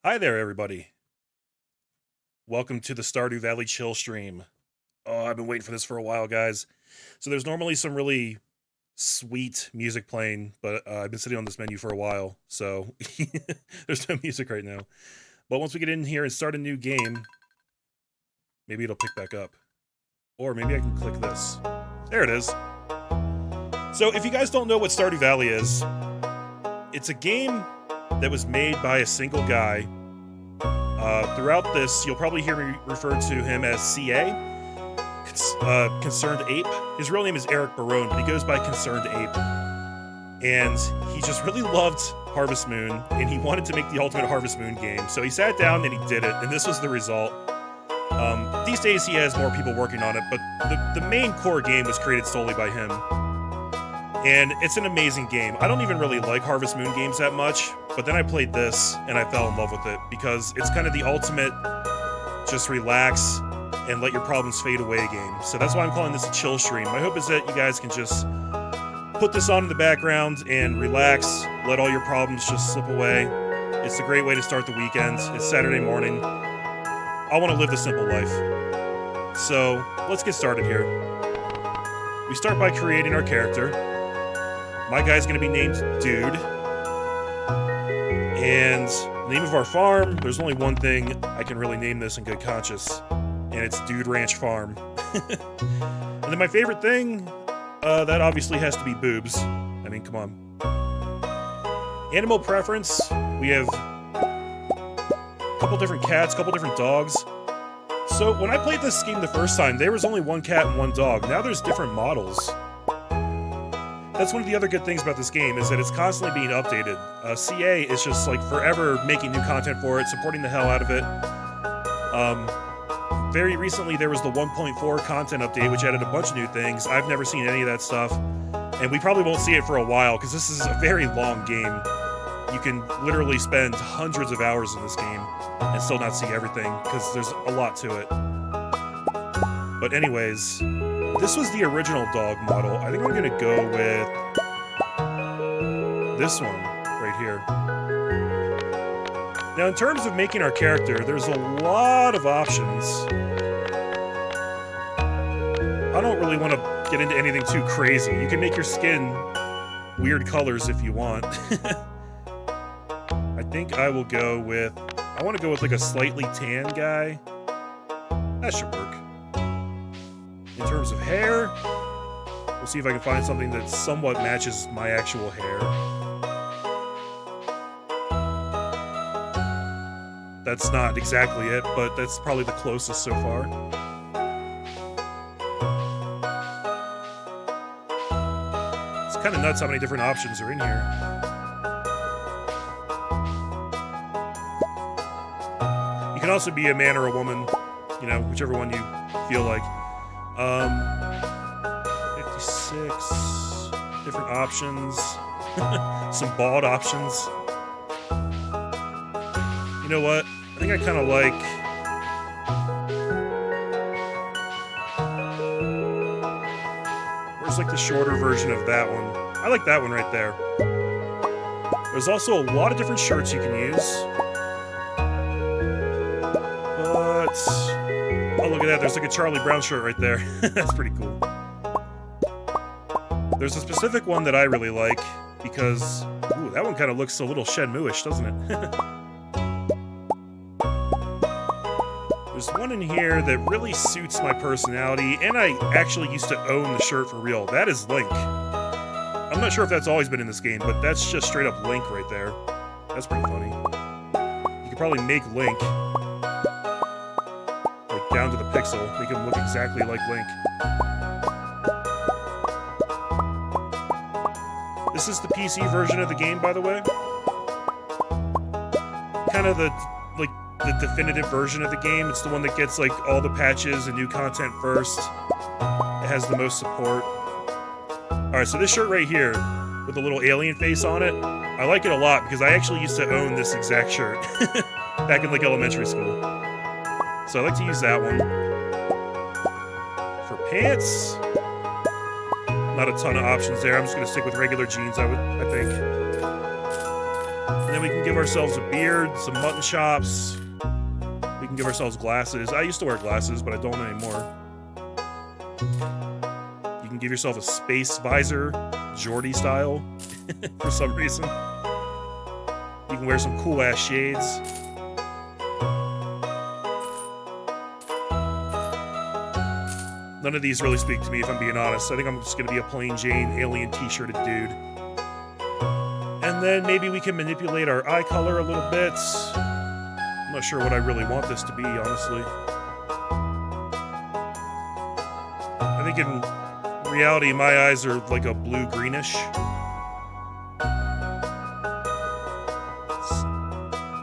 Hi there, everybody. Welcome to the Stardew Valley chill stream. Oh, I've been waiting for this for a while, guys. So there's normally some really sweet music playing, but I've been sitting on this menu for a while, so there's no music right now. But once we get in here and start a new game, maybe it'll pick back up. Or maybe I can click this. There it is. So if you guys don't know what Stardew Valley is, it's a game that was made by a single guy. Throughout this, you'll probably hear me refer to him as CA, ConcernedApe. His real name is Eric Barone, but he goes by ConcernedApe. And he just really loved Harvest Moon, and he wanted to make the ultimate Harvest Moon game. So he sat down and he did it, and this was the result. These days he has more people working on it, but the main core game was created solely by him. And it's an amazing game. I don't even really like Harvest Moon games that much, but then I played this and I fell in love with it because it's kind of the ultimate just relax and let your problems fade away game. So that's why I'm calling this a chill stream. My hope is that you guys can just put this on in the background and relax, let all your problems just slip away. It's a great way to start the weekend. It's Saturday morning. I want to live the simple life. So let's get started here. We start by creating our character. My guy's going to be named Dude. And the name of our farm, there's only one thing I can really name this in good conscience, and it's Dude Ranch Farm. And then my favorite thing, that obviously has to be boobs. I mean, come on. Animal preference, we have a couple different cats, a couple different dogs. So when I played this game the first time, there was only one cat and one dog. Now there's different models. That's one of the other good things about this game, is that it's constantly being updated. CA is just like forever making new content for it, supporting the hell out of it. Very recently there was the 1.4 content update, which added a bunch of new things. I've never seen any of that stuff, and we probably won't see it for a while, because this is a very long game. You can literally spend hundreds of hours in this game and still not see everything, because there's a lot to it. But anyways, this was the original dog model. I think I'm gonna go with this one right here. Now, in terms of making our character, there's a lot of options. I don't really want to get into anything too crazy. You can make your skin weird colors if you want. I think I will go with... I want to go with like a slightly tan guy. That should work. In terms of hair, we'll see if I can find something that somewhat matches my actual hair. That's not exactly it, but that's probably the closest so far. It's kind of nuts how many different options are in here. You can also be a man or a woman, you know, whichever one you feel like. 56 different options. Some bald options. You know what? I think I kind of like... Where's like the shorter version of that one? I like that one right there. There's also a lot of different shirts you can use. But... oh, look at that. There's like a Charlie Brown shirt right there. That's pretty cool. There's a specific one that I really like because... ooh, that one kind of looks a little Shenmue-ish, doesn't it? There's one in here that really suits my personality, and I actually used to own the shirt for real. That is Link. I'm not sure if that's always been in this game, but that's just straight up Link right there. That's pretty funny. You could probably make Link... like down to the pixel, make him look exactly like Link. This is the PC version of the game, by the way. Kind of the definitive version of the game. It's the one that gets like all the patches and new content first. It has the most support. Alright, so this shirt right here, with the little alien face on it, I like it a lot because I actually used to own this exact shirt back in like elementary school. So I like to use that one. For pants, not a ton of options there. I'm just gonna stick with regular jeans, I think. And then we can give ourselves a beard, some mutton chops. We can give ourselves glasses. I used to wear glasses, but I don't anymore. You can give yourself a space visor, Geordie style, for some reason. You can wear some cool-ass shades. None of these really speak to me, if I'm being honest. I think I'm just going to be a plain Jane alien t-shirted dude. And then maybe we can manipulate our eye color a little bit. I'm not sure what I really want this to be, honestly. I think in reality, my eyes are like a blue-greenish. It's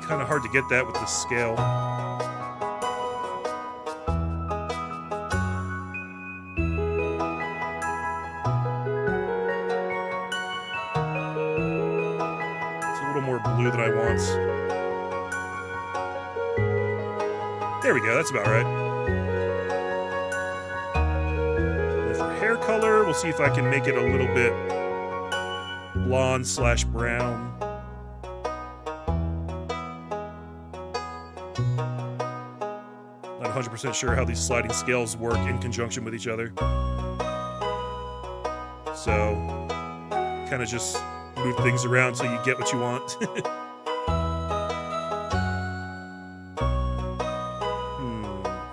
kind of hard to get that with this scale. Blue than I want. There we go, that's about right. And for hair color, we'll see if I can make it a little bit blonde/brown. Not 100% sure how these sliding scales work in conjunction with each other. So, kind of just move things around so you get what you want.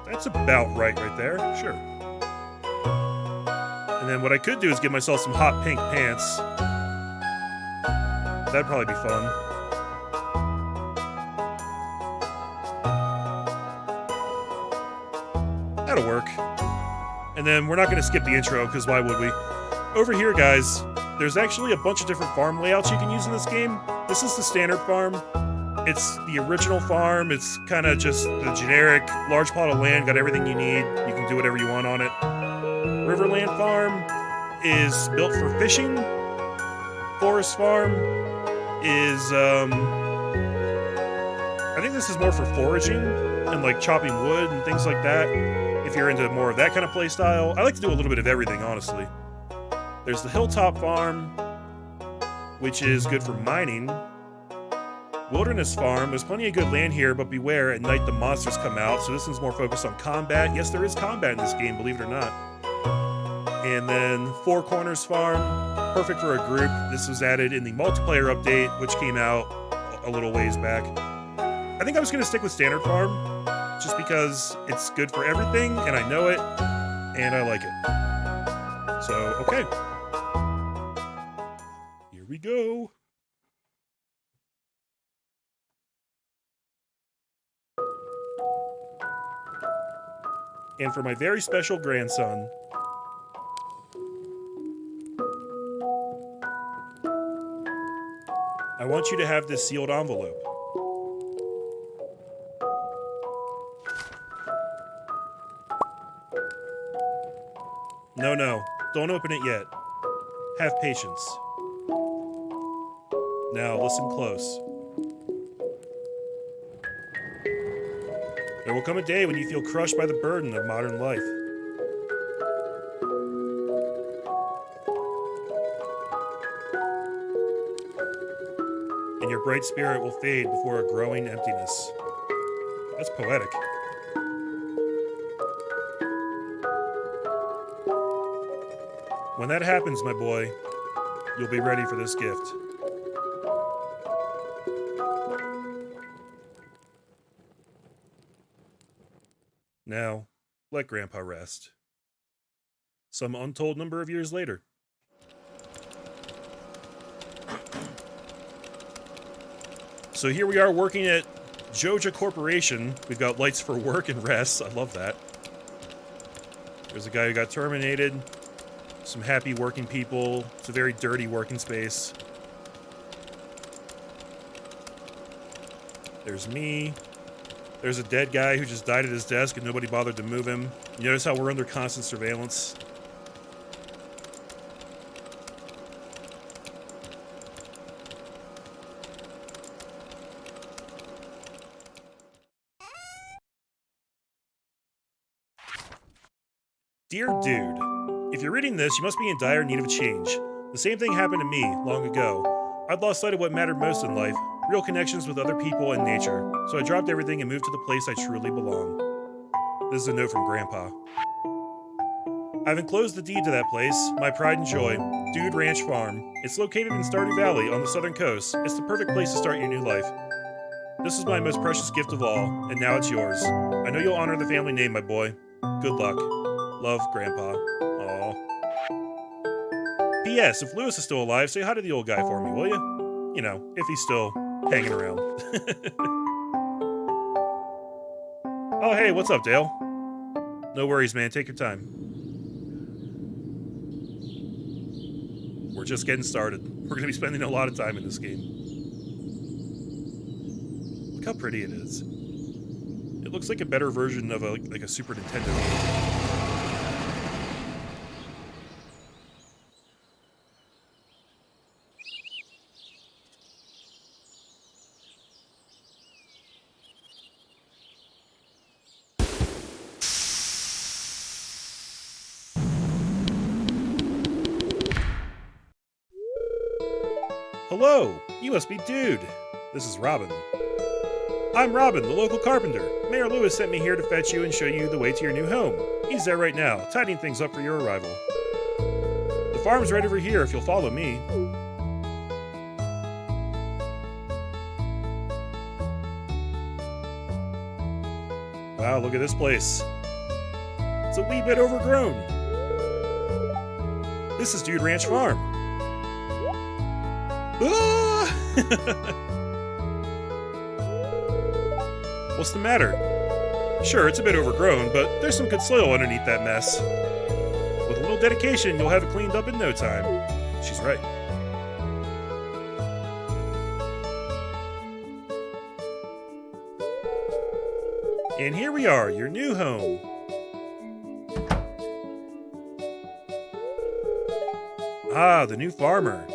That's about right there. Sure. And then what I could do is give myself some hot pink pants. That'd probably be fun. That'll work. And then we're not going to skip the intro, because why would we? Over here, guys, there's actually a bunch of different farm layouts you can use in this game. This is the standard farm. It's the original farm. It's kind of just the generic large plot of land, got everything you need. You can do whatever you want on it. Riverland Farm is built for fishing. Forest Farm is, I think this is more for foraging and like chopping wood and things like that. If you're into more of that kind of play style. I like to do a little bit of everything, honestly. There's the Hilltop Farm, which is good for mining. Wilderness Farm, there's plenty of good land here, but beware, at night the monsters come out, so this one's more focused on combat. Yes, there is combat in this game, believe it or not. And then Four Corners Farm, perfect for a group. This was added in the multiplayer update, which came out a little ways back. I think I was going to stick with Standard Farm, just because it's good for everything, and I know it, and I like it. So, okay. Here we go. And for my very special grandson, I want you to have this sealed envelope. No, don't open it yet. Have patience. Now, listen close. There will come a day when you feel crushed by the burden of modern life. And your bright spirit will fade before a growing emptiness. That's poetic. When that happens, my boy, you'll be ready for this gift. Now, let Grandpa rest. Some untold number of years later. So here we are working at Joja Corporation. We've got lights for work and rest. I love that. There's a guy who got terminated. Some happy working people. It's a very dirty working space. There's me. There's a dead guy who just died at his desk and nobody bothered to move him. You notice how we're under constant surveillance? Dear Dude, if you're reading this, you must be in dire need of a change. The same thing happened to me long ago. I'd lost sight of what mattered most in life. real connections with other people and nature. So I dropped everything and moved to the place I truly belong. This is a note from Grandpa. I've enclosed the deed to that place, my pride and joy, Dude Ranch Farm. It's located in Stardew Valley on the southern coast. It's the perfect place to start your new life. This is my most precious gift of all, and now it's yours. I know you'll honor the family name, my boy. Good luck. Love, Grandpa. Aww. P.S. If Lewis is still alive, say hi to the old guy for me, will you? You know, if he's still hanging around. Oh, hey, what's up, Dale? No worries, man. Take your time. We're just getting started. We're going to be spending a lot of time in this game. Look how pretty it is. It looks like a better version of like a Super Nintendo game. Hello! You must be Dude. This is Robin. I'm Robin, the local carpenter. Mayor Lewis sent me here to fetch you and show you the way to your new home. He's there right now, tidying things up for your arrival. The farm's right over here if you'll follow me. Wow, look at this place. It's a wee bit overgrown. This is Dude Ranch Farm. Ah! What's the matter? Sure, it's a bit overgrown, but there's some good soil underneath that mess. With a little dedication, you'll have it cleaned up in no time. She's right. And here we are, your new home. Ah, the new farmer.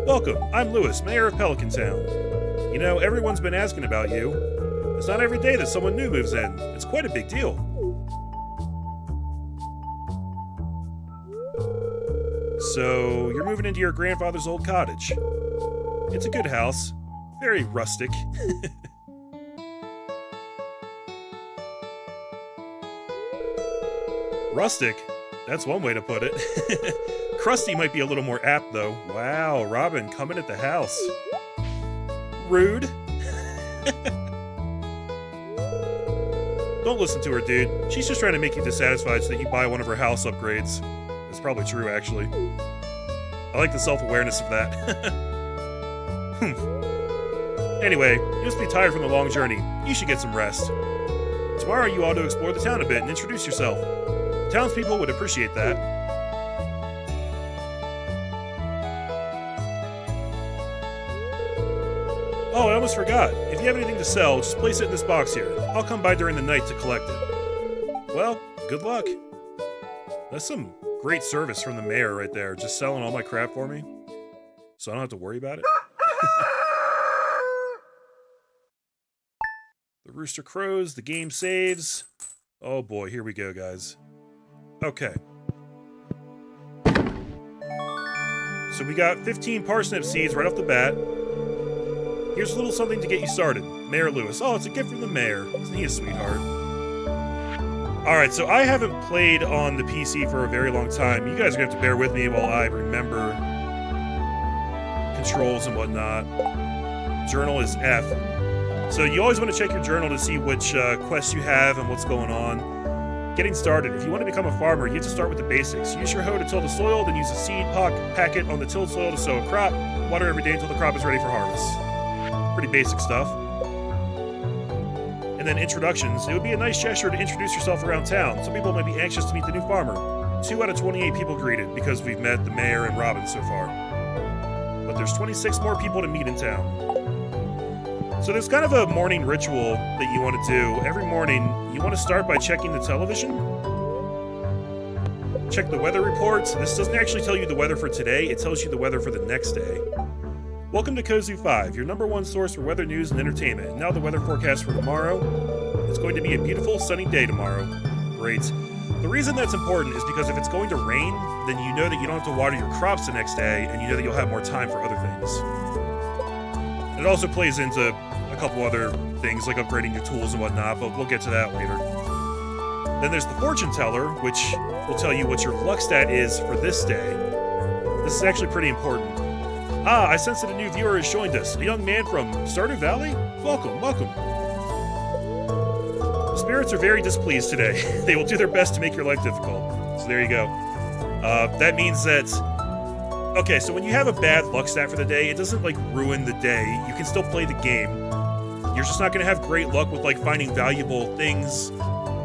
Welcome, I'm Lewis, Mayor of Pelican Town. You know, everyone's been asking about you. It's not every day that someone new moves in. It's quite a big deal. So, you're moving into your grandfather's old cottage. It's a good house. Very rustic. Rustic? That's one way to put it. Crusty might be a little more apt, though. Wow, Robin coming at the house. Rude. Don't listen to her, dude. She's just trying to make you dissatisfied so that you buy one of her house upgrades. It's probably true, actually. I like the self-awareness of that. Anyway, you must be tired from the long journey. You should get some rest. Tomorrow you ought to explore the town a bit and introduce yourself. The townspeople would appreciate that. Oh, I almost forgot. If you have anything to sell, just place it in this box here. I'll come by during the night to collect it. Well, good luck. That's some great service from the mayor right there, just selling all my crap for me. So I don't have to worry about it. The rooster crows, the game saves. Oh boy, here we go, guys. Okay. So we got 15 parsnip seeds right off the bat. Here's a little something to get you started. Mayor Lewis. Oh, it's a gift from the mayor. Isn't he a sweetheart? Alright, so I haven't played on the PC for a very long time. You guys are going to have to bear with me while I remember controls and whatnot. Journal is F. So you always want to check your journal to see which quests you have and what's going on. Getting started. If you want to become a farmer, you have to start with the basics. Use your hoe to till the soil, then use a seed packet on the tilled soil to sow a crop. Water every day until the crop is ready for harvest. Pretty basic stuff. And then introductions. It would be a nice gesture to introduce yourself around town. Some people might be anxious to meet the new farmer. 2 out of 28 people greeted because we've met the mayor and Robin so far. But there's 26 more people to meet in town. So there's kind of a morning ritual that you want to do. Every morning, you want to start by checking the television. Check the weather reports. This doesn't actually tell you the weather for today, it tells you the weather for the next day. Welcome to Kozu 5, your #1 source for weather news and entertainment. And now the weather forecast for tomorrow. It's going to be a beautiful, sunny day tomorrow. Great. The reason that's important is because if it's going to rain, then you know that you don't have to water your crops the next day, and you know that you'll have more time for other things. It also plays into a couple other things, like upgrading your tools and whatnot, but we'll get to that later. Then there's the fortune teller, which will tell you what your luck stat is for this day. This is actually pretty important. Ah, I sense that a new viewer has joined us. A young man from Stardew Valley? Welcome, welcome. The spirits are very displeased today. They will do their best to make your life difficult. So there you go. That means that... Okay, so when you have a bad luck stat for the day, it doesn't, like, ruin the day. You can still play the game. You're just not going to have great luck with, like, finding valuable things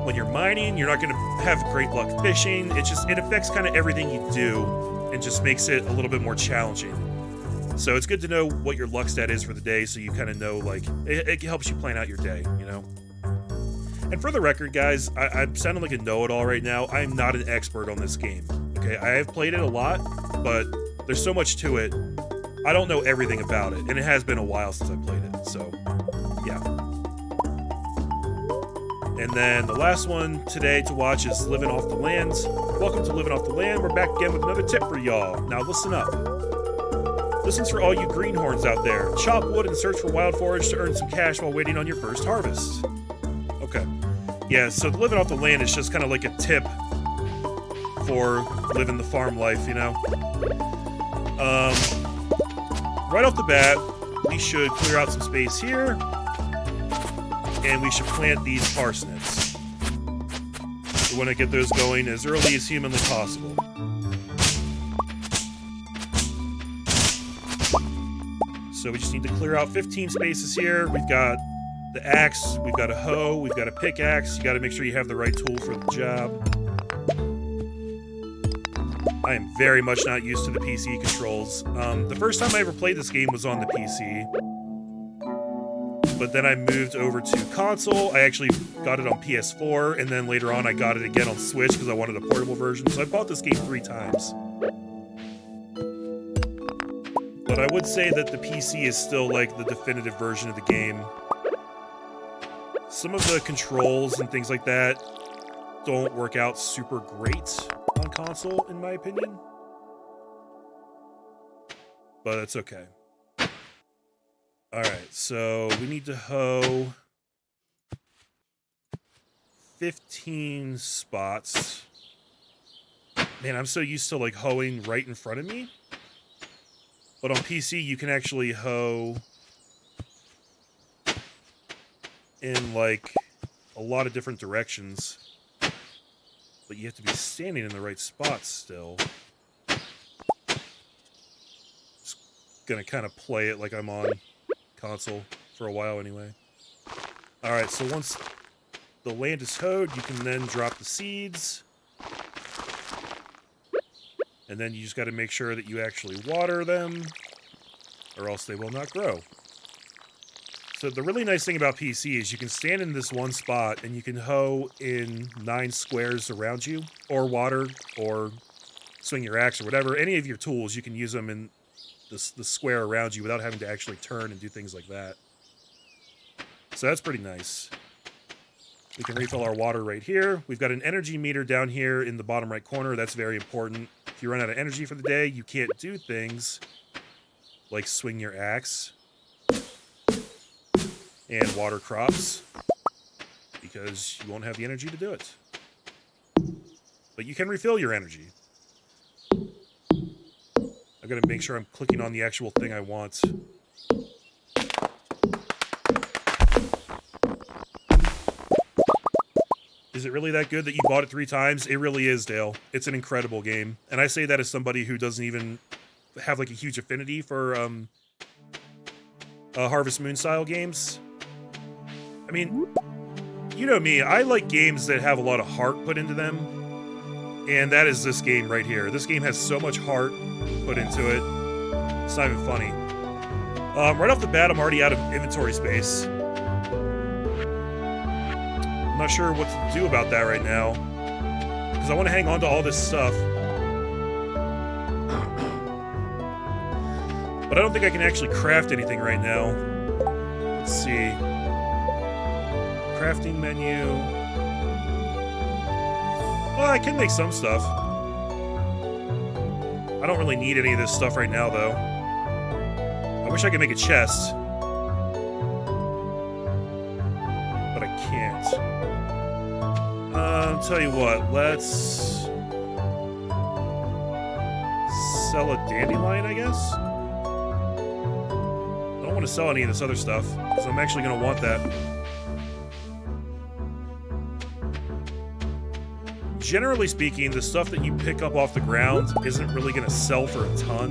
when you're mining. You're not going to have great luck fishing. It affects kind of everything you do and just makes it a little bit more challenging. So it's good to know what your luck stat is for the day so you kind of know, like, it helps you plan out your day, you know? And for the record, guys, I'm sounding like a know-it-all right now. I'm not an expert on this game, okay? I have played it a lot, but there's so much to it. I don't know everything about it, and it has been a while since I played it, so, yeah. And then the last one today to watch is Livin Off the Land. Welcome to Livin Off the Land. We're back again with another tip for y'all. Now listen up. This one's for all you greenhorns out there. Chop wood and search for wild forage to earn some cash while waiting on your first harvest. Okay. Yeah, so the Livin Off the Land is just kind of like a tip for living the farm life, you know? Right off the bat, we should clear out some space here, and we should plant these parsnips. We want to get those going as early as humanly possible. So we just need to clear out 15 spaces here. We've got the axe, we've got a hoe, we've got a pickaxe. You got to make sure you have the right tool for the job. I am very much not used to the PC controls. The first time I ever played this game was on the PC. But then I moved over to console. I actually got it on PS4, and then later on I got it again on Switch because I wanted a portable version. So I bought this game 3 times. But I would say that the PC is still like the definitive version of the game. Some of the controls and things like that don't work out super great on console, in my opinion. But it's okay. Alright, so we need to hoe 15 spots. Man, I'm so used to like hoeing right in front of me. But on PC, you can actually hoe in like a lot of different directions. But you have to be standing in the right spots still. Just gonna kind of play it like I'm on console for a while anyway. Alright, so once the land is hoed, you can then drop the seeds. And then you just got to make sure that you actually water them, or else they will not grow. So the really nice thing about PC is you can stand in this one spot and you can hoe in 9 squares around you, or water, or swing your axe, or whatever. Any of your tools, you can use them in the square around you without having to actually turn and do things like that. So that's pretty nice. We can refill our water right here. We've got an energy meter down here in the bottom right corner. That's very important. If you run out of energy for the day, you can't do things like swing your axe and water crops because you won't have the energy to do it. But you can refill your energy. I've got to make sure I'm clicking on the actual thing I want. Is it really that good that you bought it 3 times? It really is, Dale. It's an incredible game. And I say that as somebody who doesn't even have like a huge affinity for Harvest Moon style games. I mean, you know me, I like games that have a lot of heart put into them. And that is this game right here. This game has so much heart put into it. It's not even funny. Right off the bat, I'm already out of inventory space. I'm not sure what to do about that right now, because I want to hang on to all this stuff. But I don't think I can actually craft anything right now. Let's see. Crafting menu. I can make some stuff. I don't really need any of this stuff right now, though. I wish I could make a chest. But I can't. Tell you what, let's sell a dandelion, I guess? I don't want to sell any of this other stuff, because I'm actually going to want that. Generally speaking, the stuff that you pick up off the ground isn't really going to sell for a ton.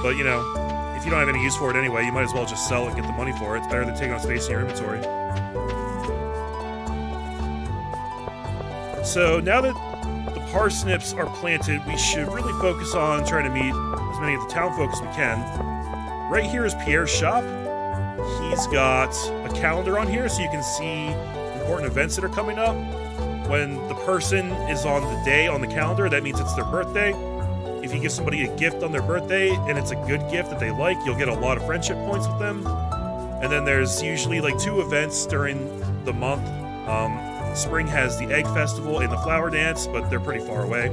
But, you know, if you don't have any use for it anyway, you might as well just sell it and get the money for it. It's better than taking up space in your inventory. So now that the parsnips are planted, we should really focus on trying to meet as many of the town folk as we can. Right here is Pierre's shop. He's got a calendar on here so you can see important events that are coming up. When the person is on the day on the calendar, that means it's their birthday. If you give somebody a gift on their birthday and it's a good gift that they like, you'll get a lot of friendship points with them. And then there's usually like 2 events during the month. Spring has the Egg Festival and the Flower Dance, but they're pretty far away.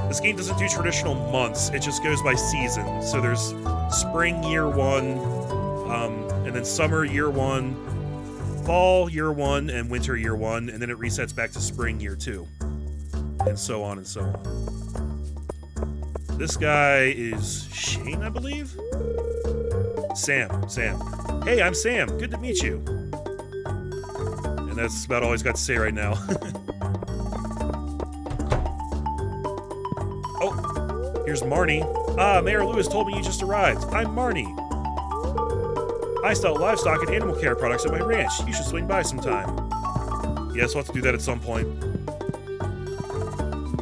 This game doesn't do traditional months, it just goes by season. So there's Spring Year 1, and then Summer Year 1, Fall Year 1, and Winter Year 1, and then it resets back to Spring Year 2. And so on and so on. This guy is Shane, I believe? Sam. Hey, I'm Sam. Good to meet you. And that's about all he's got to say right now. Oh, here's Marnie. Ah, Mayor Lewis told me you just arrived. I'm Marnie. I sell livestock and animal care products at my ranch. You should swing by sometime. Yes, we'll have to do that at some point.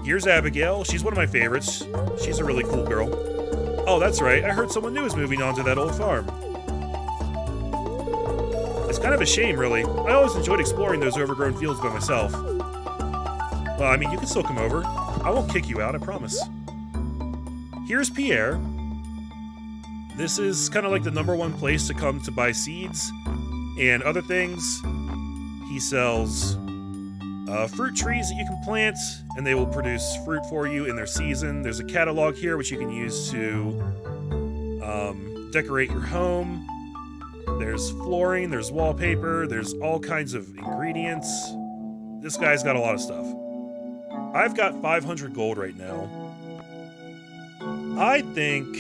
Here's Abigail. She's one of my favorites. She's a really cool girl. Oh, that's right. I heard someone new is moving on to that old farm. It's kind of a shame, really. I always enjoyed exploring those overgrown fields by myself. Well, I mean, you can still come over. I won't kick you out, I promise. Here's Pierre. This is kind of like the #1 place to come to buy seeds and other things. He sells fruit trees that you can plant, and they will produce fruit for you in their season. There's a catalog here which you can use to decorate your home. There's flooring, there's wallpaper, there's all kinds of ingredients. This guy's got a lot of stuff. I've got 500 gold right now. I think...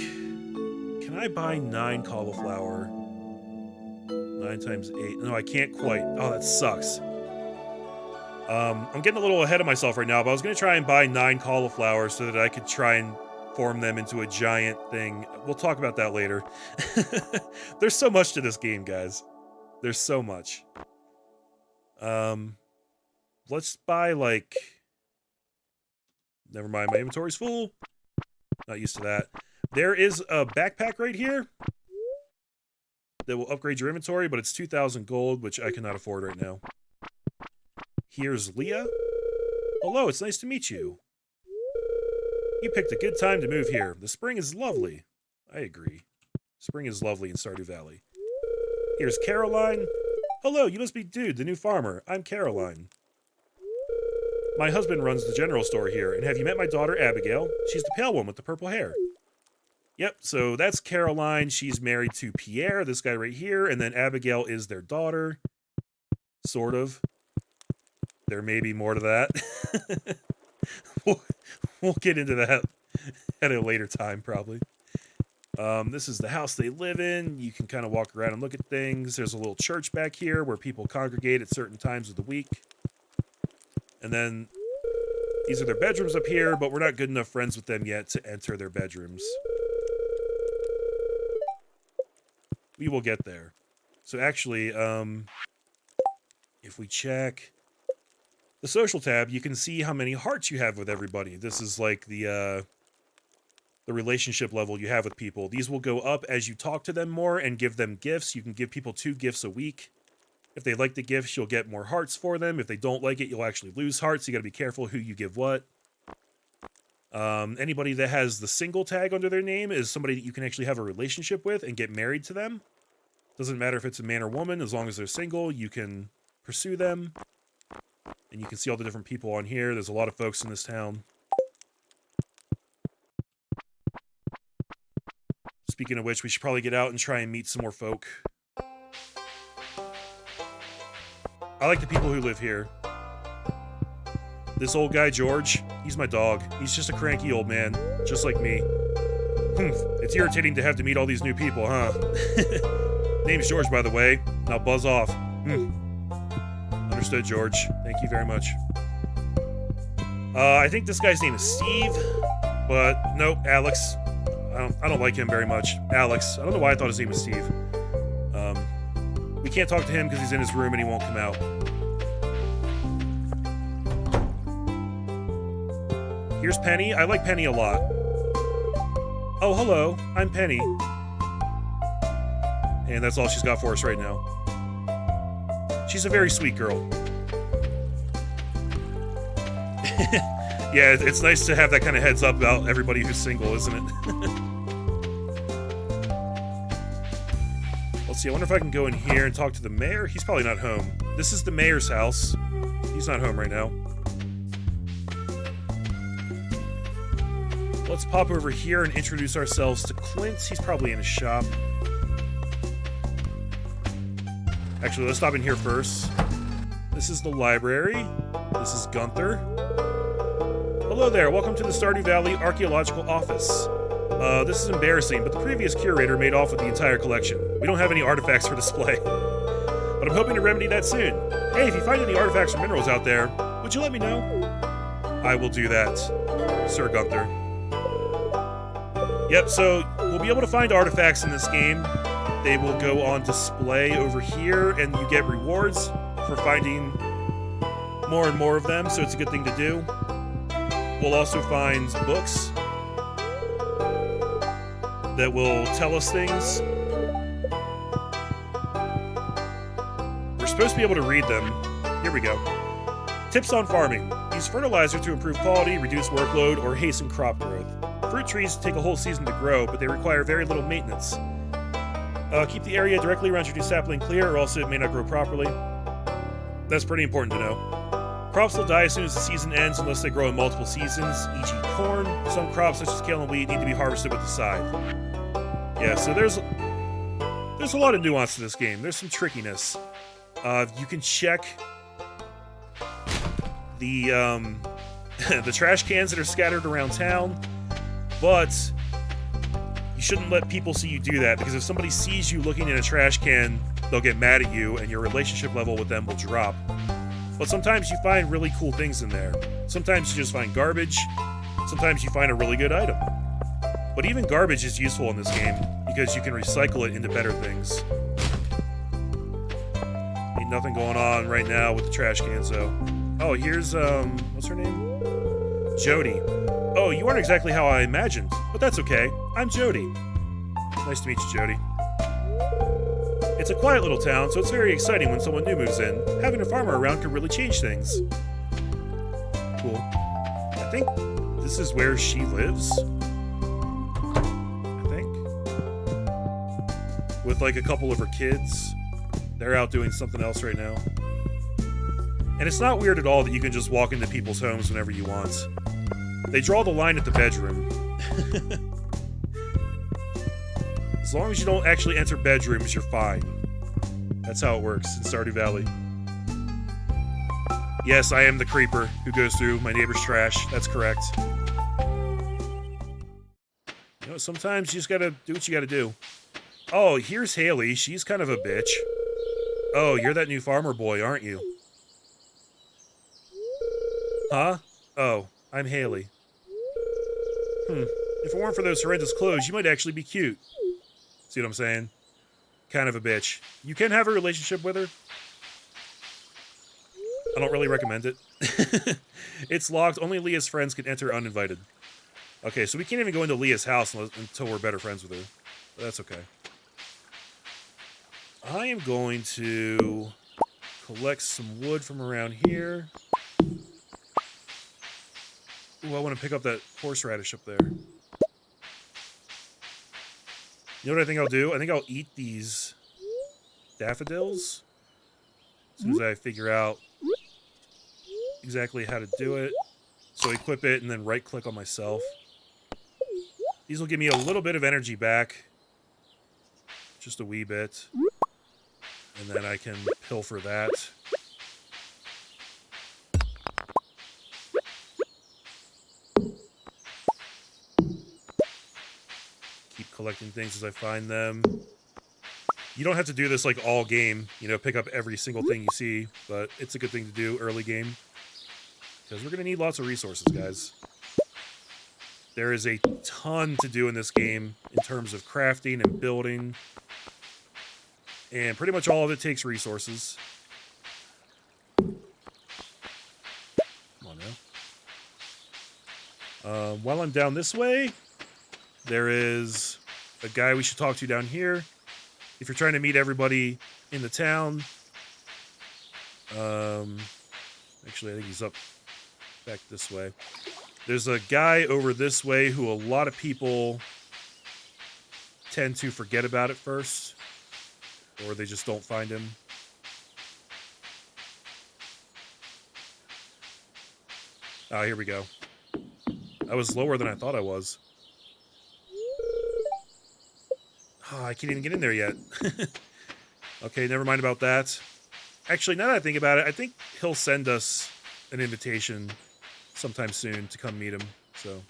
Can I buy 9 cauliflower? 9 times 8. No, I can't quite. Oh, that sucks. I'm getting a little ahead of myself right now, but I was going to try and buy 9 cauliflower so that I could try and form them into a giant thing. We'll talk about that later. There's so much to this game, guys. There's so much. Let's buy, like... Never mind, my inventory's full. Not used to that. There is a backpack right here that will upgrade your inventory, but it's 2,000 gold, which I cannot afford right now. Here's Leah. Hello, it's nice to meet you. You picked a good time to move here. The spring is lovely. I agree. Spring is lovely in Stardew Valley. Here's Caroline. Hello, you must be Dude, the new farmer. I'm Caroline. My husband runs the general store here, and have you met my daughter, Abigail? She's the pale one with the purple hair. Yep, so that's Caroline. She's married to Pierre, this guy right here, and then Abigail is their daughter. Sort of. There may be more to that. We'll get into that at a later time, probably. This is the house they live in. You can kind of walk around and look at things. There's a little church back here where people congregate at certain times of the week. And then these are their bedrooms up here, but we're not good enough friends with them yet to enter their bedrooms. We will get there. So actually, if we check the social tab, you can see how many hearts you have with everybody. This is like the relationship level you have with people. These will go up as you talk to them more and give them gifts. You can give people 2 gifts a week. If they like the gifts, you'll get more hearts for them. If they don't like it, you'll actually lose hearts. You got to be careful who you give what. Anybody that has the single tag under their name is somebody that you can actually have a relationship with and get married to them. Doesn't matter if it's a man or woman. As long as they're single, you can pursue them. And you can see all the different people on here. There's a lot of folks in this town. Speaking of which, we should probably get out and try and meet some more folk. I like the people who live here. This old guy, George, he's my dog. He's just a cranky old man, just like me. It's irritating to have to meet all these new people, huh? Name's George, by the way. Now buzz off. Understood, George. Thank you very much. I think this guy's name is Steve, but nope, Alex. I don't like him very much. Alex. I don't know why I thought his name was Steve. We can't talk to him because he's in his room and he won't come out. Here's Penny. I like Penny a lot. Oh, hello. I'm Penny. And that's all she's got for us right now. She's a very sweet girl. Yeah, it's nice to have that kind of heads up about everybody who's single, isn't it? Let's see, I wonder if I can go in here and talk to the mayor. He's probably not home. This is the mayor's house. He's not home right now. Let's pop over here and introduce ourselves to Clint. He's probably in his shop. Actually, let's stop in here first. This is the library. This is Gunther. Hello there, welcome to the Stardew Valley Archaeological Office. This is embarrassing, but the previous curator made off with the entire collection. We don't have any artifacts for display. But I'm hoping to remedy that soon. Hey, if you find any artifacts or minerals out there, would you let me know? I will do that, Sir Gunther. Yep, so we'll be able to find artifacts in this game. They will go on display over here, and you get rewards for finding more and more of them, so it's a good thing to do. We'll also find books that will tell us things. We're supposed to be able to read them. Here we go. Tips on farming. Use fertilizer to improve quality, reduce workload, or hasten crop growth. Fruit trees take a whole season to grow, but they require very little maintenance. Keep the area directly around your new sapling clear, or else it may not grow properly. That's pretty important to know. Crops will die as soon as the season ends unless they grow in multiple seasons, e.g. corn. Some crops, such as kale and wheat, need to be harvested with the scythe. Yeah, so there's a lot of nuance to this game. There's some trickiness. You can check the the trash cans that are scattered around town, but you shouldn't let people see you do that, because if somebody sees you looking in a trash can, they'll get mad at you and your relationship level with them will drop. But sometimes you find really cool things in there. Sometimes you just find garbage. Sometimes you find a really good item. But even garbage is useful in this game, because you can recycle it into better things. Ain't nothing going on right now with the trash cans, though. Oh, here's, what's her name? Jody. Oh, you aren't exactly how I imagined, but that's okay. I'm Jody. Nice to meet you, Jody. It's a quiet little town, so it's very exciting when someone new moves in. Having a farmer around can really change things. Cool. I think this is where she lives. I think. With like a couple of her kids. They're out doing something else right now. And it's not weird at all that you can just walk into people's homes whenever you want. They draw the line at the bedroom. As long as you don't actually enter bedrooms, you're fine. That's how it works in Stardew Valley. Yes, I am the creeper who goes through my neighbor's trash. That's correct. You know, sometimes you just gotta do what you gotta do. Oh, here's Haley. She's kind of a bitch. Oh, you're that new farmer boy, aren't you? Huh? Oh, I'm Haley. If it weren't for those horrendous clothes, you might actually be cute. See what I'm saying? Kind of a bitch. You can have a relationship with her. I don't really recommend it. It's locked. Only Leah's friends can enter uninvited. Okay, so we can't even go into Leah's house until we're better friends with her. But that's okay. I am going to collect some wood from around here. Ooh, I want to pick up that horseradish up there. You know what I think I'll do? I think I'll eat these daffodils as soon as I figure out exactly how to do it. So equip it and then right-click on myself. These will give me a little bit of energy back. Just a wee bit. And then I can pilfer that. Keep collecting things as I find them. You don't have to do this like all game, you know, pick up every single thing you see, but it's a good thing to do early game. Because we're going to need lots of resources, guys. There is a ton to do in this game in terms of crafting and building. And pretty much all of it takes resources. Come on now. While I'm down this way, there is a guy we should talk to down here. If you're trying to meet everybody in the town. Actually, I think he's up back this way. There's a guy over this way who a lot of people tend to forget about at first. Or they just don't find him. Ah, here we go. I was lower than I thought I was. Oh, I can't even get in there yet. Okay, never mind about that. Actually, now that I think about it, I think he'll send us an invitation sometime soon to come meet him. So,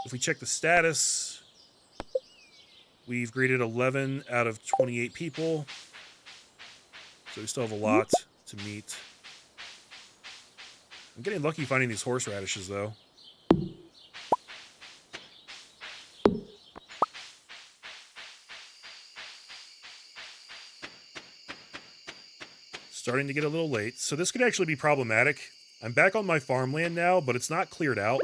if we check the status, we've greeted 11 out of 28 people. So we still have a lot to meet. I'm getting lucky finding these horseradishes, though. Starting to get a little late, so this could actually be problematic. I'm back on my farmland now, but it's not cleared out.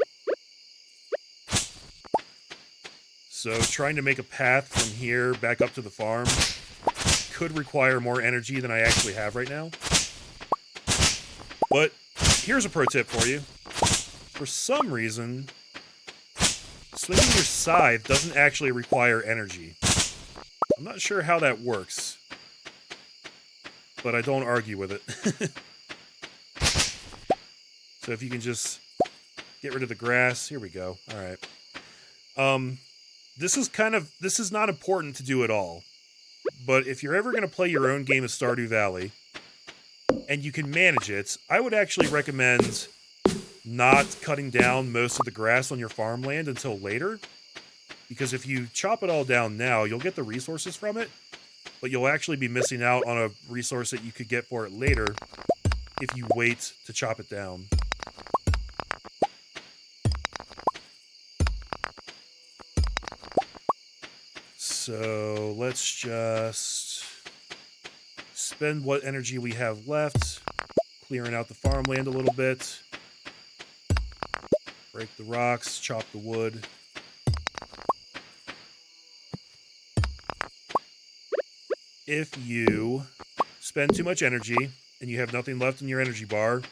So trying to make a path from here back up to the farm could require more energy than I actually have right now. But here's a pro tip for you. For some reason, swinging your scythe doesn't actually require energy. I'm not sure how that works, but I don't argue with it. So if you can just get rid of the grass. Here we go. All right. This is not important to do at all. But if you're ever going to play your own game of Stardew Valley, and you can manage it, I would actually recommend not cutting down most of the grass on your farmland until later. Because if you chop it all down now, you'll get the resources from it, but you'll actually be missing out on a resource that you could get for it later if you wait to chop it down. So let's just spend what energy we have left, clearing out the farmland a little bit. Break the rocks, chop the wood. If you spend too much energy and you have nothing left in your energy bar,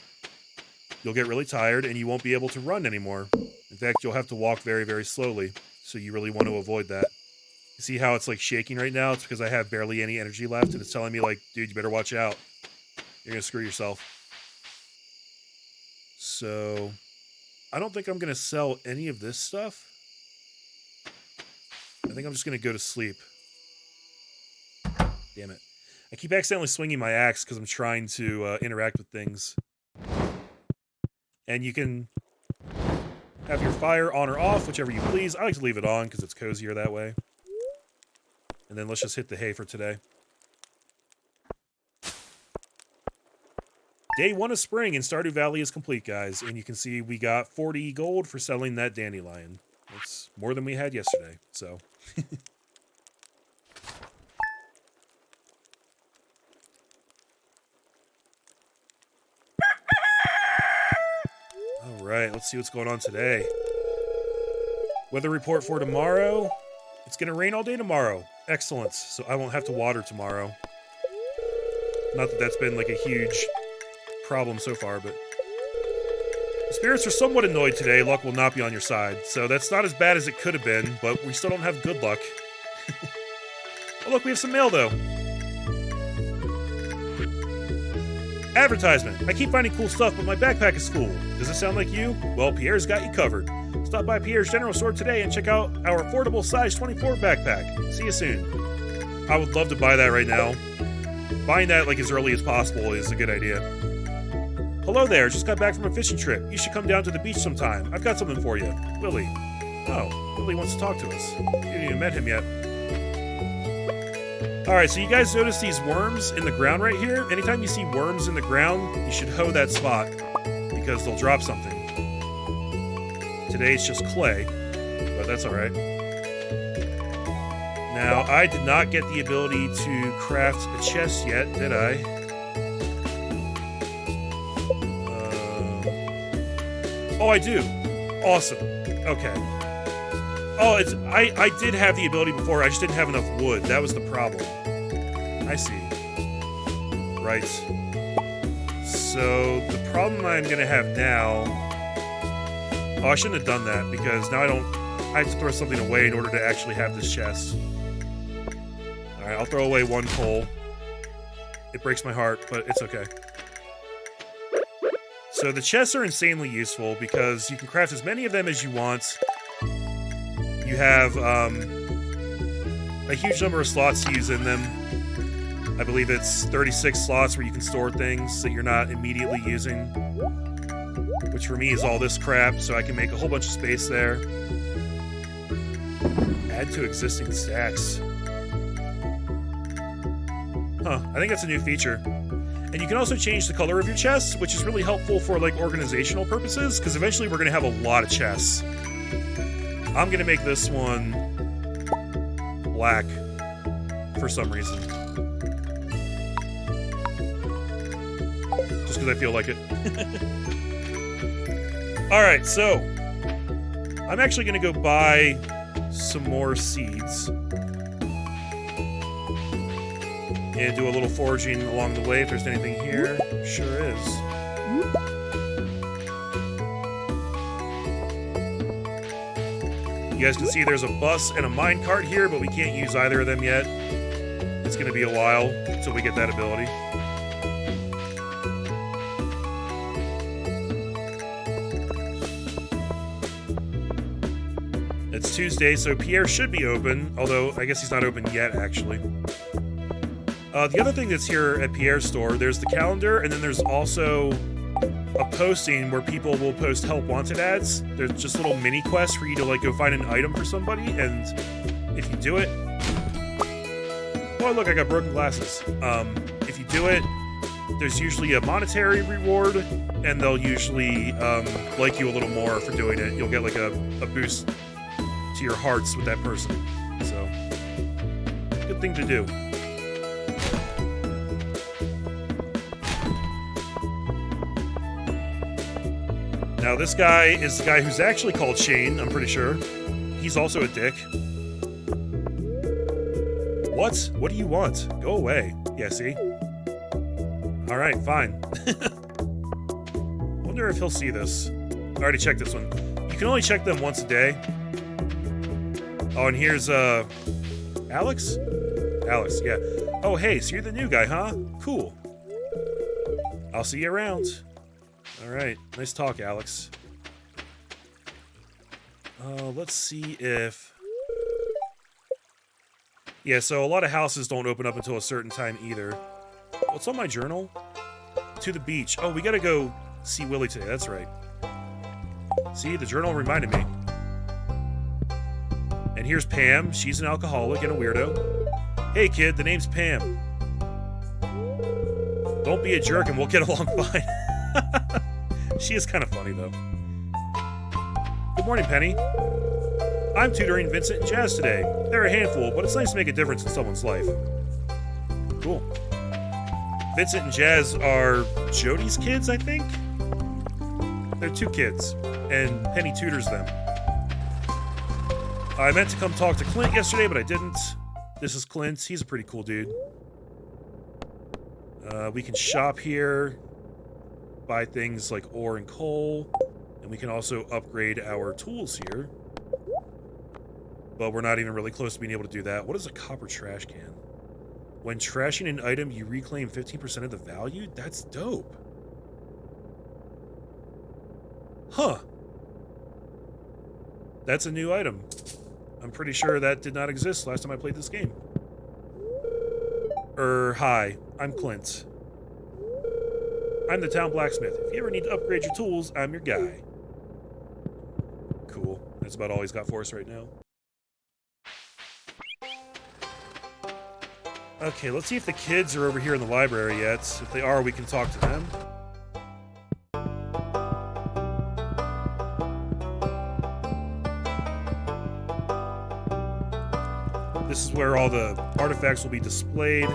you'll get really tired and you won't be able to run anymore. In fact, you'll have to walk very, very slowly. So you really want to avoid that. You see how it's like shaking right now? It's because I have barely any energy left and it's telling me like, dude, you better watch out. You're going to screw yourself. So I don't think I'm going to sell any of this stuff. I think I'm just going to go to sleep. Damn it. I keep accidentally swinging my axe because I'm trying to interact with things. And you can have your fire on or off, whichever you please. I like to leave it on because it's cozier that way. And then let's just hit the hay for today. Day 1 of spring in Stardew Valley is complete, guys. And you can see we got 40 gold for selling that dandelion. That's more than we had yesterday, so... Alright, let's see what's going on today. Weather report for tomorrow. It's going to rain all day tomorrow. Excellent. So I won't have to water tomorrow. Not that that's been like a huge problem so far, but... The spirits are somewhat annoyed today. Luck will not be on your side. So that's not as bad as it could have been, but we still don't have good luck. Oh, look, we have some mail, though. Advertisement. I keep finding cool stuff, but my backpack is full. Does it sound like you? Well, Pierre's got you covered. Stop by Pierre's General Store today and check out our affordable size 24 backpack. See you soon. I would love to buy that right now. Buying that like as early as possible is a good idea. Hello there, just got back from a fishing trip. You should come down to the beach sometime. I've got something for you. Willie. Oh, Willie wants to talk to us. You haven't even met him yet. Alright, so you guys notice these worms in the ground right here? Anytime you see worms in the ground, you should hoe that spot, because they'll drop something. Today it's just clay, but that's alright. Now, I did not get the ability to craft a chest yet, did I? Oh, I do. Awesome. Okay. Oh, I did have the ability before, I just didn't have enough wood. That was the problem. I see. Right. So, the problem I'm gonna have now... Oh, I shouldn't have done that, because now I have to throw something away in order to actually have this chest. Alright, I'll throw away one coal. It breaks my heart, but it's okay. So the chests are insanely useful, because you can craft as many of them as you want. You have a huge number of slots to use in them. I believe it's 36 slots where you can store things that you're not immediately using. Which for me is all this crap, so I can make a whole bunch of space there. Add to existing stacks. Huh, I think that's a new feature. And you can also change the color of your chests, which is really helpful for like organizational purposes, because eventually we're going to have a lot of chests. I'm going to make this one black for some reason. Just because I feel like it. Alright, so I'm actually going to go buy some more seeds. And do a little foraging along the way if there's anything here. Sure is. You guys can see there's a bus and a minecart here, but we can't use either of them yet. It's going to be a while until we get that ability. It's Tuesday, so Pierre should be open, although I guess he's not open yet, actually. The other thing that's here at Pierre's store, there's the calendar, and then there's also a posting where people will post help wanted ads. There's just little mini quests for you to like go find an item for somebody, and if you do it... Oh, look, I got broken glasses. If you do it, there's usually a monetary reward, and they'll usually like you a little more for doing it. You'll get like a boost to your hearts with that person. So, good thing to do. Now, this guy is the guy who's actually called Shane, I'm pretty sure. He's also a dick. What? What do you want? Go away. Yeah, see? Alright, fine. Wonder if he'll see this. I already checked this one. You can only check them once a day. Oh, and here's, Alex? Alex, yeah. Oh, hey, so you're the new guy, huh? Cool. I'll see you around. Alright, nice talk, Alex. Let's see if... Yeah, so a lot of houses don't open up until a certain time either. What's on my journal? To the beach. Oh, we gotta go see Willie today, that's right. See, the journal reminded me. And here's Pam. She's an alcoholic and a weirdo. Hey, kid, the name's Pam. Don't be a jerk and we'll get along fine. She is kind of funny, though. Good morning, Penny. I'm tutoring Vincent and Jazz today. They're a handful, but it's nice to make a difference in someone's life. Cool. Vincent and Jazz are Jody's kids, I think? They're 2 kids, and Penny tutors them. I meant to come talk to Clint yesterday, but I didn't. This is Clint. He's a pretty cool dude. We can shop here, buy things like ore and coal, and we can also upgrade our tools here. But we're not even really close to being able to do that. What is a copper trash can? When trashing an item, you reclaim 15% of the value? That's dope. Huh. That's a new item. I'm pretty sure that did not exist last time I played this game. Hi, I'm Clint. I'm the town blacksmith. If you ever need to upgrade your tools, I'm your guy. Cool. That's about all he's got for us right now. Okay, let's see if the kids are over here in the library yet. If they are, we can talk to them. This is where all the artifacts will be displayed.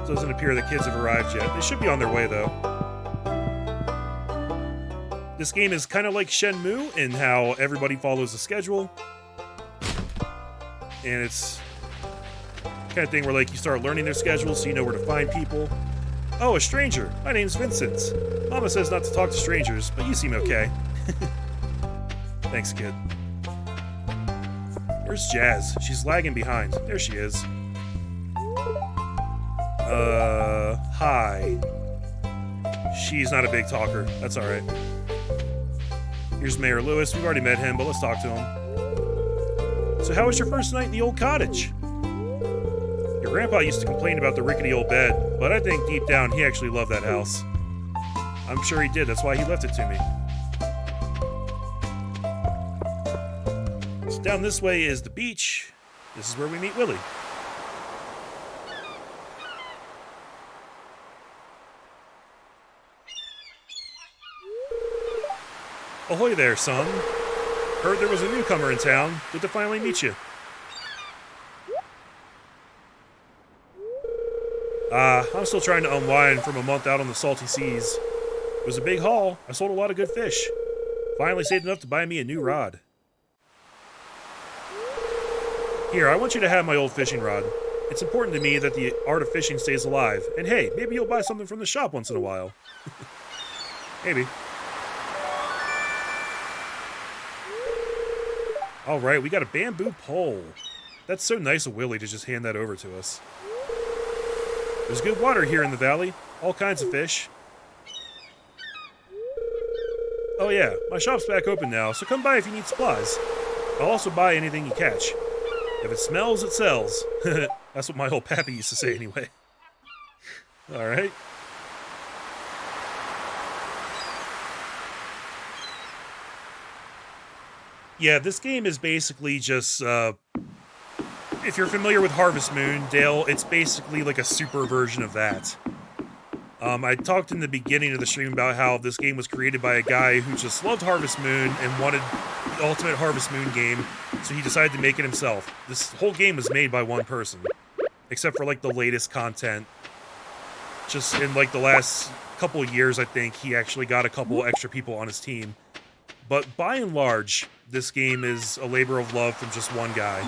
Doesn't appear the kids have arrived yet. They should be on their way, though. This game is kind of like Shenmue in how everybody follows a schedule. And it's kind of thing where, like, you start learning their schedule so you know where to find people. Oh, a stranger. My name's Vincent. Mama says not to talk to strangers, but you seem okay. Thanks, kid. Where's Jazz? She's lagging behind. There she is. Hi. She's not a big talker. That's alright. Here's Mayor Lewis. We've already met him, but let's talk to him. So how was your first night in the old cottage? Your grandpa used to complain about the rickety old bed, but I think deep down he actually loved that house. I'm sure he did. That's why he left it to me. So down this way is the beach. This is where we meet Willie. Ahoy there, son. Heard there was a newcomer in town. Good to finally meet you. I'm still trying to unwind from a month out on the salty seas. It was a big haul. I sold a lot of good fish. Finally saved enough to buy me a new rod. Here, I want you to have my old fishing rod. It's important to me that the art of fishing stays alive. And hey, maybe you'll buy something from the shop once in a while. Maybe. Alright, we got a bamboo pole. That's so nice of Willie to just hand that over to us. There's good water here in the valley. All kinds of fish. Oh yeah, my shop's back open now, so come by if you need supplies. I'll also buy anything you catch. If it smells, it sells. That's what my old pappy used to say anyway. Alright. Yeah, this game is basically just, if you're familiar with Harvest Moon, Dale, it's basically like a super version of that. I talked in the beginning of the stream about how this game was created by a guy who just loved Harvest Moon and wanted the ultimate Harvest Moon game, so he decided to make it himself. This whole game was made by one person, except for, like, the latest content. Just in, like, the last couple of years, I think, he actually got a couple extra people on his team. But by and large, this game is a labor of love from just one guy.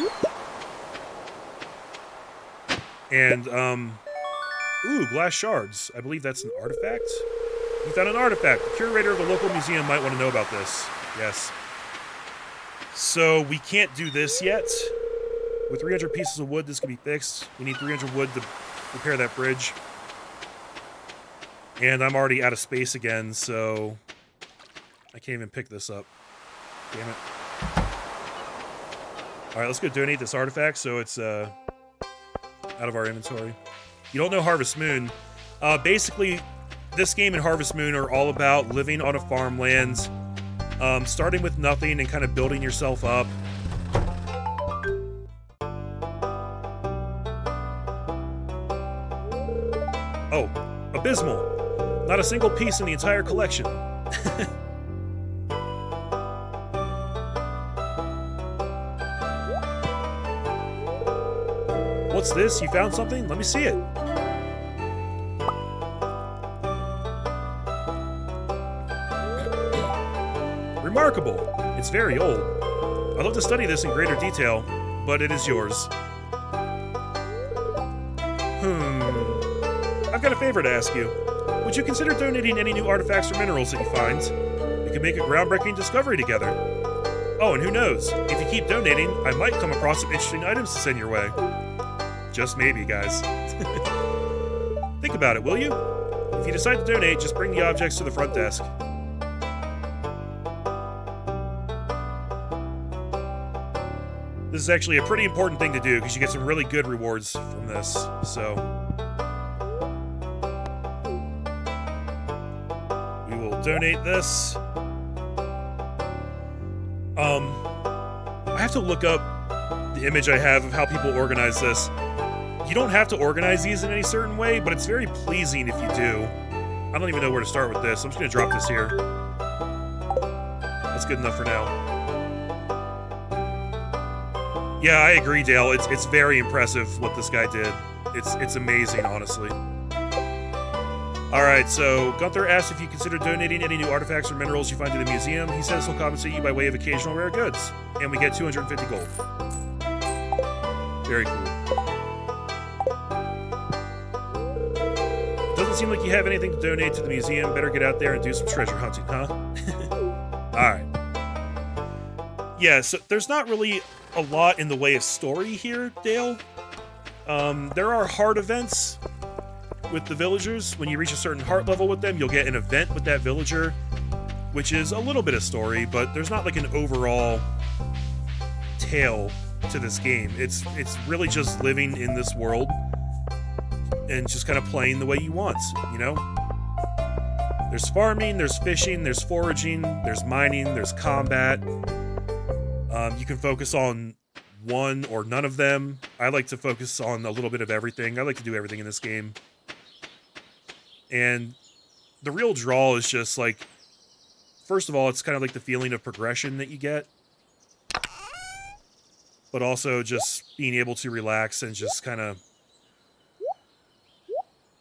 And, ooh, glass shards. I believe that's an artifact? You found an artifact. The curator of the local museum might want to know about this. Yes. So, we can't do this yet. With 300 pieces of wood, this can be fixed. We need 300 wood to repair that bridge. And I'm already out of space again, so I can't even pick this up. Damn it. Alright, let's go donate this artifact so it's out of our inventory. You don't know Harvest Moon. Basically, this game and Harvest Moon are all about living on a farmland, starting with nothing and kind of building yourself up. Oh, abysmal. Not a single piece in the entire collection. What's this? You found something? Let me see it. Remarkable. It's very old. I'd love to study this in greater detail, but it is yours. I've got a favor to ask you. Would you consider donating any new artifacts or minerals that you find? We could make a groundbreaking discovery together. Oh, and who knows? If you keep donating, I might come across some interesting items to send your way. Just maybe, guys. Think about it, will you? If you decide to donate, just bring the objects to the front desk. This is actually a pretty important thing to do because you get some really good rewards from this, so... we will donate this. I have to look up the image I have of how people organize this. You don't have to organize these in any certain way, but it's very pleasing if you do. I don't even know where to start with this. I'm just going to drop this here. That's good enough for now. Yeah, I agree, Dale. It's very impressive what this guy did. It's amazing, honestly. Alright, so Gunther asked if you consider donating any new artifacts or minerals you find in the museum. He says he'll compensate you by way of occasional rare goods. And we get 250 gold. Very cool. Doesn't seem like you have anything to donate to the museum. Better get out there and do some treasure hunting, huh? Alright. Yeah, so there's not really a lot in the way of story here, Dale. There are heart events with the villagers. When you reach a certain heart level with them, you'll get an event with that villager, which is a little bit of story, but there's not like an overall tale to this game. It's really just living in this world and just kind of playing the way you want, you know? There's farming, there's fishing, there's foraging, there's mining, there's combat. You can focus on one or none of them. I like to focus on a little bit of everything. I like to do everything in this game. And the real draw is just like, first of all, it's kind of like the feeling of progression that you get. But also just being able to relax and just kind of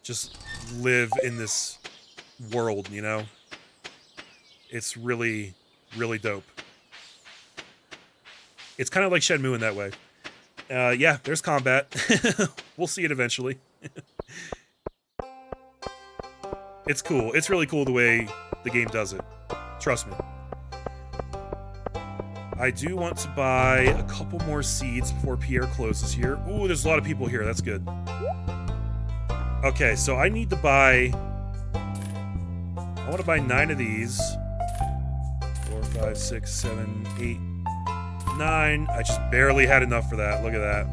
just live in this world, you know? It's really, really dope. It's kind of like Shenmue in that way. Yeah, there's combat. We'll see it eventually. It's cool. It's really cool the way the game does it. Trust me. I do want to buy a couple more seeds before Pierre closes here. Ooh, there's a lot of people here. That's good. Okay, so I need to buy... I want to buy 9 of these. 4, 5, 6, 7, 8, 9. I just barely had enough for that. Look at that.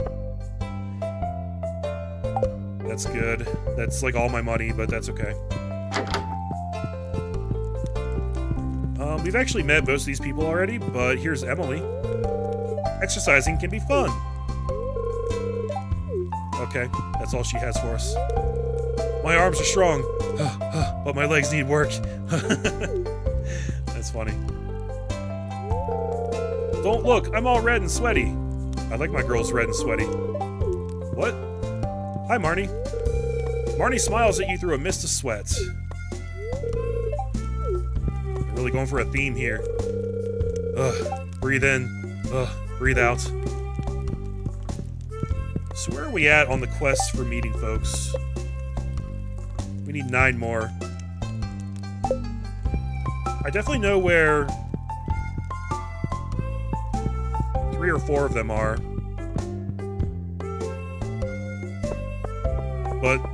That's good. That's like all my money, but that's okay. We've actually met most of these people already, but here's Emily. Exercising can be fun. Okay, that's all she has for us. My arms are strong, but my legs need work. That's funny. Don't look, I'm all red and sweaty. I like my girls red and sweaty. What? Hi, Marnie. Marnie smiles at you through a mist of sweat. Really going for a theme here. Ugh. Breathe in. Ugh. Breathe out. So where are we at on the quest for meeting folks? We need 9 more. I definitely know where 3 or 4 of them are. But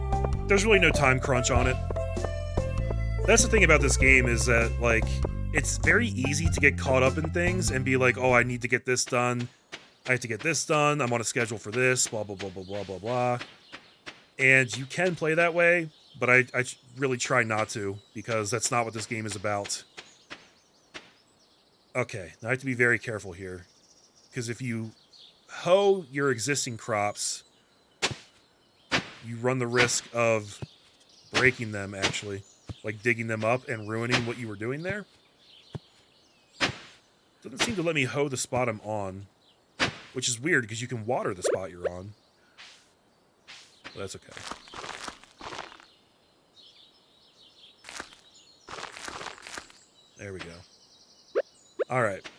there's really no time crunch on it. That's the thing about this game is that, like, it's very easy to get caught up in things and be like, oh, I need to get this done. I have to get this done. I'm on a schedule for this, blah, blah, blah, blah, blah, blah, blah. And you can play that way, but I really try not to, because that's not what this game is about. Okay, now I have to be very careful here. Because if you hoe your existing crops, you run the risk of breaking them, actually. Like digging them up and ruining what you were doing there. Doesn't seem to let me hoe the spot I'm on. Which is weird, because you can water the spot you're on. But that's okay. There we go. Alright.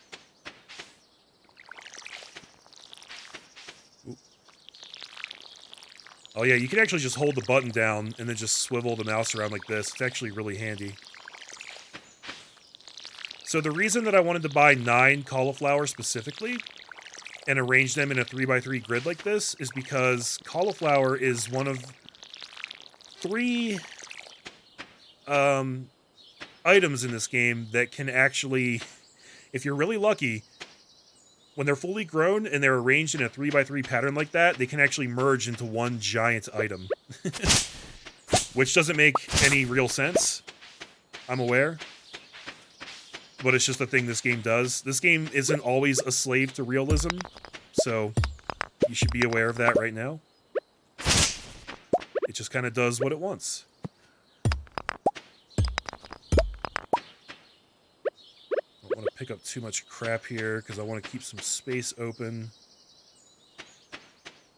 Oh yeah, you can actually just hold the button down and then just swivel the mouse around like this. It's actually really handy. So the reason that I wanted to buy 9 cauliflower specifically and arrange them in a 3x3 grid like this is because cauliflower is one of 3 items in this game that can actually, if you're really lucky, when they're fully grown and they're arranged in a 3x3 pattern like that, they can actually merge into one giant item. Which doesn't make any real sense, I'm aware. But it's just a thing this game does. This game isn't always a slave to realism, so you should be aware of that right now. It just kind of does what it wants. Don't want to pick up too much crap here because I want to keep some space open.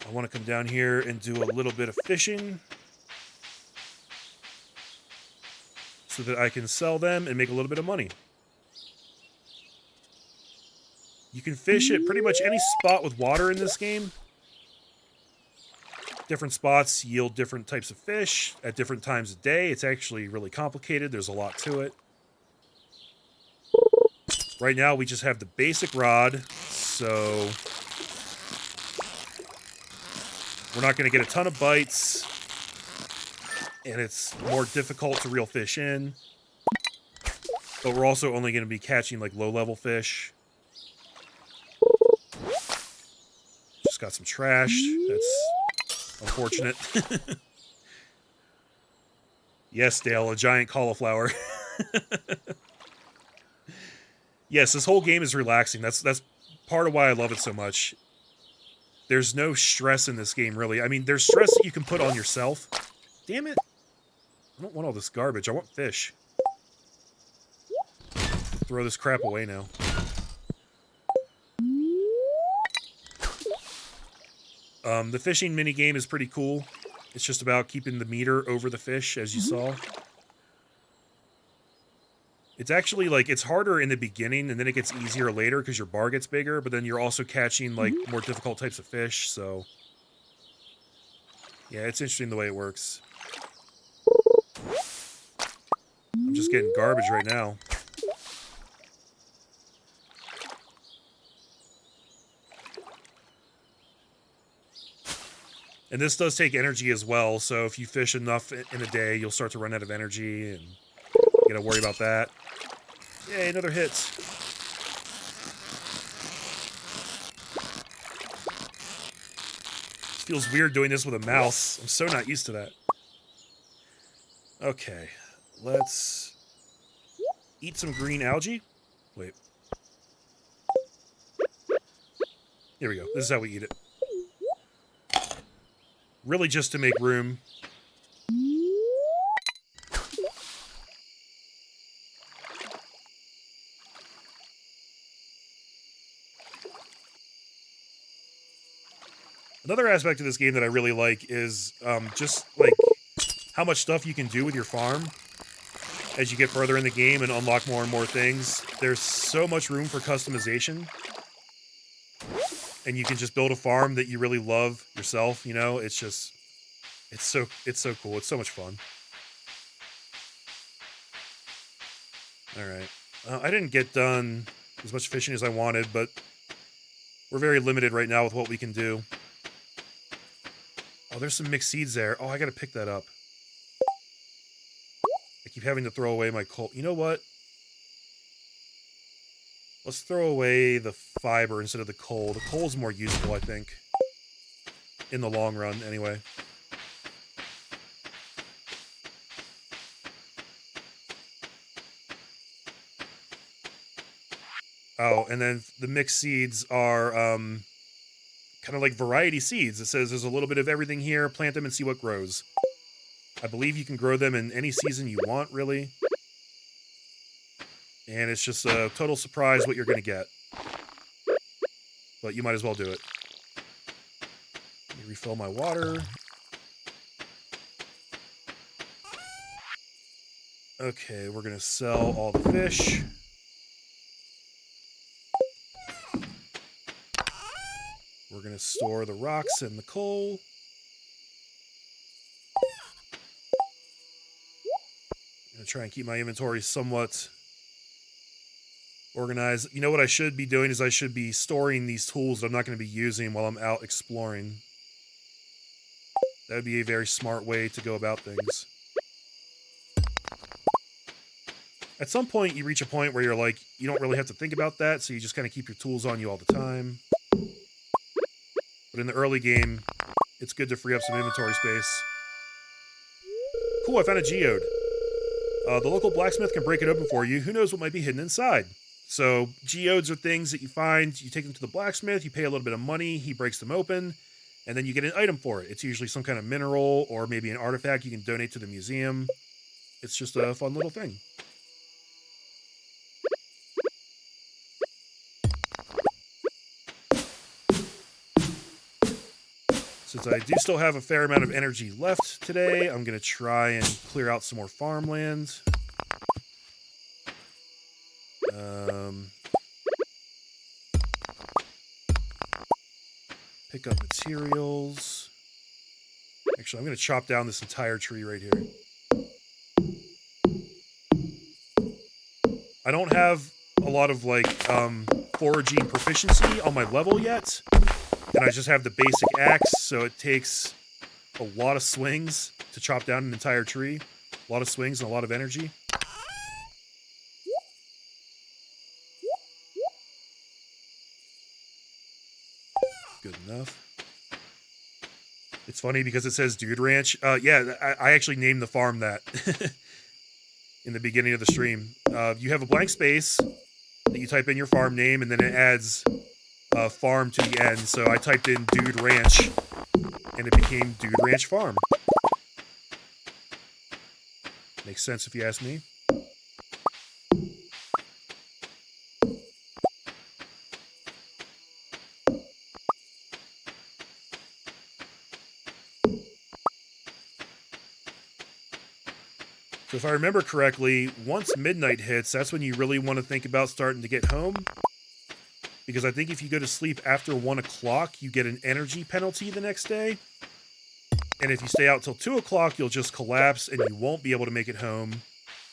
I want to come down here and do a little bit of fishing so that I can sell them and make a little bit of money. You can fish at pretty much any spot with water in this game. Different spots yield different types of fish at different times of day. It's actually really complicated. There's a lot to it. Right now, we just have the basic rod, so we're not going to get a ton of bites, and it's more difficult to reel fish in. But we're also only going to be catching, like, low-level fish. Just got some trash. That's unfortunate. Yes, Dale, a giant cauliflower. Yes, this whole game is relaxing. That's part of why I love it so much. There's no stress in this game, really. I mean, there's stress that you can put on yourself. Damn it. I don't want all this garbage. I want fish. Throw this crap away now. The fishing minigame is pretty cool. It's just about keeping the meter over the fish, as you saw. It's actually, like, it's harder in the beginning, and then it gets easier later because your bar gets bigger, but then you're also catching, like, more difficult types of fish, so... Yeah, it's interesting the way it works. I'm just getting garbage right now. And this does take energy as well, so if you fish enough in a day, you'll start to run out of energy, and you gotta worry about that. Yay, another hit. Feels weird doing this with a mouse. I'm so not used to that. Okay, let's eat some green algae. Wait. Here we go. This is how we eat it. Really just to make room. Another aspect of this game that I really like is just, like, how much stuff you can do with your farm as you get further in the game and unlock more and more things. There's so much room for customization. And you can just build a farm that you really love yourself, you know? It's just... It's so cool. It's so much fun. Alright. I didn't get done as much fishing as I wanted, but we're very limited right now with what we can do. Oh, there's some mixed seeds there. Oh, I gotta pick that up. I keep having to throw away my coal. You know what? Let's throw away the fiber instead of the coal. The coal's more useful, I think. In the long run, anyway. Oh, and then the mixed seeds are kind of like variety seeds. It says there's a little bit of everything here. Plant them and see what grows. I believe you can grow them in any season you want, really. And it's just a total surprise what you're going to get. But you might as well do it. Let me refill my water. Okay, we're going to sell all the fish. We're going to store the rocks and the coal. I'm going to try and keep my inventory somewhat Organize. You know what I should be doing is I should be storing these tools that I'm not going to be using while I'm out exploring. That would be a very smart way to go about things. At some point, you reach a point where you're like, you don't really have to think about that, so you just kind of keep your tools on you all the time. But in the early game, it's good to free up some inventory space. Cool, I found a geode. The local blacksmith can break it open for you. Who knows what might be hidden inside? So, geodes are things that you find, you take them to the blacksmith, you pay a little bit of money, he breaks them open, and then you get an item for it. It's usually some kind of mineral or maybe an artifact you can donate to the museum. It's just a fun little thing. Since I do still have a fair amount of energy left today, I'm going to try and clear out some more farmland. Pick up materials. Actually, I'm going to chop down this entire tree right here. I don't have a lot of, like, foraging proficiency on my level yet. And I just have the basic axe, so it takes a lot of swings to chop down an entire tree. A lot of swings and a lot of energy. Good enough. It's funny because it says Dude Ranch. Yeah, I actually named the farm that in the beginning of the stream. You have a blank space that you type in your farm name, and then it adds farm to the end. So I typed in Dude Ranch, and it became Dude Ranch Farm. Makes sense if you ask me. So if I remember correctly, once midnight hits, that's when you really want to think about starting to get home. Because I think if you go to sleep after 1 o'clock, you get an energy penalty the next day. And if you stay out till 2 o'clock, you'll just collapse and you won't be able to make it home.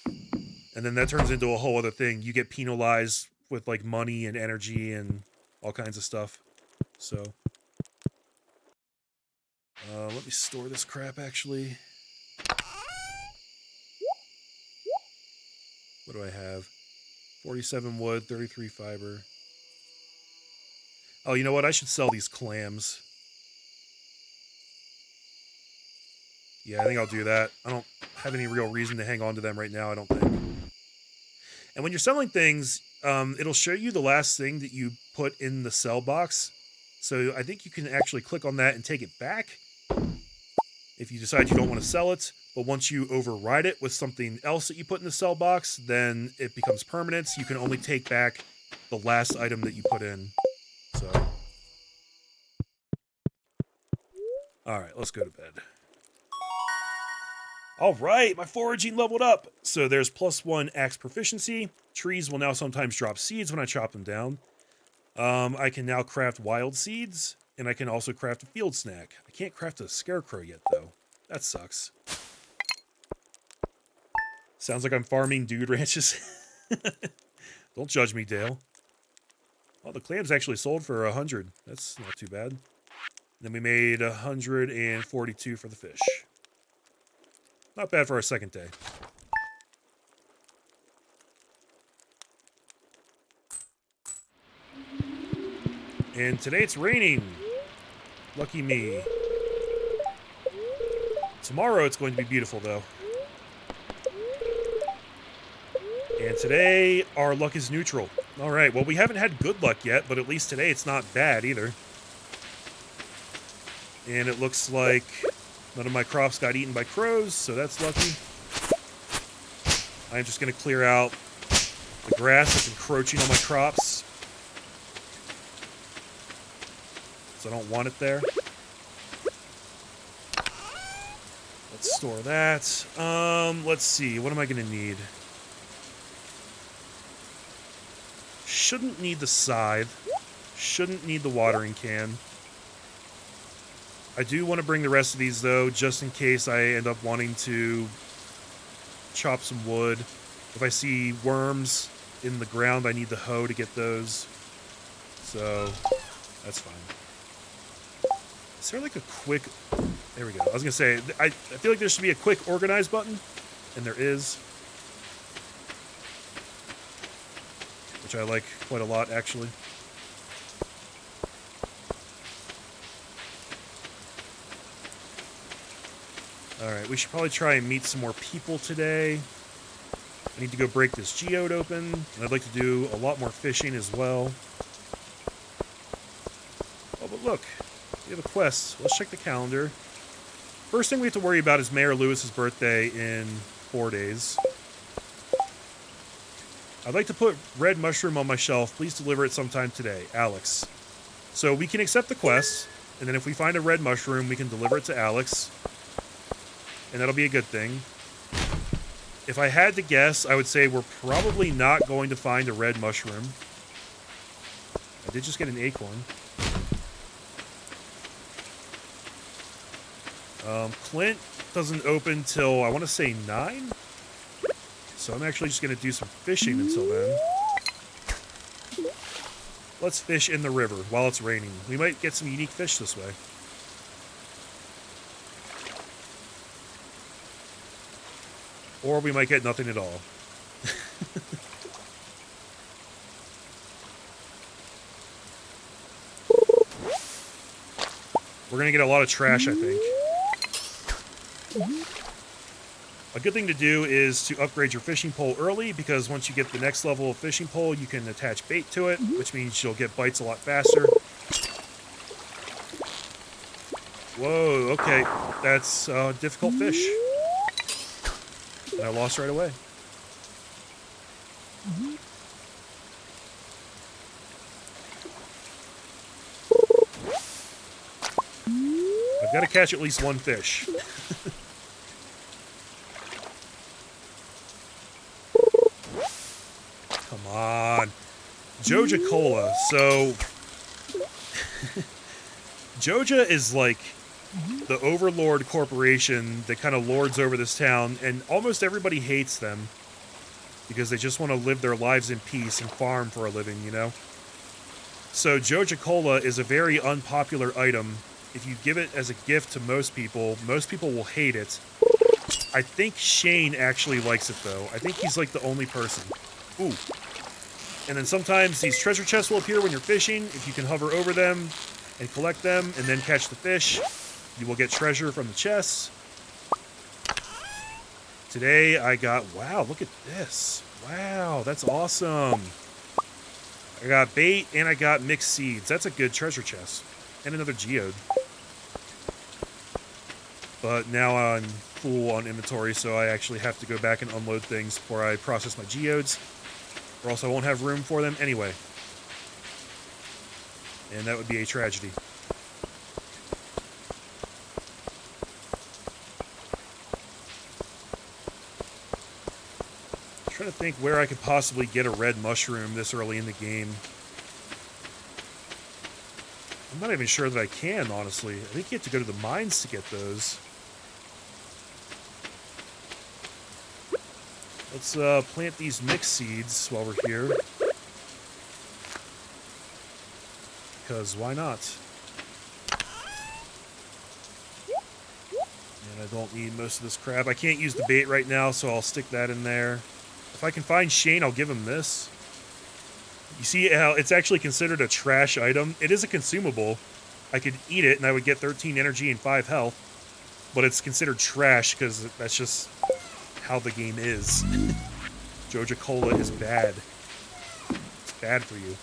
And then that turns into a whole other thing. You get penalized with like money and energy and all kinds of stuff. So, let me store this crap actually. What do I have? 47 wood, 33 fiber. Oh, you know what? I should sell these clams. Yeah, I think I'll do that. I don't have any real reason to hang on to them right now, I don't think. And when you're selling things, it'll show you the last thing that you put in the sell box. So I think you can actually click on that and take it back if you decide you don't want to sell it. But once you override it with something else that you put in the sell box, then it becomes permanent. So you can only take back the last item that you put in. So, all right, let's go to bed. All right, my foraging leveled up. So there's +1 axe proficiency. Trees will now sometimes drop seeds when I chop them down. I can now craft wild seeds, and I can also craft a field snack. I can't craft a scarecrow yet, though. That sucks. Sounds like I'm farming dude ranches. Don't judge me, Dale. Well, the clams actually sold for 100. That's not too bad. Then we made 142 for the fish. Not bad for our second day. And today it's raining. Lucky me. Tomorrow it's going to be beautiful, though. And today our luck is neutral. All right, well, we haven't had good luck yet, but at least today it's not bad either. And it looks like none of my crops got eaten by crows, so that's lucky. I'm just going to clear out the grass that's encroaching on my crops. So I don't want it there. Let's store that. Let's see. What am I going to need? Shouldn't need the scythe. Shouldn't need the watering can. I do want to bring the rest of these, though, just in case I end up wanting to chop some wood. If I see worms in the ground. I need the hoe to get those. So, that's fine. Is there like a quick... There we go. I was going to say, I feel like there should be a quick organize button. And there is. Which I like quite a lot, actually. Alright, we should probably try and meet some more people today. I need to go break this geode open. And I'd like to do a lot more fishing as well. Oh, but look. We have a quest. Let's check the calendar. First thing we have to worry about is Mayor Lewis's birthday in 4 days. I'd like to put red mushroom on my shelf. Please deliver it sometime today. Alex. So we can accept the quest, and then if we find a red mushroom, we can deliver it to Alex. And that'll be a good thing. If I had to guess, I would say we're probably not going to find a red mushroom. I did just get an acorn. Clint doesn't open till, I want to say 9? So I'm actually just going to do some fishing until then. Let's fish in the river while it's raining. We might get some unique fish this way. Or we might get nothing at all. We're going to get a lot of trash, I think. A good thing to do is to upgrade your fishing pole early, because once you get the next level of fishing pole, you can attach bait to it, which means you'll get bites a lot faster. Whoa, okay. That's a difficult fish. And I lost right away. I've got to catch at least one fish. Come on. Joja Cola. So, Joja is like the overlord corporation that kind of lords over this town, and almost everybody hates them because they just want to live their lives in peace and farm for a living, you know? So Joja Cola is a very unpopular item. If you give it as a gift to most people will hate it. I think Shane actually likes it, though. I think he's like the only person. Ooh. And then sometimes these treasure chests will appear when you're fishing. If you can hover over them and collect them and then catch the fish, you will get treasure from the chests. Today I got... Wow, look at this. Wow, that's awesome. I got bait and I got mixed seeds. That's a good treasure chest. And another geode. But now I'm full on inventory, so I actually have to go back and unload things before I process my geodes. Or else I won't have room for them anyway. And that would be a tragedy. I'm trying to think where I could possibly get a red mushroom this early in the game. I'm not even sure that I can, honestly. I think you have to go to the mines to get those. Let's plant these mixed seeds while we're here. Because why not? And I don't need most of this crap. I can't use the bait right now, so I'll stick that in there. If I can find Shane, I'll give him this. You see how it's actually considered a trash item? It is a consumable. I could eat it and I would get 13 energy and 5 health. But it's considered trash because that's just how the game is. Joja Cola is bad. It's bad for you.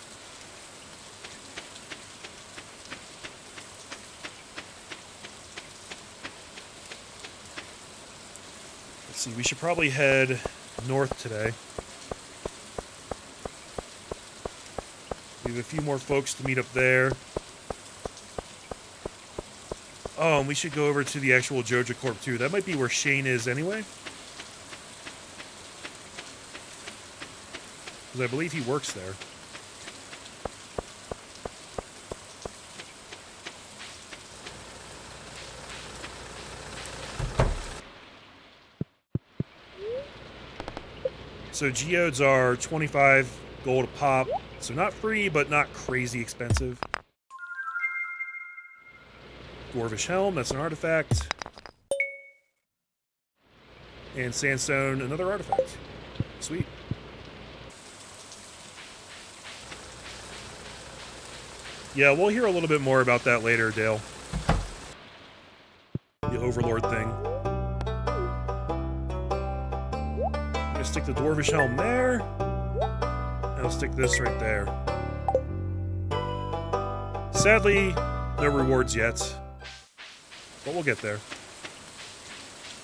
Let's see, we should probably head north today. We have a few more folks to meet up there. Oh, and we should go over to the actual Joja Corp too. That might be where Shane is anyway. Because I believe he works there. So geodes are 25 gold a pop. So not free, but not crazy expensive. Dwarvish helm, that's an artifact. And sandstone, another artifact. Sweet. Yeah, we'll hear a little bit more about that later, Dale. The Overlord thing. I'm gonna stick the Dwarvish helm there. And I'll stick this right there. Sadly, no rewards yet. But we'll get there.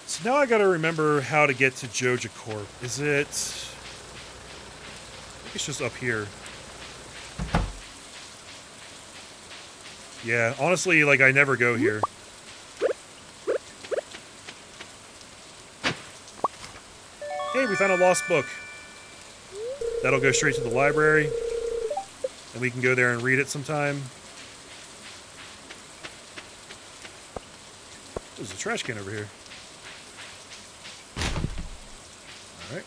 So now I gotta remember how to get to Joja Corp. Is it... I think it's just up here. Yeah, honestly, like, I never go here. Hey, we found a lost book. That'll go straight to the library. And we can go there and read it sometime. There's a trash can over here. Alright.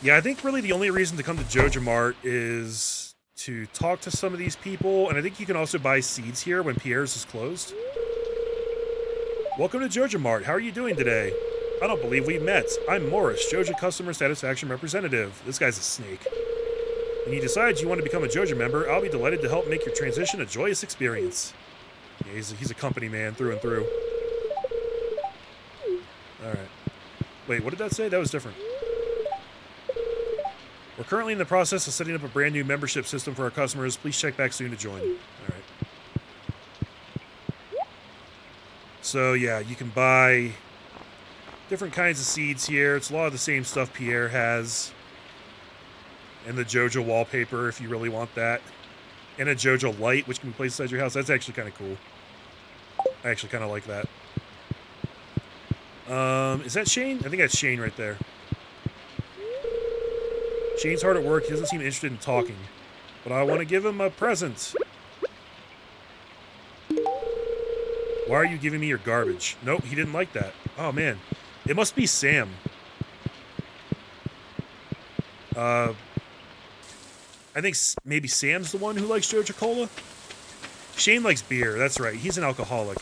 Yeah, I think really the only reason to come to Joja Mart is to talk to some of these people, and I think you can also buy seeds here when Pierre's is closed. Welcome to Joja Mart. How are you doing today? I don't believe we met. I'm Morris, Joja Customer Satisfaction Representative. This guy's a snake. When you decide you want to become a Joja member, I'll be delighted to help make your transition a joyous experience. Yeah, he's a company man through and through. Alright. Wait, what did that say? That was different. We're currently in the process of setting up a brand new membership system for our customers. Please check back soon to join. Alright. So, yeah, you can buy different kinds of seeds here. It's a lot of the same stuff Pierre has. And the Joja wallpaper, if you really want that. And a Joja light, which can be placed inside your house. That's actually kind of cool. I actually kind of like that. Is that Shane? I think that's Shane right there. Shane's hard at work. He doesn't seem interested in talking. But I want to give him a present. Why are you giving me your garbage? Nope, he didn't like that. Oh, man. It must be Sam. I think maybe Sam's the one who likes Joja Cola. Shane likes beer. That's right. He's an alcoholic.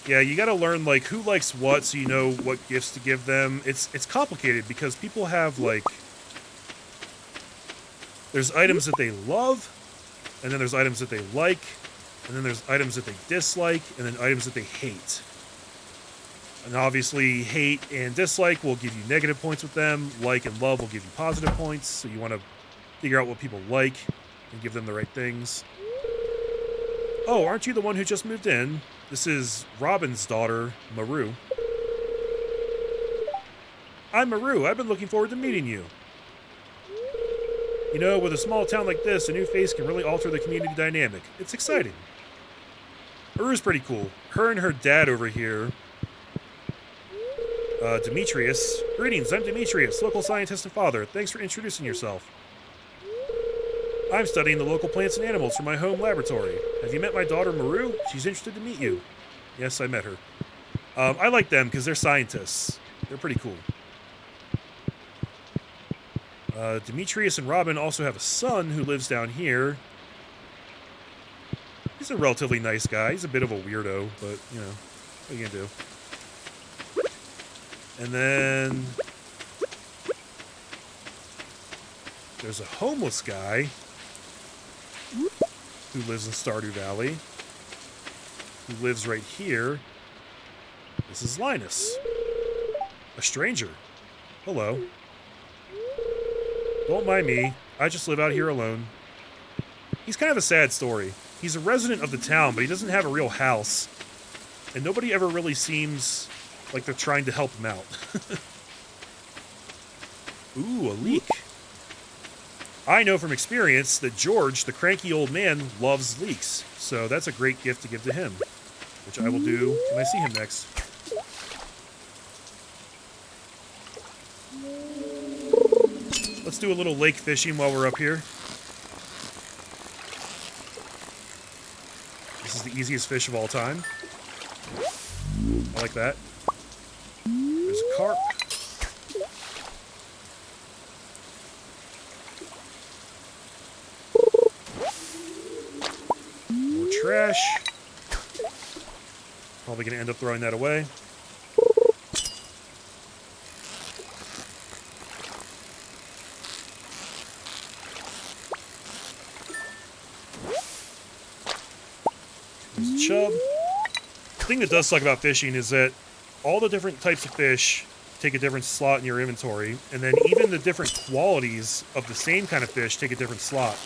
Yeah, you gotta learn, like, who likes what so you know what gifts to give them. It's complicated because people have, like... There's items that they love, and then there's items that they like, and then there's items that they dislike, and then items that they hate. And obviously, hate and dislike will give you negative points with them. Like and love will give you positive points, so you want to figure out what people like and give them the right things. Oh, aren't you the one who just moved in? This is Robin's daughter, Maru. I'm Maru. I've been looking forward to meeting you. You know, with a small town like this, a new face can really alter the community dynamic. It's exciting. Maru's pretty cool. Her and her dad over here, Demetrius. Greetings, I'm Demetrius, local scientist and father. Thanks for introducing yourself. I'm studying the local plants and animals from my home laboratory. Have you met my daughter, Maru? She's interested to meet you. Yes, I met her. I like them because they're scientists. They're pretty cool. Demetrius and Robin also have a son who lives down here. He's a relatively nice guy. He's a bit of a weirdo, but, you know, what are you gonna do? And then there's a homeless guy who lives in Stardew Valley, who lives right here. This is Linus, a stranger. Hello. Don't mind me. I just live out here alone. He's kind of a sad story. He's a resident of the town, but he doesn't have a real house. And nobody ever really seems like they're trying to help him out. Ooh, a leek. I know from experience that George, the cranky old man, loves leeks. So that's a great gift to give to him. Which I will do when I see him next. Let's do a little lake fishing while we're up here. This is the easiest fish of all time. I like that. There's a carp. More trash. Probably going to end up throwing that away. There's a chub. The thing that does suck about fishing is that all the different types of fish take a different slot in your inventory, and then even the different qualities of the same kind of fish take a different slot.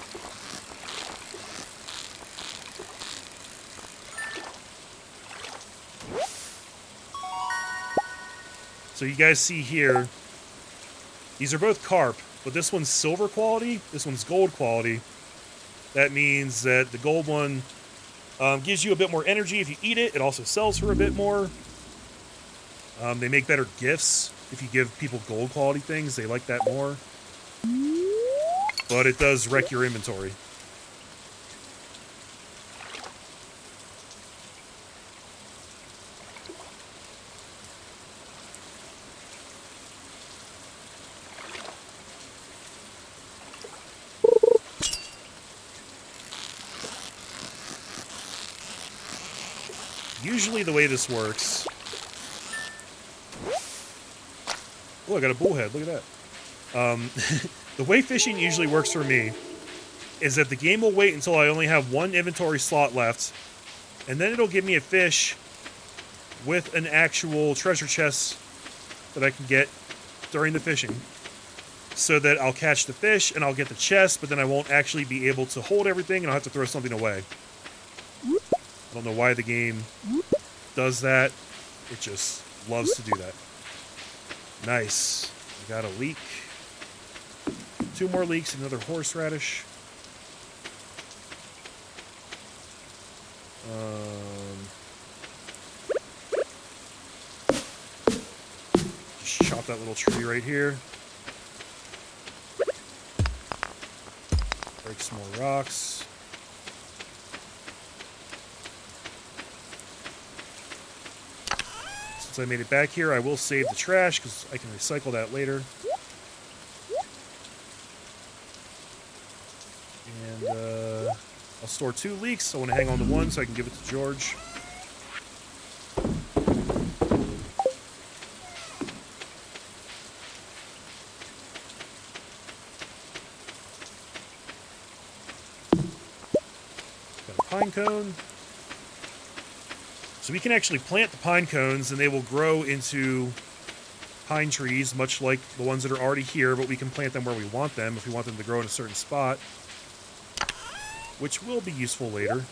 So you guys see here, these are both carp, but this one's silver quality, this one's gold quality. That means that the gold one gives you a bit more energy if you eat it. It also sells for a bit more. They make better gifts if you give people gold quality things. They like that more. But it does wreck your inventory. Usually the way this works... Oh, I got a bullhead. Look at that. The way fishing usually works for me is that the game will wait until I only have one inventory slot left, and then it'll give me a fish with an actual treasure chest that I can get during the fishing, so that I'll catch the fish and I'll get the chest, but then I won't actually be able to hold everything and I'll have to throw something away. I don't know why the game does that. It just loves to do that. Nice. We got a leek. 2 more leeks, another horseradish. Just chop that little tree right here. Break some more rocks. Since I made it back here, I will save the trash because I can recycle that later. And I'll store 2 leeks. I want to hang on to 1 so I can give it to George. Got a pine cone. So we can actually plant the pine cones and they will grow into pine trees, much like the ones that are already here, but we can plant them where we want them if we want them to grow in a certain spot, which will be useful later.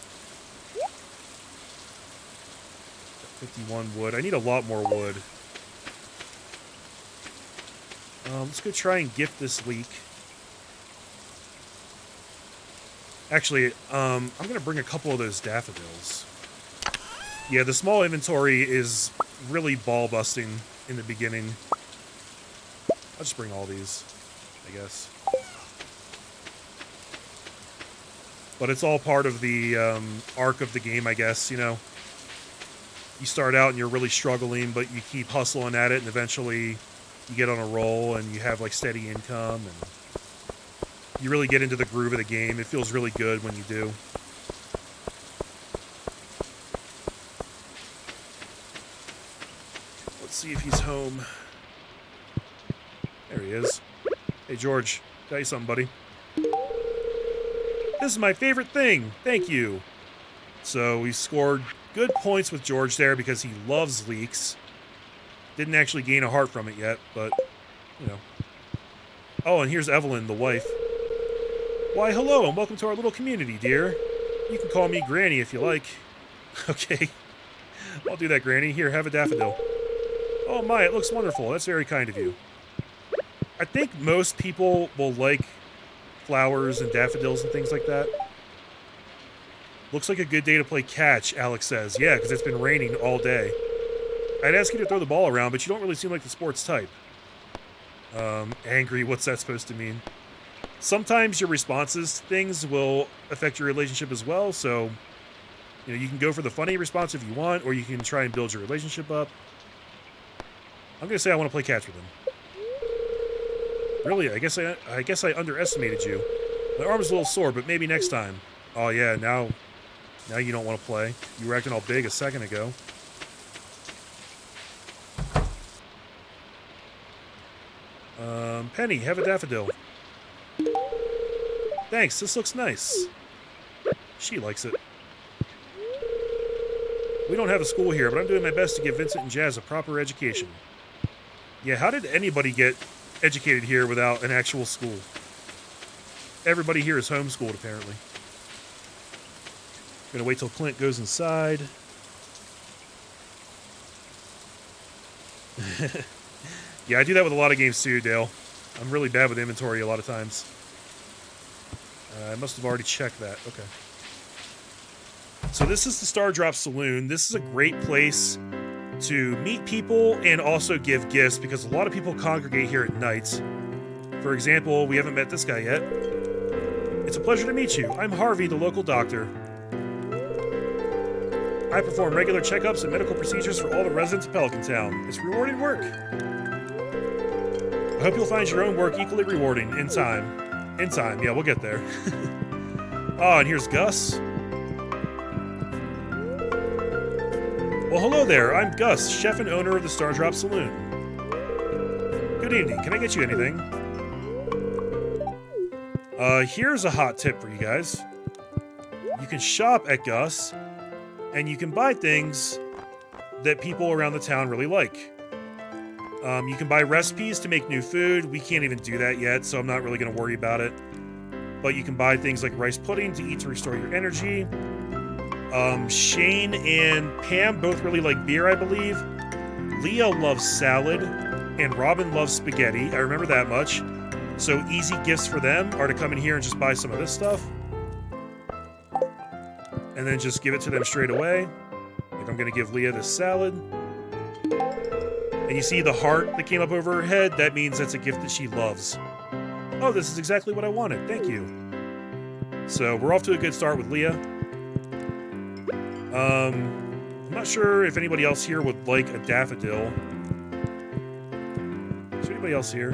51 wood. I need a lot more wood. Let's go try and gift this leek. Actually, I'm going to bring a couple of those daffodils. Yeah, the small inventory is really ball-busting in the beginning. I'll just bring all these, I guess. But it's all part of the arc of the game, I guess, you know. You start out and you're really struggling, but you keep hustling at it, and eventually you get on a roll and you have, like, steady income, and you really get into the groove of the game. It feels really good when you do. See if he's home. There he is. Hey, George. Tell you something, buddy. This is my favorite thing. Thank you. So we scored good points with George there because he loves leeks. Didn't actually gain a heart from it yet, but, you know. Oh, and here's Evelyn, the wife. Why, hello, and welcome to our little community, dear. You can call me Granny if you like. Okay. I'll do that, Granny. Here, have a daffodil. Oh my, it looks wonderful. That's very kind of you. I think most people will like flowers and daffodils and things like that. Looks like a good day to play catch, Alex says. Yeah, because it's been raining all day. I'd ask you to throw the ball around, but you don't really seem like the sports type. Angry, what's that supposed to mean? Sometimes your responses to things will affect your relationship as well, so You know, you can go for the funny response if you want, or you can try and build your relationship up. I'm gonna say I want to play catch with him. Really, I guess I underestimated you. My arm's a little sore, but maybe next time. Oh yeah, now you don't want to play. You were acting all big a second ago. Penny, have a daffodil. Thanks, this looks nice. She likes it. We don't have a school here, but I'm doing my best to give Vincent and Jazz a proper education. Yeah, how did anybody get educated here without an actual school? Everybody here is homeschooled, apparently. Gonna wait till Clint goes inside. Yeah, I do that with a lot of games too, Dale. I'm really bad with inventory a lot of times. I must have already checked that. Okay. So this is the Star Drop Saloon. This is a great place to meet people and also give gifts because a lot of people congregate here at night. For example, we haven't met this guy yet. It's a pleasure to meet you. I'm Harvey, the local doctor. I perform regular checkups and medical procedures for all the residents of Pelican Town. It's rewarding work. I hope you'll find your own work equally rewarding in time. In time, yeah, we'll get there. Oh, and here's Gus. Well, hello there. I'm Gus, chef and owner of the Star Drop Saloon. Good evening. Can I get you anything? Here's a hot tip for you guys. You can shop at Gus, and you can buy things that people around the town really like. You can buy recipes to make new food. We can't even do that yet, so I'm not really going to worry about it. But you can buy things like rice pudding to eat to restore your energy. Shane and Pam both really like beer, I believe. Leah loves salad, and Robin loves spaghetti. I remember that much. So easy gifts for them are to come in here and just buy some of this stuff. And then just give it to them straight away. Like I'm going to give Leah this salad. And you see the heart that came up over her head? That means that's a gift that she loves. Oh, this is exactly what I wanted. Thank you. So we're off to a good start with Leah. I'm not sure if anybody else here would like a daffodil. Is there anybody else here?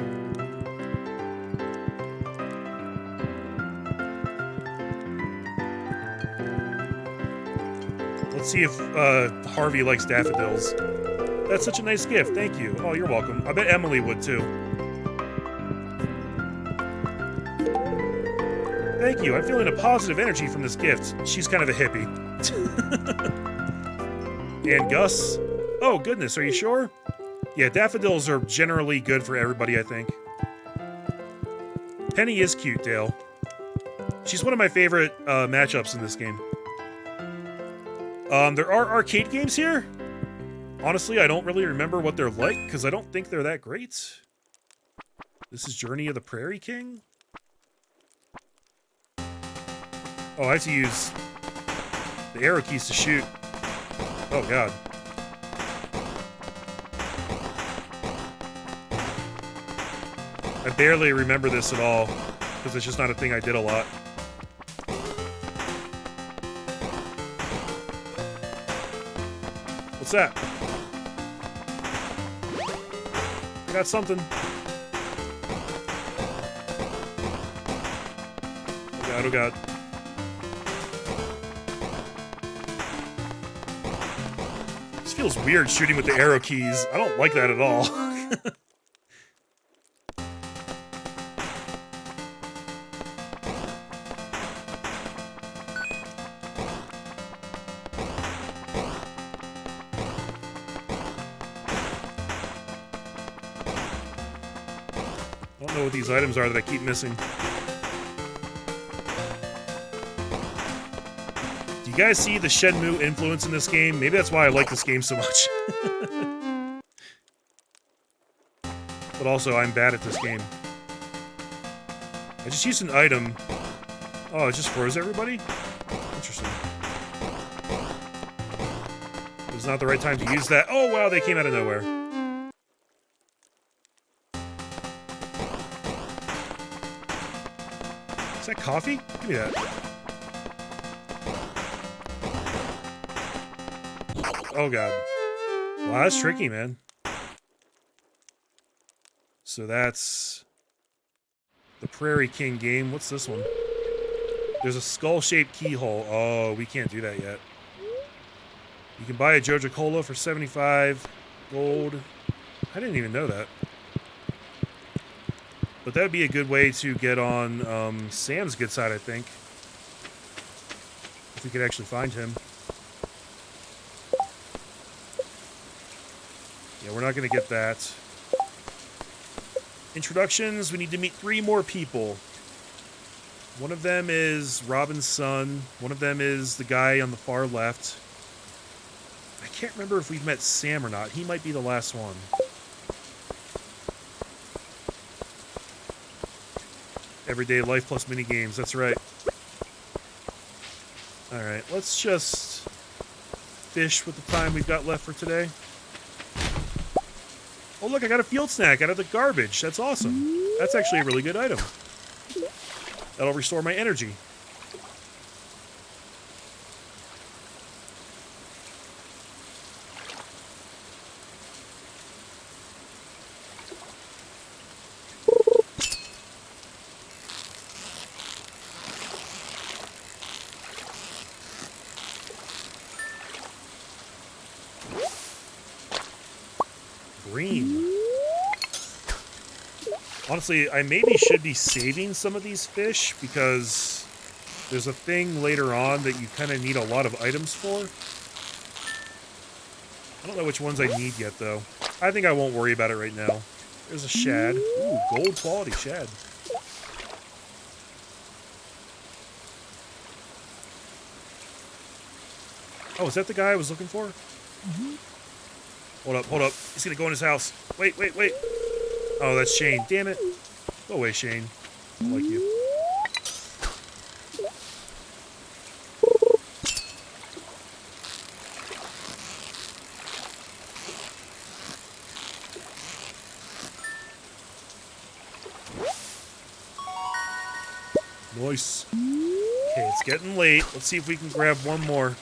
Let's see if Harvey likes daffodils. That's such a nice gift. Thank you. Oh, you're welcome. I bet Emily would too. Thank you. I'm feeling a positive energy from this gift. She's kind of a hippie. And Gus? Oh, goodness. Are you sure? Yeah, daffodils are generally good for everybody, I think. Penny is cute, Dale. She's one of my favorite matchups in this game. There are arcade games here. Honestly, I don't really remember what they're like, because I don't think they're that great. This is Journey of the Prairie King? Oh, I have to use the arrow keys to shoot. Oh, God. I barely remember this at all, because it's just not a thing I did a lot. What's that? I got something. Oh God, oh God. This feels weird shooting with the arrow keys. I don't like that at all. I don't know what these items are that I keep missing. Do you guys see the Shenmue influence in this game? Maybe that's why I like this game so much. But also, I'm bad at this game. I just used an item. Oh, it just froze everybody? Interesting. It was not the right time to use that. Oh, wow, they came out of nowhere. Is that coffee? Give me that. Oh, God. Wow, that's tricky, man. So that's the Prairie King game. What's this one? There's a skull-shaped keyhole. Oh, we can't do that yet. You can buy a Joja Cola for 75 gold. I didn't even know that. But that would be a good way to get on Sam's good side, I think. If we could actually find him. Yeah, we're not going to get that. Introductions, we need to meet 3 more people. One of them is Robin's son. One of them is the guy on the far left. I can't remember if we've met Sam or not. He might be the last one. Everyday life plus minigames, that's right. Alright, let's just fish with the time we've got left for today. Oh look, I got a field snack out of the garbage. That's awesome. That's actually a really good item. That'll restore my energy. Green. Honestly, I maybe should be saving some of these fish because there's a thing later on that you kind of need a lot of items for. I don't know which ones I need yet, though. I think I won't worry about it right now. There's a shad. Ooh, gold quality shad. Oh, is that the guy I was looking for? Mm-hmm. Hold up. He's gonna go in his house. Wait. Oh, that's Shane. Damn it. Go away, Shane. I don't like you. Nice. Okay, it's getting late. Let's see if we can grab one more.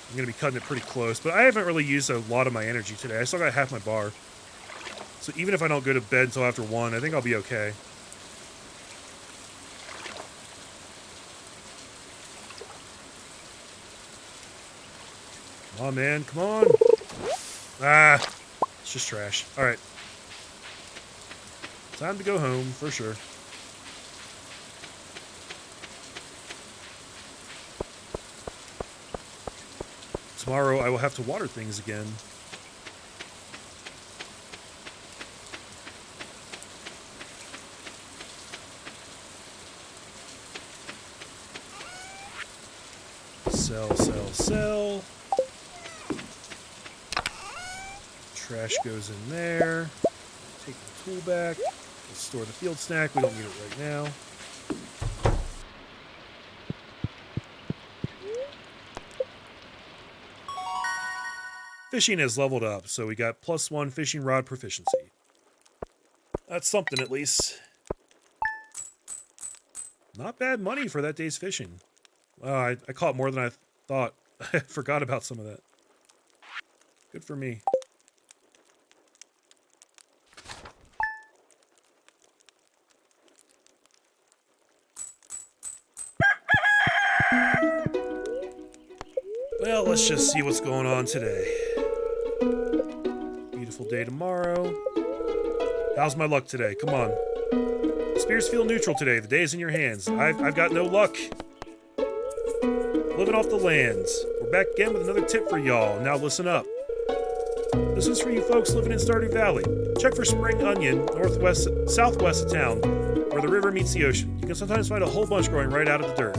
I'm going to be cutting it pretty close, but I haven't really used a lot of my energy today. I still got half my bar. So even if I don't go to bed until after 1, I think I'll be okay. Come on, man. Come on. Ah, it's just trash. All right. Time to go home, for sure. Tomorrow I will have to water things again. Sell. Trash goes in there. Take the tool back. Let's store the field snack. We don't need it right now. Fishing has leveled up, so we got +1 fishing rod proficiency. That's something, at least. Not bad money for that day's fishing. I caught more than I thought. I forgot about some of that. Good for me. Well, let's just see what's going on today. Beautiful day tomorrow. How's my luck today? Come on. Spears feel neutral today. The day is in your hands. I've got no luck. Living off the lands. We're back again with another tip for y'all. Now listen up. This is for you folks living in Stardew Valley. Check for spring onion southwest of town, where the river meets the ocean. You can sometimes find a whole bunch growing right out of the dirt.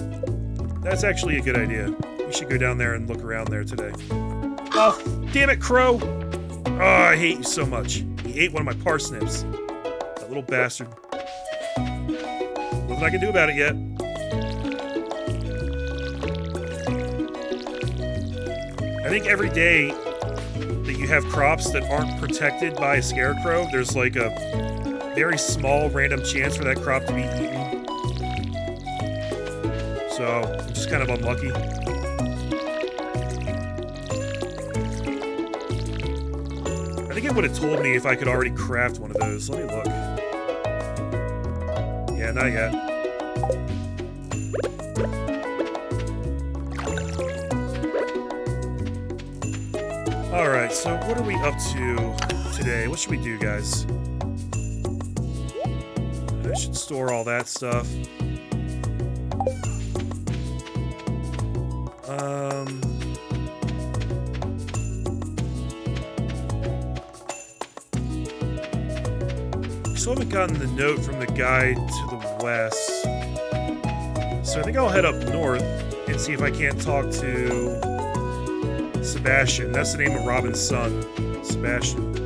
That's actually a good idea. We should go down there and look around there today. Oh, damn it, Crow! Oh, I hate you so much. He ate one of my parsnips. That little bastard. Nothing I can do about it yet. I think every day that you have crops that aren't protected by a scarecrow, there's like a very small random chance for that crop to be eaten. So, I'm just kind of unlucky. I think it would have told me if I could already craft one of those. Let me look. Yeah, not yet. Alright, so what are we up to today? What should we do, guys? I should store all that stuff. Still haven't gotten the note from the guy to the west. So I think I'll head up north and see if I can't talk to Sebastian. That's the name of Robin's son, Sebastian.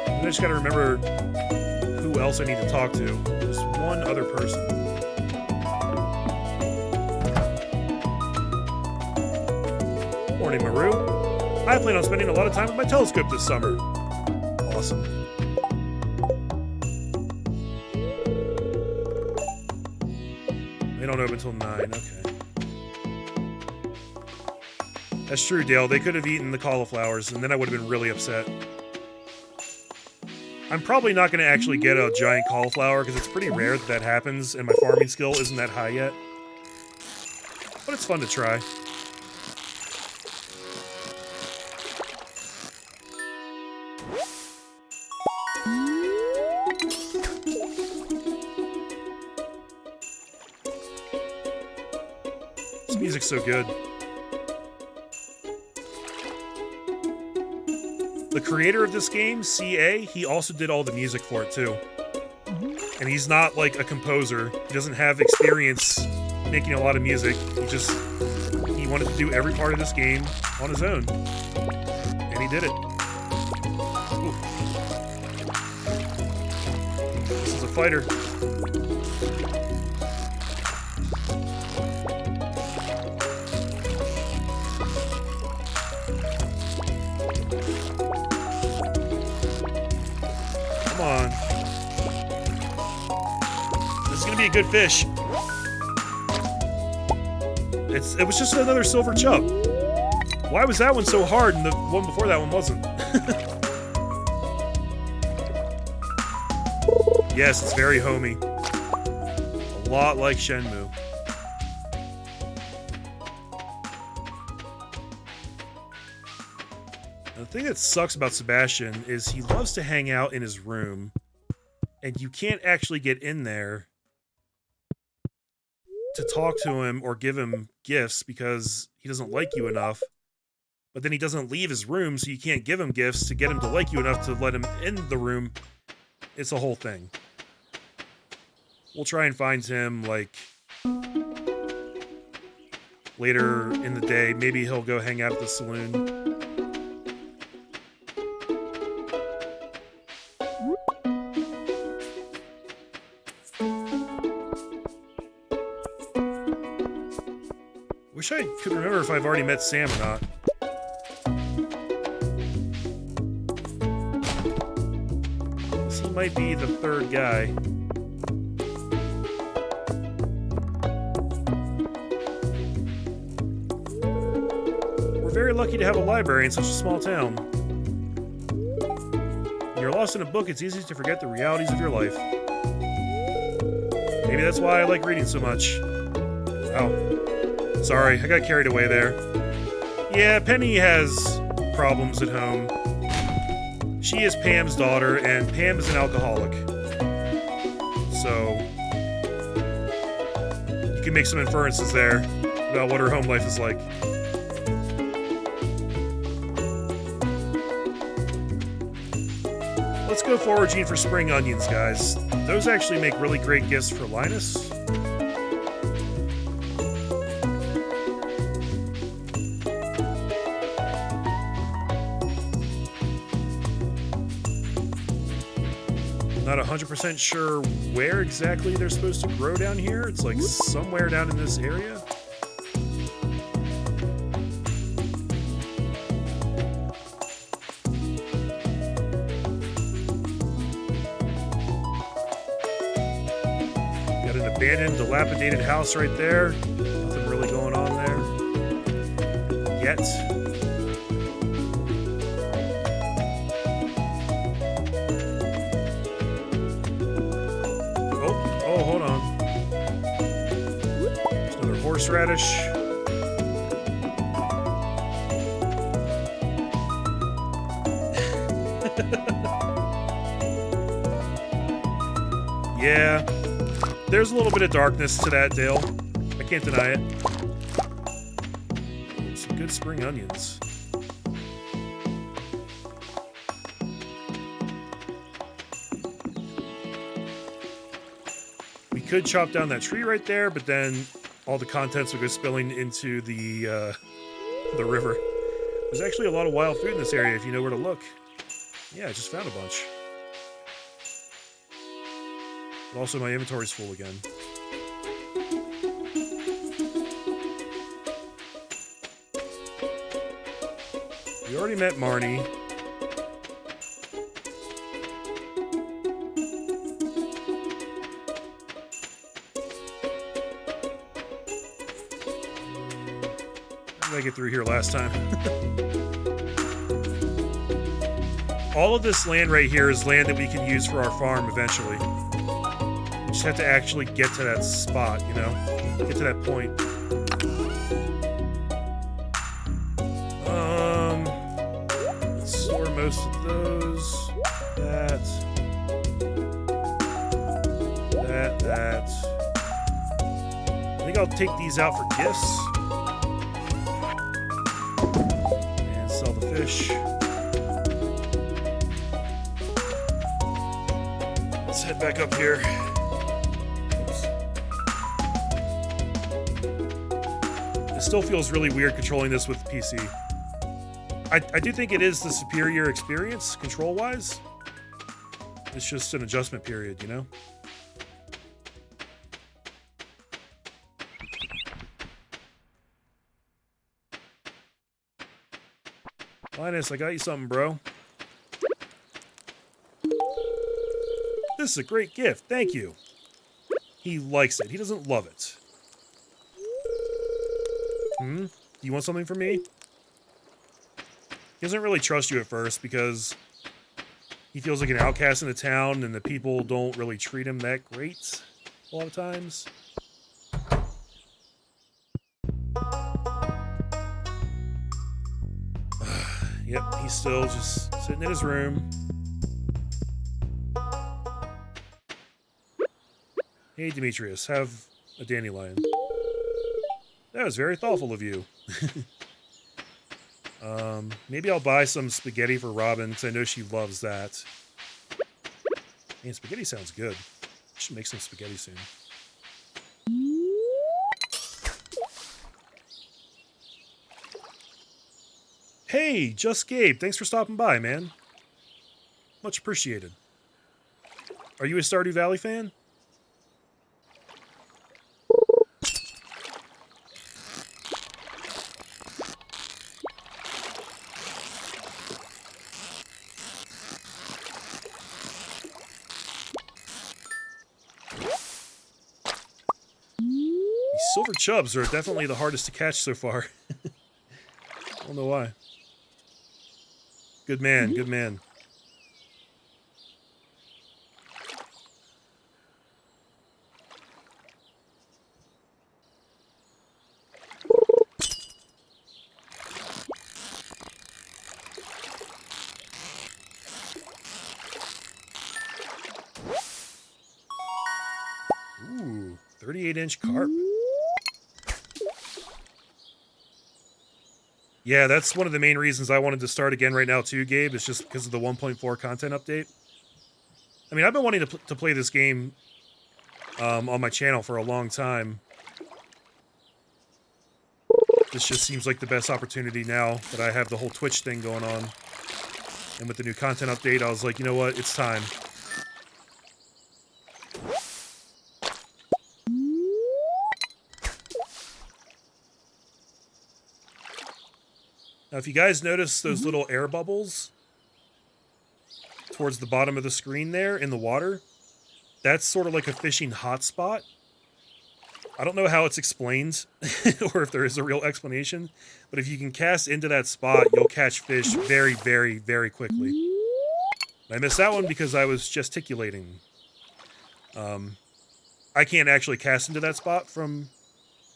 And I just gotta remember who else I need to talk to. Just one other person. Morning, Maru. I plan on spending a lot of time with my telescope this summer. Awesome. They don't open until 9, okay. That's true, Dale. They could have eaten the cauliflowers, and then I would have been really upset. I'm probably not going to actually get a giant cauliflower, because it's pretty rare that that happens, and my farming skill isn't that high yet. But it's fun to try. This music's so good. The creator of this game, CA, he also did all the music for it too. And he's not like a composer. He doesn't have experience making a lot of music. He wanted to do every part of this game on his own. And he did it. Ooh. This is a fighter. Come on. This is gonna be a good fish. It was just another silver chub. Why was that one so hard and the one before that one wasn't? Yes, it's very homey. A lot like Shenmue. The thing that sucks about Sebastian is he loves to hang out in his room, and you can't actually get in there to talk to him or give him gifts because he doesn't like you enough. But then he doesn't leave his room, so you can't give him gifts to get him to like you enough to let him in the room. It's a whole thing. We'll try and find him, like, later in the day. Maybe he'll go hang out at the saloon. Wish I could remember if I've already met Sam or not. This might be the third guy. We're very lucky to have a library in such a small town. When you're lost in a book, it's easy to forget the realities of your life. Maybe that's why I like reading so much. Wow. Sorry, I got carried away there. Yeah, Penny has problems at home. She is Pam's daughter, and Pam is an alcoholic. So, you can make some inferences there about what her home life is like. Let's go foraging for spring onions, guys. Those actually make really great gifts for Linus. Not 100% sure where exactly they're supposed to grow down here. It's like somewhere down in this area. Got an abandoned, dilapidated house right there. Nothing really going on there. yet. Oh, hold on. There's another horseradish. Yeah, there's a little bit of darkness to that, Dale. I can't deny it. Some good spring onions. We could chop down that tree right there, but then all the contents would go spilling into the river. There's actually a lot of wild food in this area if you know where to look. Yeah, I just found a bunch. But also, my inventory's full again. We already met Marnie. How did I get through here last time? All of this land right here is land that we can use for our farm eventually. We just have to actually get to that spot, you know? Get to that point. Let's store most of those. That. I think I'll take these out for gifts. And sell the fish. Let's head back up here. It still feels really weird controlling this with PC. I do think it is the superior experience, control-wise. It's just an adjustment period, you know? Linus, I got you something, bro. This is a great gift, thank you. He likes it, he doesn't love it. Do you want something from me? He doesn't really trust you at first because he feels like an outcast in the town and the people don't really treat him that great a lot of times. Yep, he's still just sitting in his room. Hey, Demetrius, have a dandelion. That was very thoughtful of you. Maybe I'll buy some spaghetti for Robin, because I know she loves that. Man, spaghetti sounds good. I should make some spaghetti soon. Hey, Just Gabe, thanks for stopping by, man. Much appreciated. Are you a Stardew Valley fan? Silver chubs are definitely the hardest to catch so far. I don't know why. Good man, good man. Ooh, 38-inch carp. Yeah, that's one of the main reasons I wanted to start again right now too, Gabe. It's just because of the 1.4 content update. I mean, I've been wanting to play this game on my channel for a long time. This just seems like the best opportunity now that I have the whole Twitch thing going on. And with the new content update, I was like, you know what? It's time. Now, if you guys notice those little air bubbles towards the bottom of the screen there in the water, that's sort of like a fishing hotspot. I don't know how it's explained or if there is a real explanation, but if you can cast into that spot, you'll catch fish very, very, very quickly. I missed that one because I was gesticulating. I can't actually cast into that spot from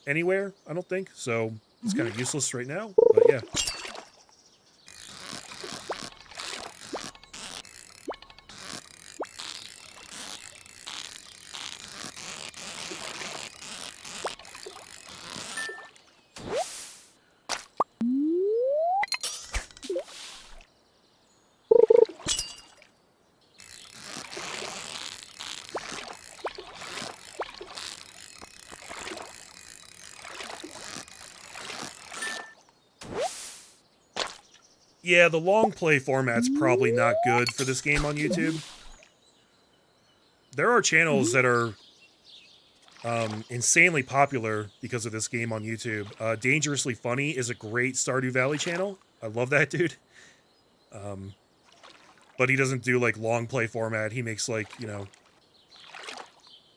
anywhere, I don't think, so it's kind of useless right now, but yeah. Yeah, the long play format's probably not good for this game on YouTube. There are channels that are insanely popular because of this game on YouTube. Dangerously Funny is a great Stardew Valley channel. I love that dude. But he doesn't do, like, long play format. He makes, like, you know...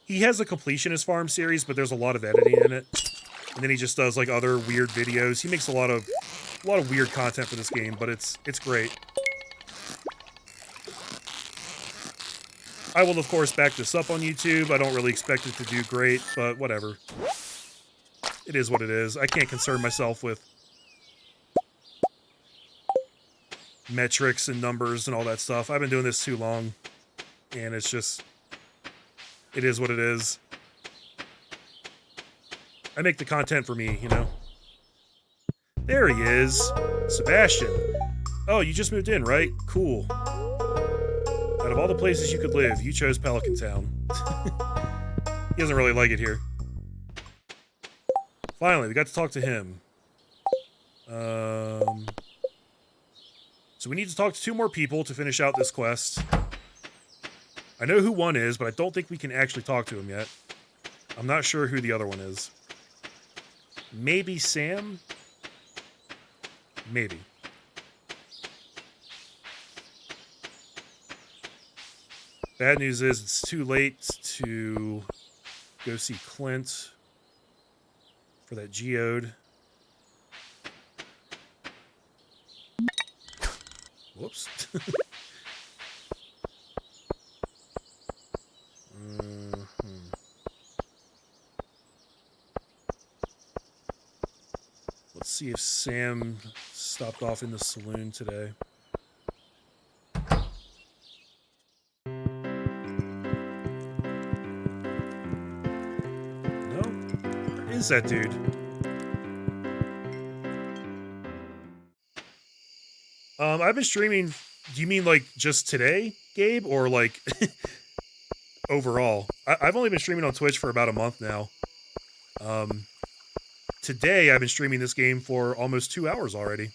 He has a completionist farm series, but there's a lot of editing in it. And then he just does, like, other weird videos. He makes a lot of weird content for this game, but it's great. I will, of course, back this up on YouTube. I don't really expect it to do great, but whatever. It is what it is. I can't concern myself with metrics and numbers and all that stuff. I've been doing this too long, and it's just... It is what it is. I make the content for me, you know? There he is. Sebastian. Oh, you just moved in, right? Cool. Out of all the places you could live, you chose Pelican Town. He doesn't really like it here. Finally, we got to talk to him. So we need to talk to 2 more people to finish out this quest. I know who one is, but I don't think we can actually talk to him yet. I'm not sure who the other one is. Maybe Sam? Maybe. Bad news is it's too late to go see Clint for that geode. Whoops. Let's see if Sam stopped off in the saloon today. No? Where is that dude? I've been streaming... Do you mean, like, just today, Gabe? Or, like, overall? I've only been streaming on Twitch for about a month now. Today, I've been streaming this game for almost 2 hours already.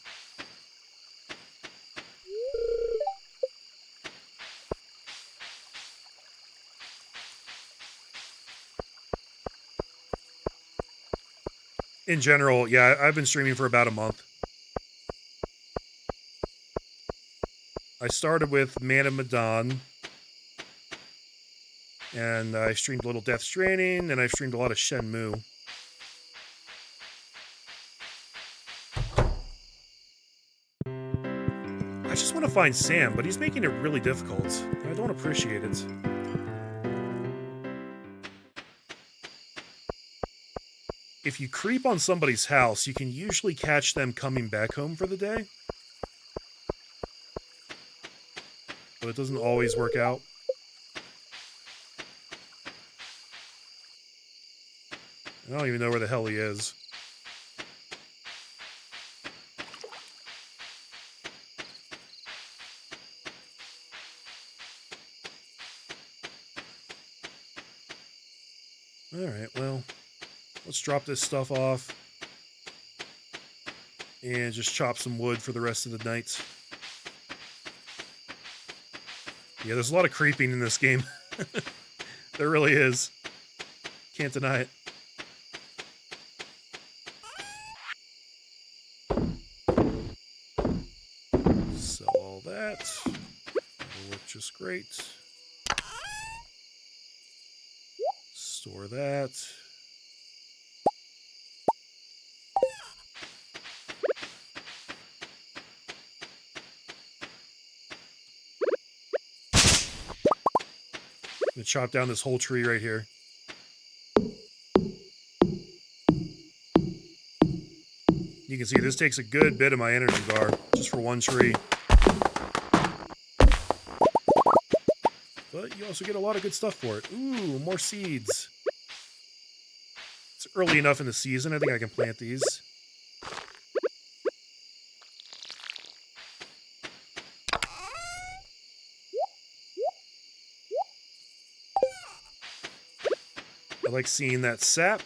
In general, yeah, I've been streaming for about a month. I started with Man of Medan, and I streamed a little Death Stranding, and I streamed a lot of Shenmue. I just want to find Sam, but he's making it really difficult, and I don't appreciate it. If you creep on somebody's house, you can usually catch them coming back home for the day. But it doesn't always work out. I don't even know where the hell he is. Alright, well, let's drop this stuff off. And just chop some wood for the rest of the night. Yeah, there's a lot of creeping in this game. There really is. Can't deny it. Sell all that. That'll work just great. Store that. chop down this whole tree right here. You can see this takes a good bit of my energy bar just for one tree. But you also get a lot of good stuff for it. Ooh, more seeds. It's early enough in the season. I think I can plant these. I like seeing that sap.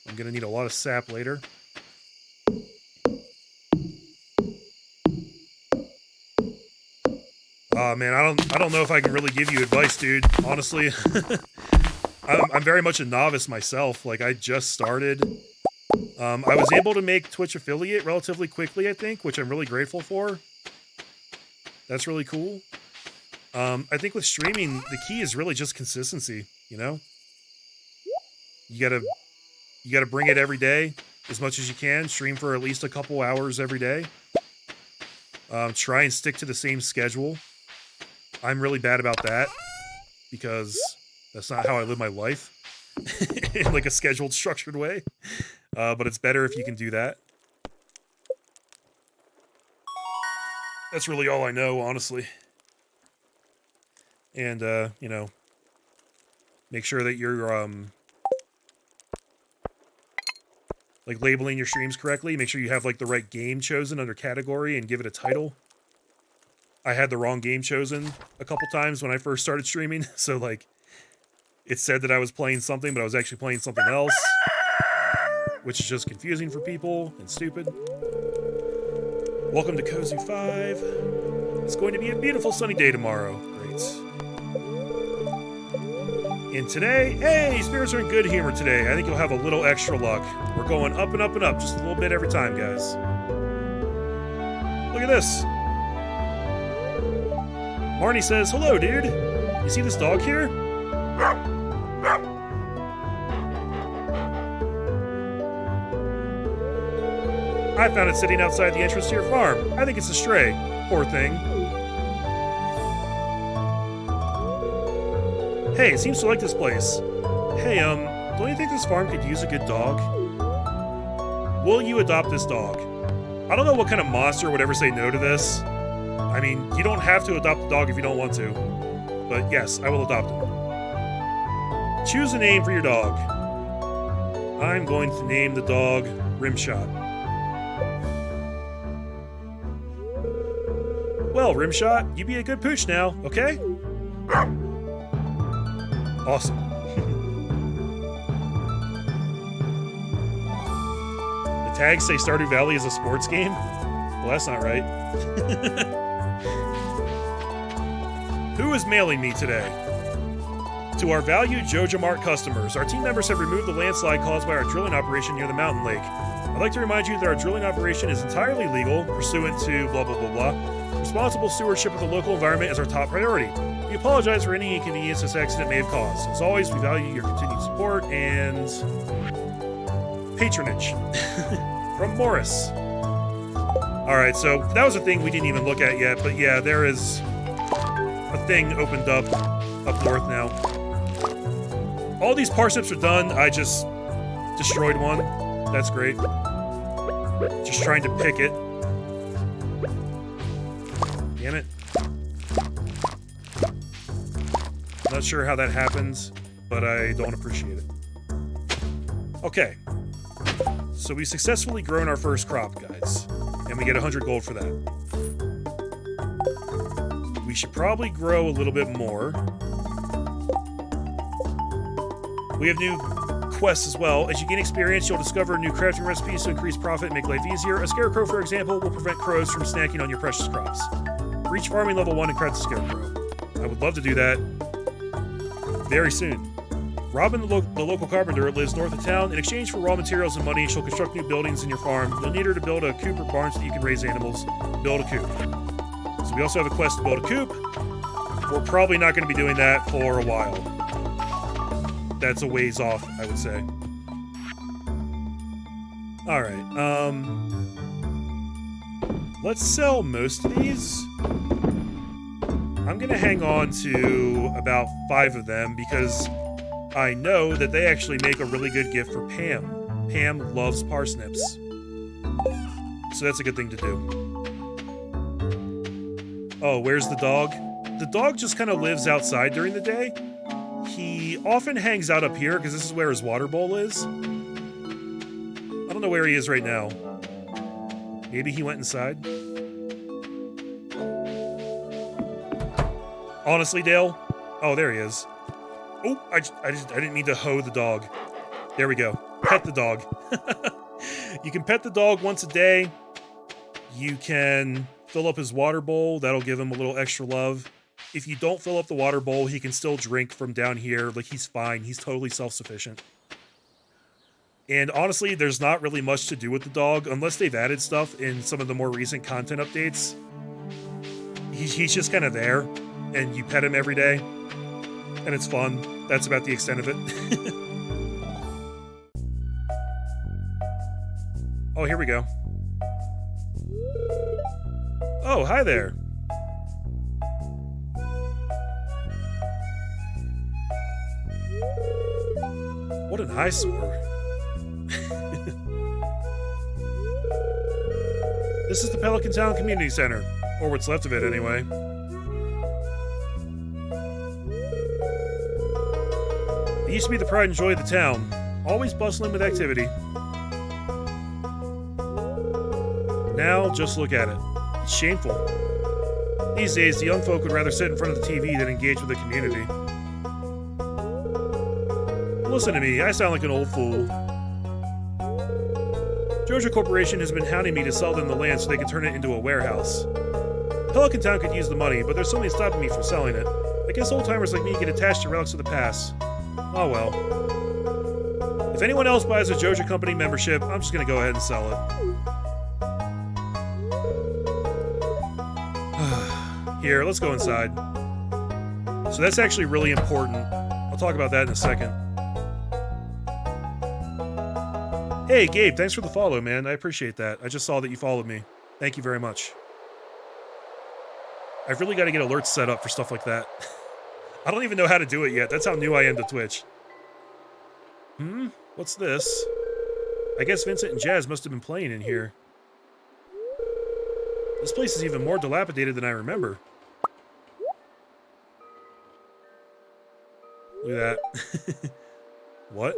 I'm going to need a lot of sap later. Oh man, I don't know if I can really give you advice, dude. Honestly, I'm very much a novice myself. Like, I just started. I was able to make Twitch affiliate relatively quickly, I think, which I'm really grateful for. That's really cool. I think with streaming, the key is really just consistency, you know? You gotta bring it every day as much as you can. Stream for at least a couple hours every day. Try and stick to the same schedule. I'm really bad about that because that's not how I live my life in like a scheduled, structured way. But it's better if you can do that. That's really all I know, honestly. And, you know, make sure that you're, like, labeling your streams correctly. Make sure you have, like, the right game chosen under category and give it a title. I had the wrong game chosen a couple times when I first started streaming, so, like, it said that I was playing something, but I was actually playing something else, which is just confusing for people and stupid. Welcome to Cozy 5. It's going to be a beautiful sunny day tomorrow. Great. And today, hey, spirits are in good humor today. I think you'll have a little extra luck. We're going up and up and up, just a little bit every time, guys. Look at this. Marnie says, hello, dude. You see this dog here? I found it sitting outside the entrance to your farm. I think it's a stray. Poor thing. Hey, it seems to like this place. Hey, don't you think this farm could use a good dog? Will you adopt this dog? I don't know what kind of monster would ever say no to this. I mean, you don't have to adopt the dog if you don't want to. But yes, I will adopt him. Choose a name for your dog. I'm going to name the dog Rimshot. Well, Rimshot, you be a good pooch now, okay? Awesome. The tags say Stardew Valley is a sports game? Well, that's not right. Who is mailing me today? To our valued JojaMart customers, our team members have removed the landslide caused by our drilling operation near the mountain lake. I'd like to remind you that our drilling operation is entirely legal, pursuant to blah blah blah blah. Responsible stewardship of the local environment is our top priority. We apologize for any inconvenience this accident may have caused. As always, we value your continued support and patronage. From Morris. Alright, so that was a thing we didn't even look at yet, but yeah, there is a thing opened up north now. All these parsnips are done. I just destroyed one. That's great. Just trying to pick it. Damn it. Not sure how that happens, but I don't appreciate it. Okay. So we successfully grown our first crop, guys. And we get 100 gold for that. We should probably grow a little bit more. We have new quests as well. As you gain experience, you'll discover new crafting recipes to increase profit and make life easier. A scarecrow, for example, will prevent crows from snacking on your precious crops. Reach farming level 1 and craft a scarecrow. I would love to do that very soon. Robin, the local carpenter, lives north of town. In exchange for raw materials and money, she'll construct new buildings in your farm. You'll need her to build a coop or barn so that you can raise animals. Build a coop. So we also have a quest to build a coop. We're probably not going to be doing that for a while. That's a ways off, I would say. Alright, let's sell most of these. I'm going to hang on to about 5 of them because I know that they actually make a really good gift for Pam. Pam loves parsnips. So that's a good thing to do. Oh, where's the dog? The dog just kind of lives outside during the day. He often hangs out up here because this is where his water bowl is. I don't know where he is right now. Maybe he went inside? Honestly, Dale? Oh, there he is. Oh, I didn't mean to hoe the dog. There we go. Pet the dog. You can pet the dog once a day. You can fill up his water bowl. That'll give him a little extra love. If you don't fill up the water bowl, he can still drink from down here. Like, he's fine. He's totally self-sufficient. And honestly, there's not really much to do with the dog, unless they've added stuff in some of the more recent content updates. He's just kind of there, and you pet him every day, and it's fun. That's about the extent of it. Oh, here we go. Oh, hi there. What an eyesore. This is the Pelican Town Community Center, or what's left of it anyway. It used to be the pride and joy of the town, always bustling with activity. Now, just look at it. It's shameful. These days, the young folk would rather sit in front of the TV than engage with the community. Listen to me, I sound like an old fool. Joja Corporation has been hounding me to sell them the land so they can turn it into a warehouse. Pelican Town could use the money, but there's something stopping me from selling it. I guess old-timers like me get attached to relics of the past. Oh well. If anyone else buys a Joja Company membership, I'm just gonna go ahead and sell it. Here, let's go inside. So that's actually really important. I'll talk about that in a second. Hey, Gabe, thanks for the follow, man. I appreciate that. I just saw that you followed me. Thank you very much. I've really got to get alerts set up for stuff like that. I don't even know how to do it yet. That's how new I am to Twitch. What's this? I guess Vincent and Jazz must have been playing in here. This place is even more dilapidated than I remember. Look at that. What?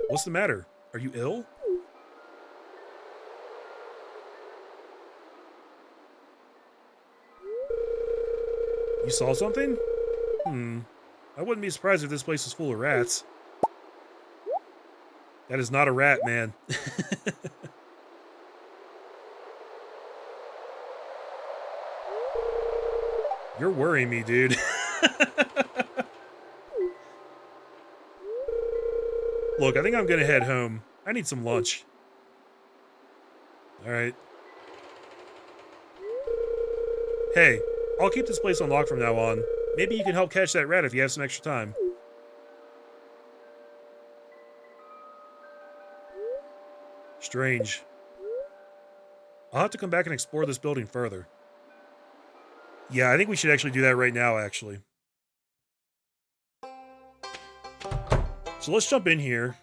What's the matter? Are you ill? You saw something? I wouldn't be surprised if this place was full of rats. That is not a rat, man. You're worrying me, dude. Look, I think I'm gonna head home. I need some lunch. Alright. Hey, I'll keep this place unlocked from now on. Maybe you can help catch that rat if you have some extra time. Strange. I'll have to come back and explore this building further. Yeah, I think we should actually do that right now, actually. So let's jump in here.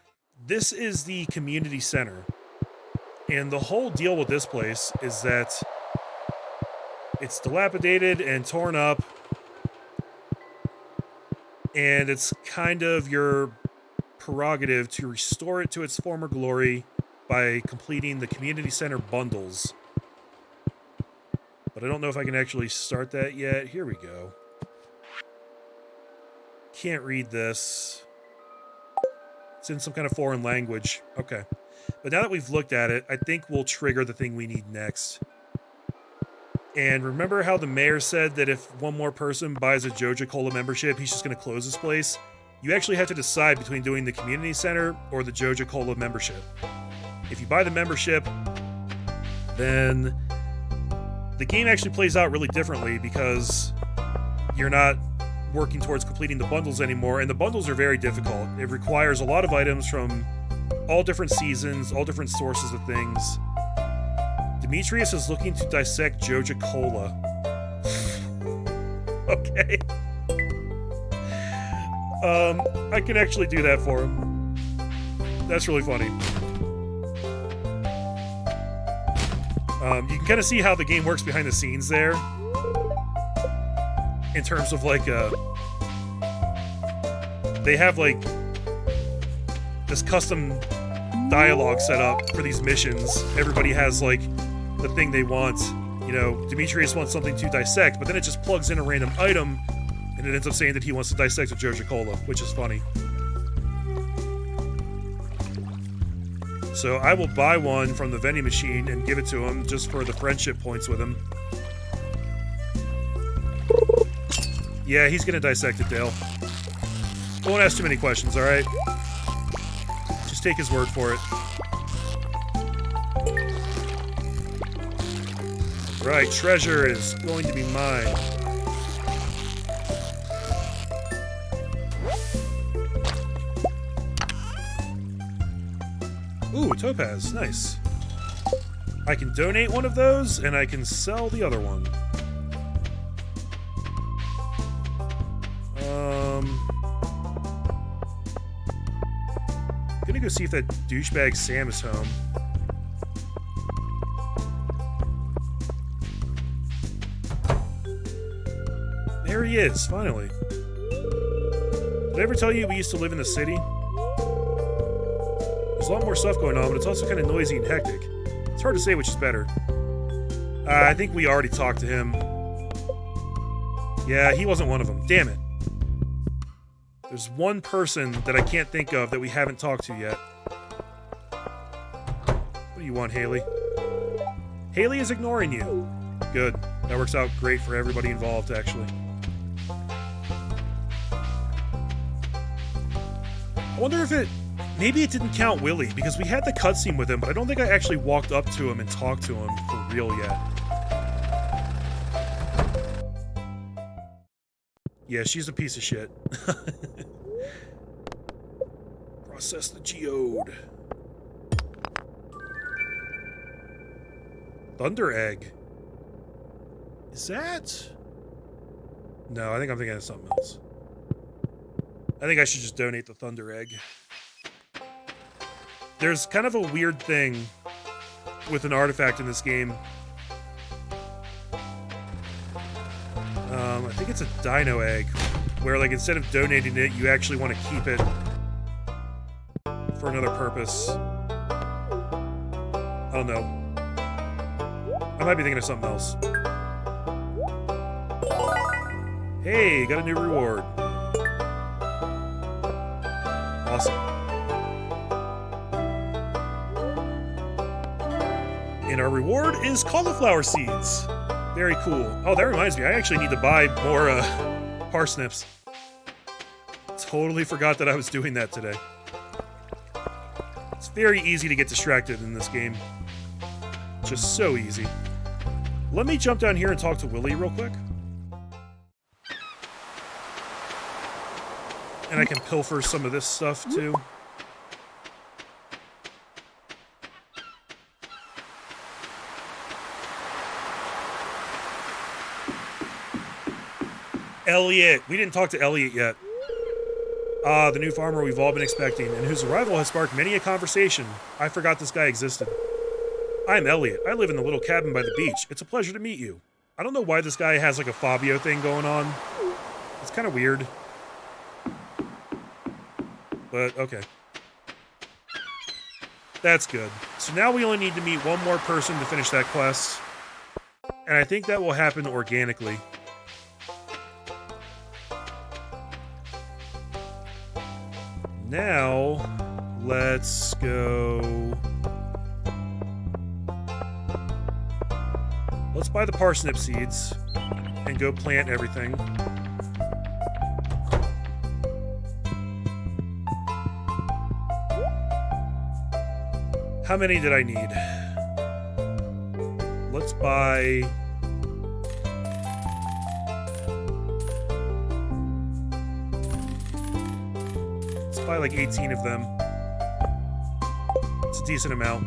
This is the community center. And the whole deal with this place is that it's dilapidated and torn up. And it's kind of your prerogative to restore it to its former glory by completing the community center bundles. But I don't know if I can actually start that yet. Here we go. Can't read this. It's in some kind of foreign language. Okay. But now that we've looked at it, I think we'll trigger the thing we need next. And remember how the mayor said that if one more person buys a Joja Cola membership, he's just going to close this place? You actually have to decide between doing the community center or the Joja Cola membership. If you buy the membership, then the game actually plays out really differently because you're not working towards completing the bundles anymore, and the bundles are very difficult. It requires a lot of items from all different seasons, all different sources of things. Demetrius is looking to dissect Joja Cola. Okay. I can actually do that for him. That's really funny. You can kind of see how the game works behind the scenes there. In terms of like, they have like this custom dialogue set up for these missions. Everybody has like the thing they want. You know, Demetrius wants something to dissect, but then it just plugs in a random item, and it ends up saying that he wants to dissect a Joja Cola, which is funny. So I will buy one from the vending machine and give it to him just for the friendship points with him. Yeah, he's gonna dissect it, Dale. Don't ask too many questions, alright? Just take his word for it. Right, treasure is going to be mine. Ooh, a topaz. Nice. I can donate one of those, and I can sell the other one. Gonna go see if that douchebag Sam is home. There he is, finally. Did I ever tell you we used to live in the city? There's a lot more stuff going on, but it's also kind of noisy and hectic. It's hard to say which is better. I think we already talked to him. Yeah, he wasn't one of them. Damn it. There's one person that I can't think of that we haven't talked to yet. What do you want, Haley? Haley is ignoring you. Good. That works out great for everybody involved, actually. I wonder if it... Maybe it didn't count Willie, because we had the cutscene with him, but I don't think I actually walked up to him and talked to him for real yet. Yeah, she's a piece of shit. Process the geode. Thunder Egg. Is that... No, I think I'm thinking of something else. I think I should just donate the Thunder Egg. There's kind of a weird thing with an artifact in this game. I think it's a dino egg, where like instead of donating it, you actually want to keep it for another purpose. I don't know. I might be thinking of something else. Hey, got a new reward. Awesome. And our reward is cauliflower seeds. Very cool. Oh, that reminds me, I actually need to buy more parsnips. Totally forgot that I was doing that today. It's very easy to get distracted in this game. Just so easy. Let me jump down here and talk to Willie real quick. And I can pilfer some of this stuff too. Elliot! We didn't talk to Elliot yet. Ah, the new farmer we've all been expecting, and whose arrival has sparked many a conversation. I forgot this guy existed. I'm Elliot. I live in the little cabin by the beach. It's a pleasure to meet you. I don't know why this guy has like a Fabio thing going on. It's kind of weird. But, okay. That's good. So now we only need to meet one more person to finish that quest. And I think that will happen organically. Now, let's go... Let's buy the parsnip seeds and go plant everything. How many did I need? Let's buy... Let's buy like 18 of them. decent amount.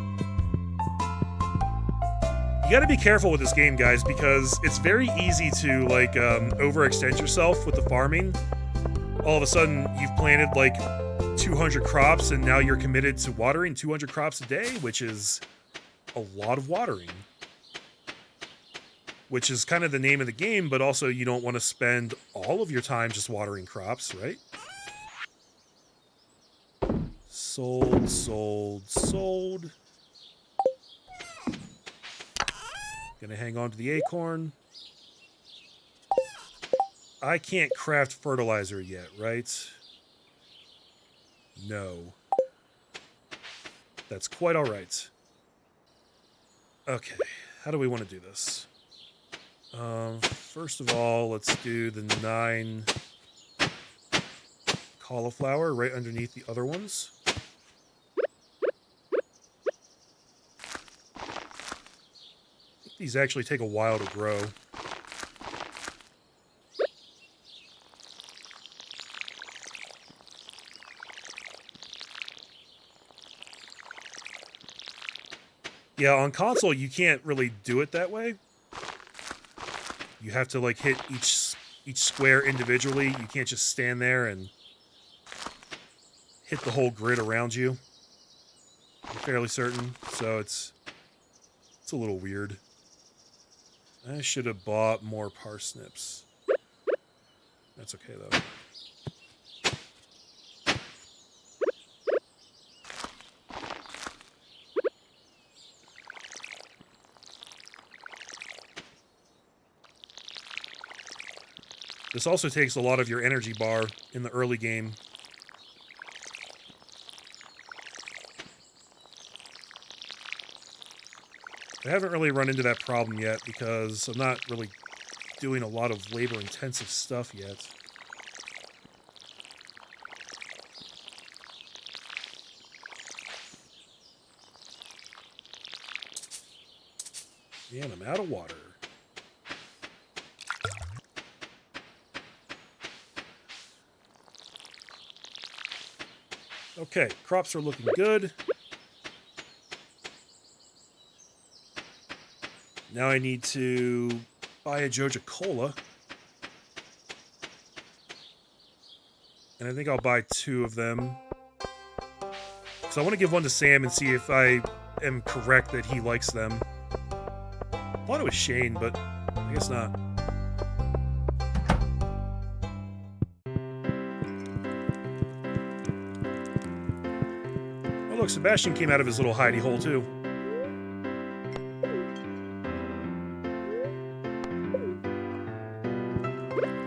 You gotta be careful with this game, guys, because it's very easy to, like, overextend yourself with the farming. All of a sudden, you've planted, like, 200 crops, and now you're committed to watering 200 crops a day, which is a lot of watering. Which is kind of the name of the game, but also you don't want to spend all of your time just watering crops, right? Sold, sold, sold. Gonna hang on to the acorn. I can't craft fertilizer yet, right? No. That's quite all right. Okay, how do we want to do this? First of all, let's do the 9 cauliflower right underneath the other ones. These actually take a while to grow. Yeah, on console, you can't really do it that way. You have to, like, hit each square individually. You can't just stand there and hit the whole grid around you. I'm fairly certain, so it's a little weird. I should have bought more parsnips. That's okay, though. This also takes a lot of your energy bar in the early game. I haven't really run into that problem yet because I'm not really doing a lot of labor-intensive stuff yet. And I'm out of water. Okay, crops are looking good. Now I need to buy a Joja Cola. And I think I'll buy 2 of them. So I want to give one to Sam and see if I am correct that he likes them. I thought it was Shane, but I guess not. Oh look, Sebastian came out of his little hidey hole too.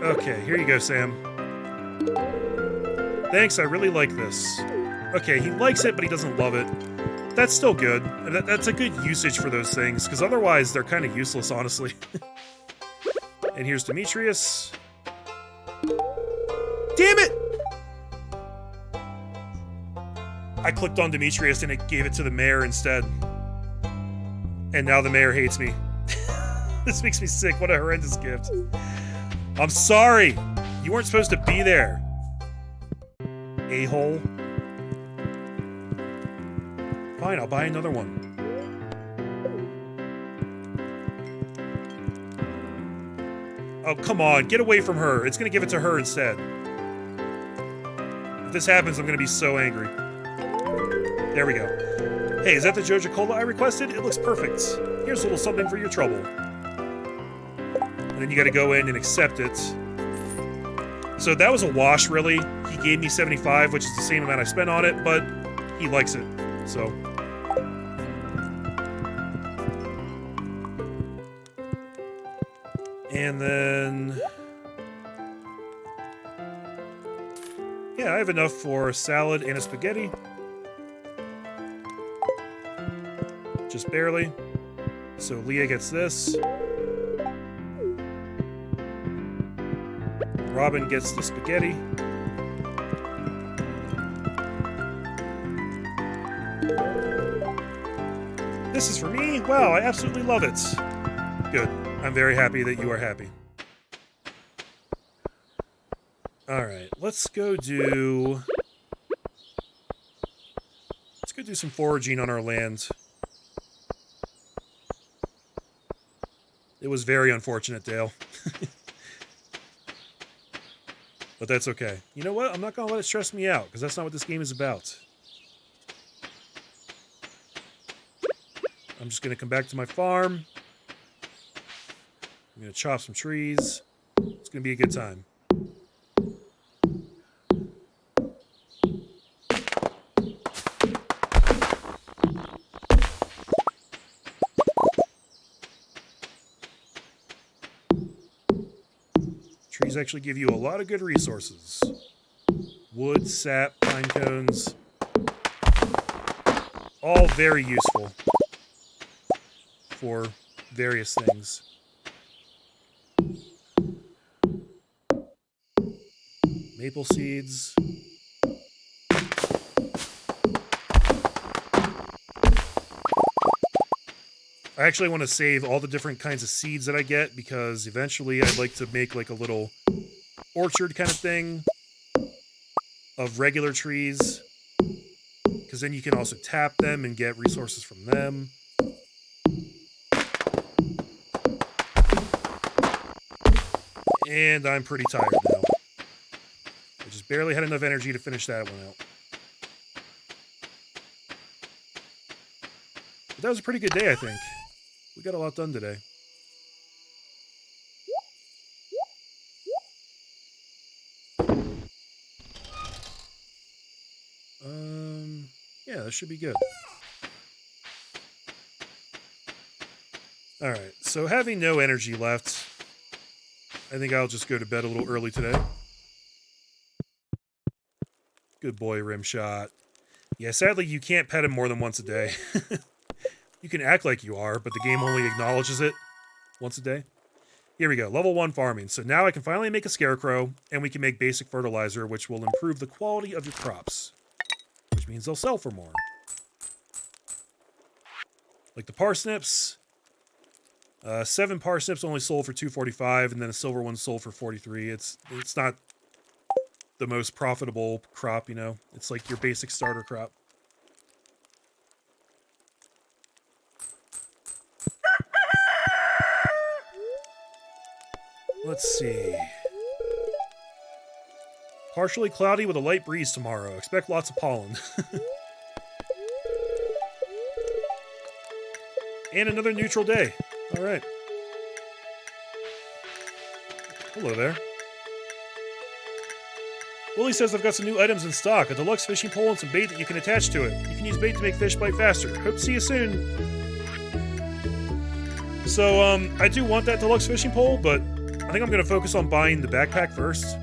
Okay, here you go, Sam. Thanks, I really like this. Okay, he likes it, but he doesn't love it. That's still good. That's a good usage for those things, because otherwise they're kind of useless, honestly. And here's Demetrius. Damn it! I clicked on Demetrius and it gave it to the mayor instead. And now the mayor hates me. This makes me sick. What a horrendous gift. I'm sorry! You weren't supposed to be there. A-hole. Fine, I'll buy another one. Oh, come on. Get away from her. It's gonna give it to her instead. If this happens, I'm gonna be so angry. There we go. Hey, is that the Joja Cola I requested? It looks perfect. Here's a little something for your trouble. And then you gotta go in and accept it. So that was a wash, really. He gave me 75, which is the same amount I spent on it, but he likes it, so. And then... yeah, I have enough for a salad and a spaghetti. Just barely. So Leah gets this. Robin gets the spaghetti. This is for me? Wow, I absolutely love it. Good. I'm very happy that you are happy. Alright, let's go do do some foraging on our land. It was very unfortunate, Dale. But that's okay. You know what? I'm not going to let it stress me out, because that's not what this game is about. I'm just going to come back to my farm. I'm going to chop some trees. It's going to be a good time. Trees actually give you a lot of good resources. Wood, sap, pine cones. All very useful for various things. Maple seeds. I actually want to save all the different kinds of seeds that I get because eventually I'd like to make like a little orchard kind of thing of regular trees, because then you can also tap them and get resources from them. And I'm pretty tired now. I just barely had enough energy to finish that one out. But that was a pretty good day, I think. We got a lot done today. Yeah, that should be good. Alright, so having no energy left, I think I'll just go to bed a little early today. Good boy, Rimshot. Yeah, sadly, you can't pet him more than once a day. You can act like you are, but the game only acknowledges it once a day. Here we go, level 1 farming. So now I can finally make a scarecrow, and we can make basic fertilizer, which will improve the quality of your crops. Which means they'll sell for more. Like the parsnips. 7 parsnips only sold for $2.45, and then a silver one sold for $43. It's not the most profitable crop, you know. It's like your basic starter crop. Let's see. Partially cloudy with a light breeze tomorrow. Expect lots of pollen. And another neutral day. Alright. Hello there. Willie says I've got some new items in stock. A deluxe fishing pole and some bait that you can attach to it. You can use bait to make fish bite faster. Hope to see you soon. So, I do want that deluxe fishing pole, but I think I'm going to focus on buying the backpack first.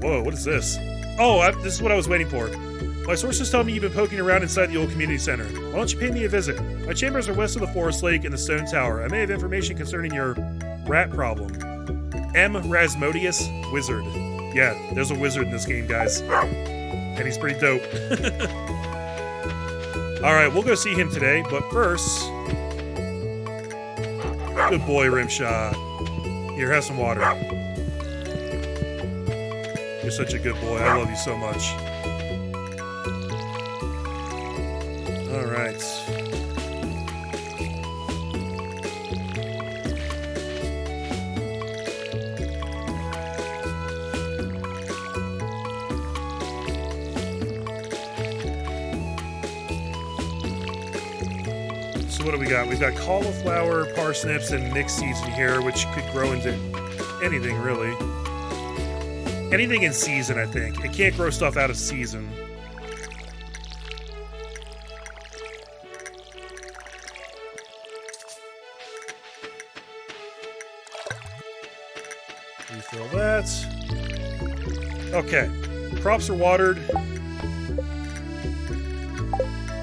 Whoa, what is this? Oh, this is what I was waiting for. My sources tell me you've been poking around inside the old community center. Why don't you pay me a visit? My chambers are west of the forest lake and the stone tower. I may have information concerning your rat problem. M. Rasmodius, wizard. Yeah, there's a wizard in this game, guys. And he's pretty dope. Alright, we'll go see him today, but first... Good boy, Rimshot. Here, have some water. You're such a good boy. I love you so much. Alright. So what do we got? We've got cauliflower, parsnips, and mixed seeds in here, which could grow into anything, really. Anything in season, I think. It can't grow stuff out of season. Refill that. Okay. Crops are watered.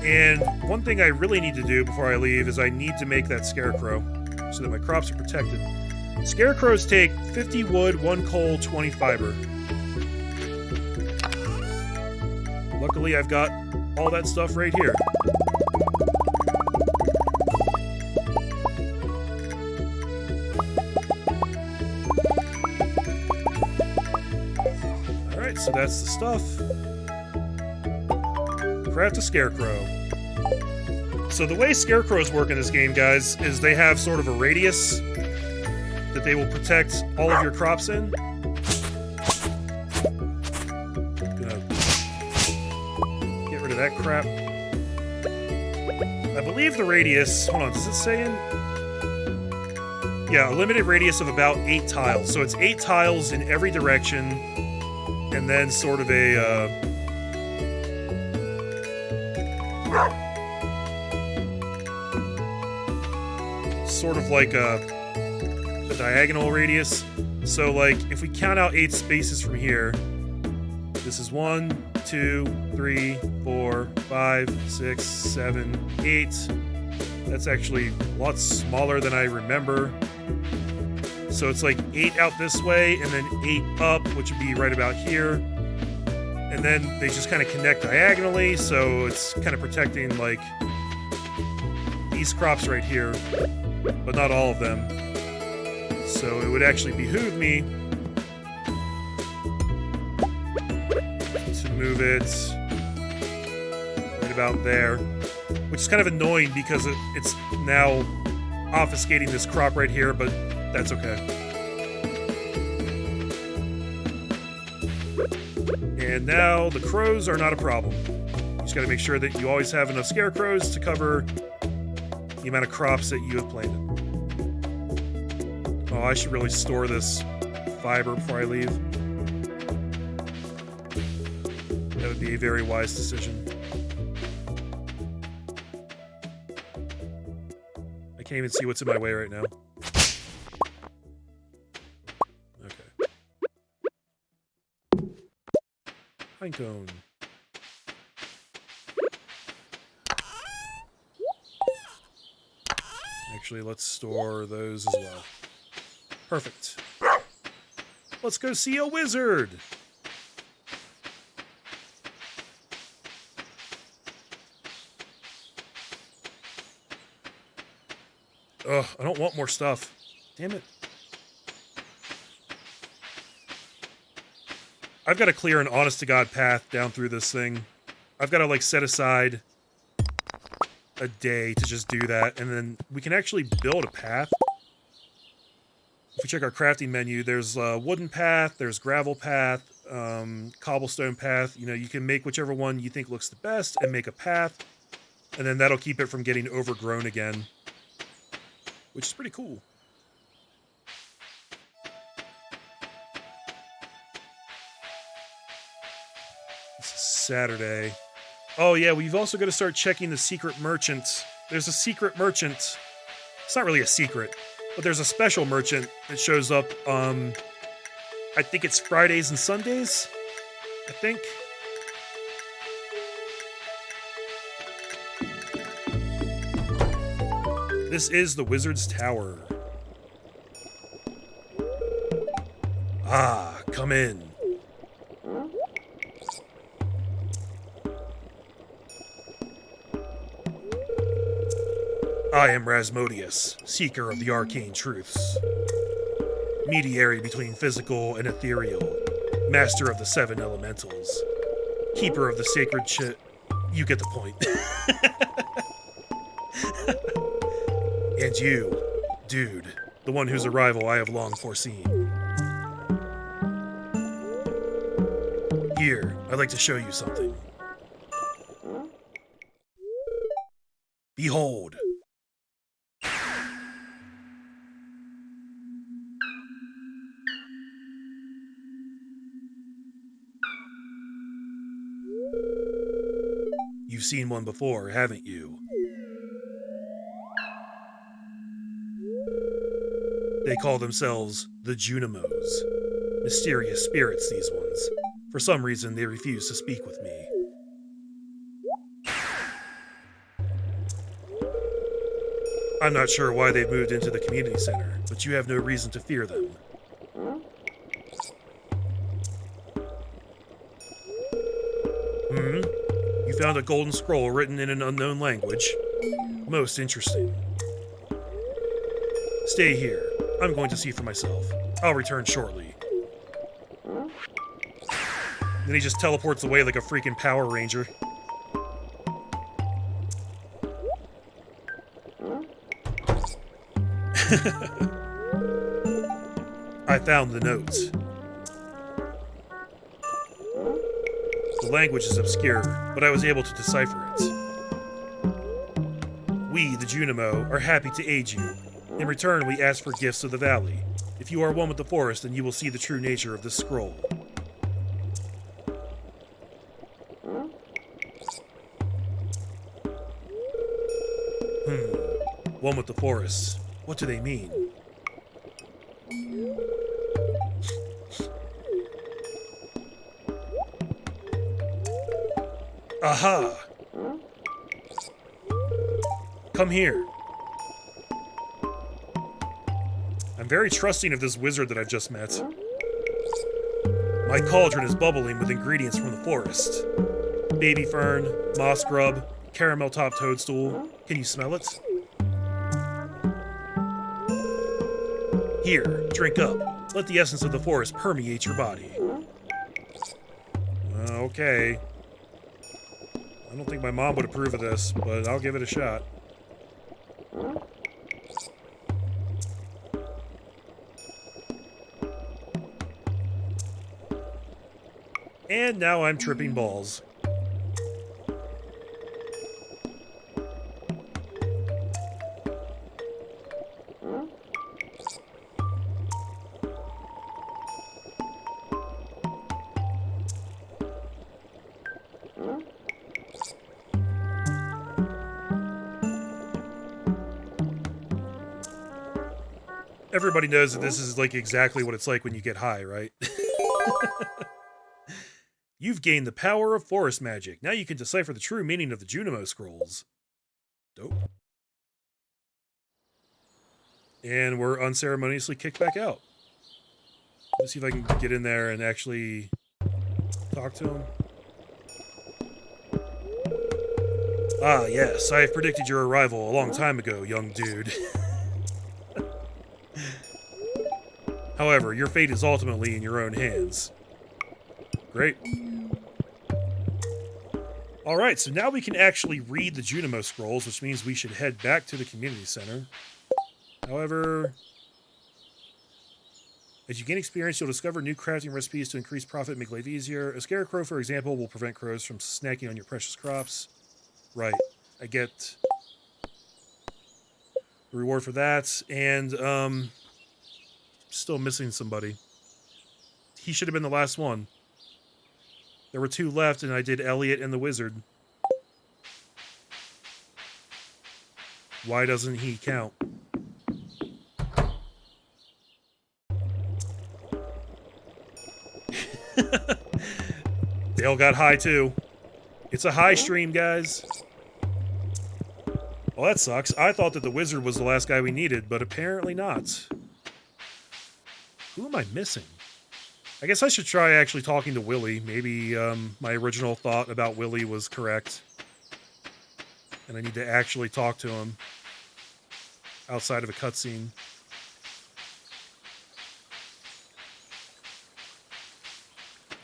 And one thing I really need to do before I leave is I need to make that scarecrow so that my crops are protected. Scarecrows take 50 wood, 1 coal, 20 fiber. Luckily, I've got all that stuff right here. Alright, so that's the stuff. Craft a scarecrow. So the way scarecrows work in this game, guys, is they have sort of a radius that they will protect all of your crops in. Gonna get rid of that crap. I believe the radius... Hold on, does it say in... Yeah, a limited radius of about 8 tiles. So it's 8 tiles in every direction, and then sort of a... sort of like a diagonal radius. So, like, if we count out 8 spaces from here, this is 1, 2, 3, 4, 5, 6, 7, 8. That's actually a lot smaller than I remember. So it's like 8 out this way, and then 8 up, which would be right about here. And then they just kind of connect diagonally, so it's kind of protecting, like, these crops right here, but not all of them. So it would actually behoove me to move it right about there, which is kind of annoying because it's now obfuscating this crop right here, but that's okay. And now the crows are not a problem. You just gotta make sure that you always have enough scarecrows to cover the amount of crops that you have planted. Oh, I should really store this fiber before I leave. That would be a very wise decision. I can't even see what's in my way right now. Okay. Pinecone. Actually, let's store those as well. Perfect. Let's go see a wizard! Ugh, I don't want more stuff. Damn it. I've got to clear an honest-to-God path down through this thing. I've got to, like, set aside a day to just do that, and then we can actually build a path. If we check our crafting menu, there's a wooden path, there's gravel path, cobblestone path. You know, you can make whichever one you think looks the best and make a path, and then that'll keep it from getting overgrown again, which is pretty cool. This is Saturday. Oh yeah, we've also got to start checking the secret merchant. There's a secret merchant. It's not really a secret, but there's a special merchant that shows up, I think it's Fridays and Sundays, I think. This is the Wizard's Tower. Ah, come in. I am Rasmodius, seeker of the arcane truths. Mediary between physical and ethereal. Master of the 7 elementals. Keeper of the sacred You get the point. And you, dude, the one whose arrival I have long foreseen. Here, I'd like to show you something. Behold. You've seen one before, haven't you? They call themselves the Junimos. Mysterious spirits, these ones. For some reason, they refuse to speak with me. I'm not sure why they've moved into the community center, but you have no reason to fear them. You found a golden scroll written in an unknown language. Most interesting. Stay here. I'm going to see for myself. I'll return shortly. Then he just teleports away like a freaking Power Ranger. I found the notes. The language is obscure, but I was able to decipher it. We, the Junimo, are happy to aid you. In return, we ask for gifts of the valley. If you are one with the forest, then you will see the true nature of this scroll. One with the forest. What do they mean? Aha! Come here. I'm very trusting of this wizard that I've just met. My cauldron is bubbling with ingredients from the forest. Baby fern, moss grub, caramel-topped toadstool. Can you smell it? Here, drink up. Let the essence of the forest permeate your body. Okay. I don't think my mom would approve of this, but I'll give it a shot. And now I'm tripping balls. Everybody knows that this is like exactly what it's like when you get high, right? You've gained the power of forest magic. Now you can decipher the true meaning of the Junimo scrolls. Dope. And we're unceremoniously kicked back out. Let's see if I can get in there and actually talk to him. Ah, yes, I have predicted your arrival a long time ago, young dude. However, your fate is ultimately in your own hands. Great. Alright, so now we can actually read the Junimo scrolls, which means we should head back to the community center. However, as you gain experience, you'll discover new crafting recipes to increase profit and make life easier. A scarecrow, for example, will prevent crows from snacking on your precious crops. Right. I get the reward for that, and, still missing somebody. He should have been the last one. There were 2 left, and I did Elliot and the wizard. Why doesn't he count? Dale got high, too. It's a high stream, guys. Well, that sucks. I thought that the wizard was the last guy we needed, but apparently not. Who am I missing? I guess I should try actually talking to Willie. Maybe my original thought about Willie was correct. And I need to actually talk to him outside of a cutscene.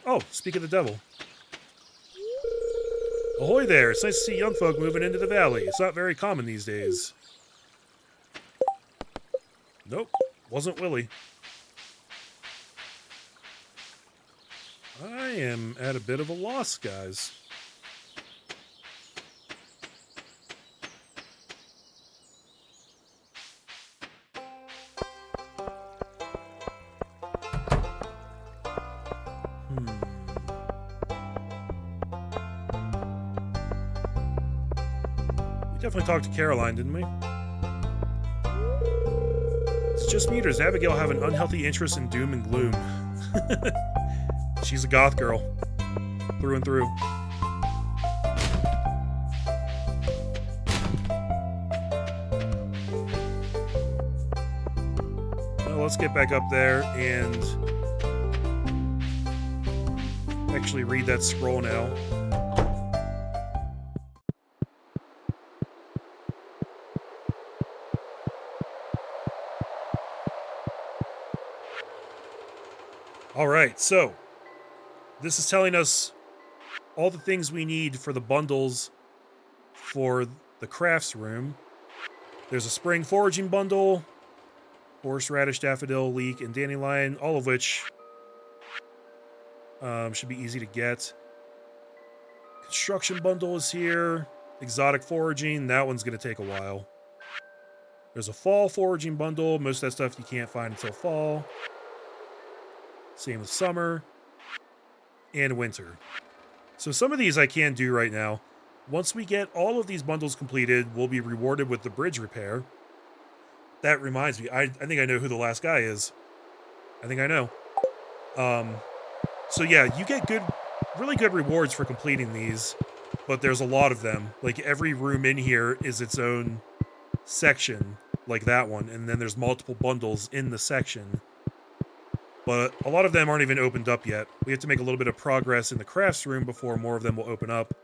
Oh, speak of the devil. Ahoy there! It's nice to see young folk moving into the valley. It's not very common these days. Nope, wasn't Willie. I am at a bit of a loss, guys. We definitely talked to Caroline, didn't we? It's just me, or does Abigail have an unhealthy interest in doom and gloom? She's a goth girl. Through and through. Well, let's get back up there and actually read that scroll now. Alright, so this is telling us all the things we need for the bundles for the crafts room. There's a spring foraging bundle, horseradish, daffodil, leek, and dandelion, all of which should be easy to get. Construction bundle is here. Exotic foraging, that one's going to take a while. There's a fall foraging bundle. Most of that stuff you can't find until fall. Same with summer and winter. So some of these I can do right now. Once we get all of these bundles completed, we'll be rewarded with the bridge repair. That reminds me, I think I know who the last guy is. I think I know. So yeah, you get really good rewards for completing these, but there's a lot of them. Like every room in here is its own section, like that one, and then there's multiple bundles in the section. But a lot of them aren't even opened up yet. We have to make a little bit of progress in the crafts room before more of them will open up.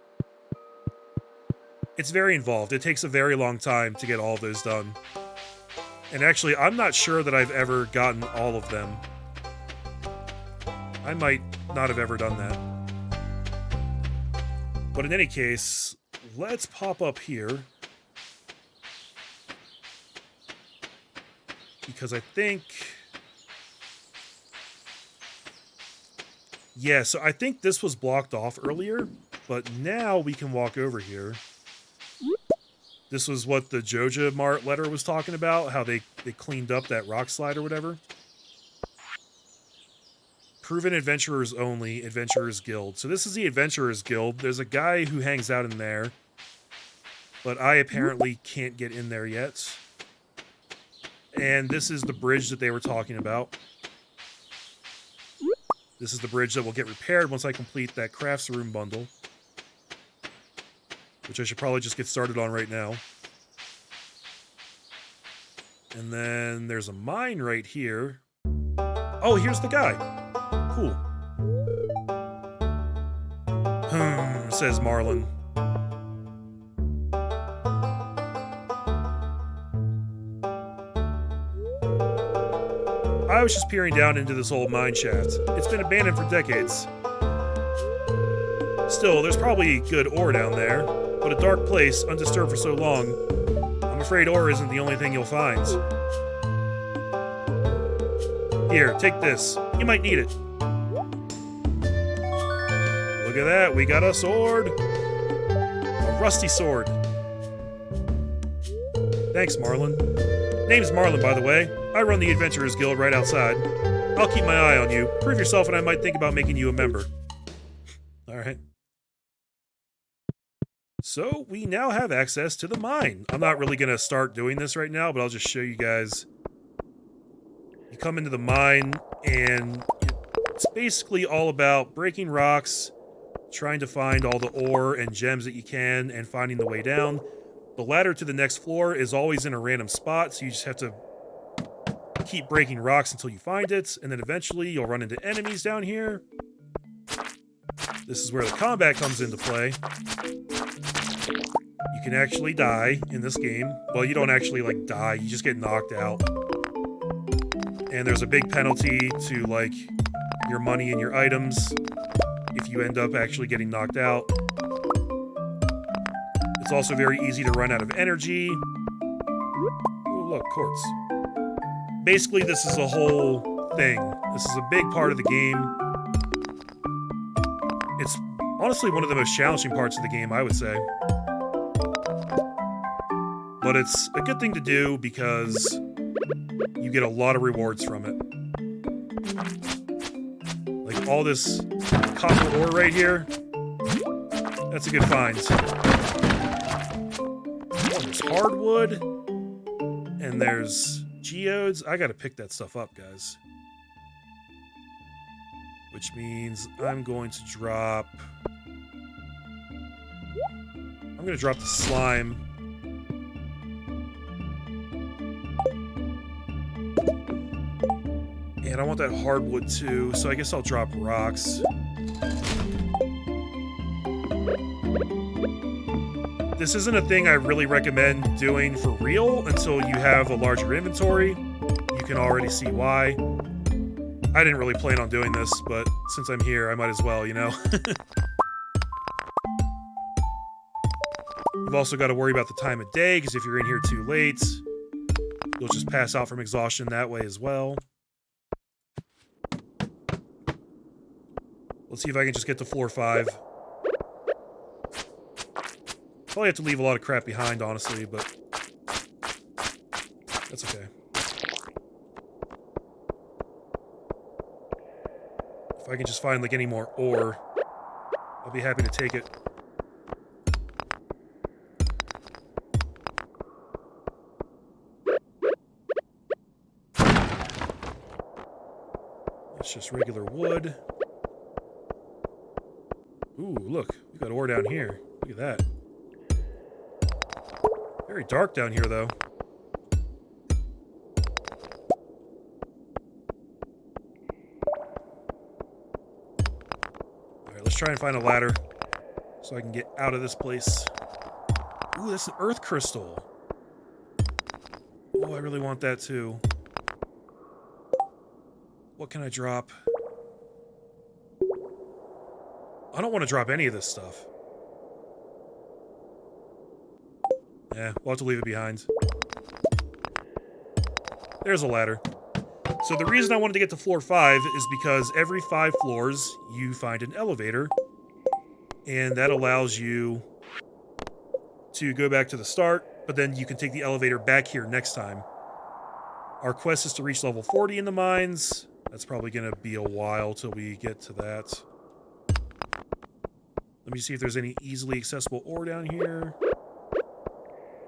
It's very involved. It takes a very long time to get all of those done. And actually, I'm not sure that I've ever gotten all of them. I might not have ever done that. But in any case, let's pop up here. Because I think... Yeah, so I think this was blocked off earlier, but now we can walk over here. This was what the Joja Mart letter was talking about, how they cleaned up that rock slide or whatever. Proven Adventurers Only, Adventurers Guild. So this is the Adventurers Guild. There's a guy who hangs out in there, but I apparently can't get in there yet. And this is the bridge that they were talking about. This is the bridge that will get repaired once I complete that crafts room bundle. Which I should probably just get started on right now. And then there's a mine right here. Oh, here's the guy. Cool. Says Marlin. I was just peering down into this old mine shaft. It's been abandoned for decades. Still, there's probably good ore down there, but a dark place, undisturbed for so long. I'm afraid ore isn't the only thing you'll find. Here, take this. You might need it. Look at that, we got a sword. A rusty sword. Thanks, Marlin. Name's Marlin, by the way. I run the Adventurers Guild right outside. I'll keep my eye on you. Prove yourself and I might think about making you a member. Alright. So, we now have access to the mine. I'm not really going to start doing this right now, but I'll just show you guys. You come into the mine, and it's basically all about breaking rocks, trying to find all the ore and gems that you can, and finding the way down. The ladder to the next floor is always in a random spot, so you just have to keep breaking rocks until you find it, and then eventually you'll run into enemies down here. This is where the combat comes into play. You can actually die in this game. Well, you don't actually, like, die. You just get knocked out. And there's a big penalty to, like, your money and your items if you end up actually getting knocked out. It's also very easy to run out of energy. Oh, look, quartz. Basically, this is a whole thing. This is a big part of the game. It's honestly one of the most challenging parts of the game, I would say. But it's a good thing to do because you get a lot of rewards from it. Like all this copper ore right here. That's a good find. Oh, there's hardwood. And there's geodes. I gotta pick that stuff up, guys. Which means I'm going to drop... I'm going to drop the slime. And I want that hardwood too, so I guess I'll drop rocks. This isn't a thing I really recommend doing for real until you have a larger inventory. You can already see why. I didn't really plan on doing this, but since I'm here, I might as well, you know? You've also got to worry about the time of day, because if you're in here too late, You'll just pass out from exhaustion that way as well. Let's see if I can just get to floor 5. Probably have to leave a lot of crap behind, honestly, but that's okay. If I can just find, like, any more ore, I'll be happy to take it. That's just regular wood. Ooh, look, we got ore down here. Look at that. Very dark down here, though. Alright, let's try and find a ladder so I can get out of this place. Ooh, that's an earth crystal. Oh, I really want that, too. What can I drop? I don't want to drop any of this stuff. Yeah, we'll have to leave it behind. There's a ladder. So the reason I wanted to get to floor 5 is because every 5 floors, you find an elevator. And that allows you to go back to the start, but then you can take the elevator back here next time. Our quest is to reach level 40 in the mines. That's probably going to be a while till we get to that. Let me see if there's any easily accessible ore down here.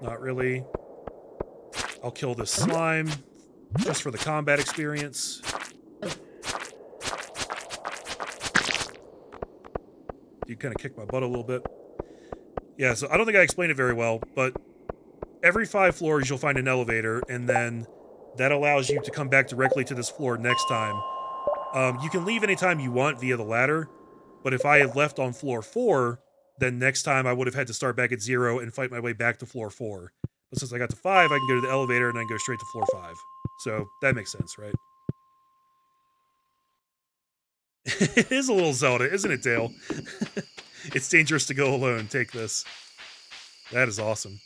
Not really. I'll kill this slime just for the combat experience. You kind of kicked my butt a little bit. Yeah, so I don't think I explained it very well, but every 5 floors you'll find an elevator, and then that allows you to come back directly to this floor next time. You can leave anytime you want via the ladder, but if I had left on floor 4, then next time I would have had to start back at 0 and fight my way back to floor 4. But since I got to 5, I can go to the elevator and then go straight to floor 5. So that makes sense, right? It is a little Zelda, isn't it, Dale? It's dangerous to go alone. Take this. That is awesome.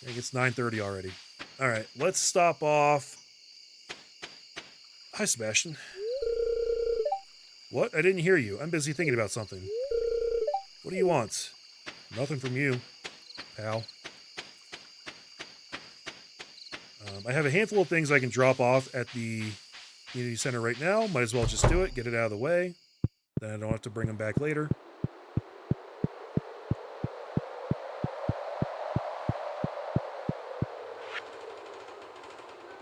I think it's 9:30 already. All right, let's stop off. Hi, Sebastian. What? I didn't hear you. I'm busy thinking about something. What do you want? Nothing from you, pal. I have a handful of things I can drop off at the community center right now. Might as well just do it, get it out of the way. Then I don't have to bring them back later.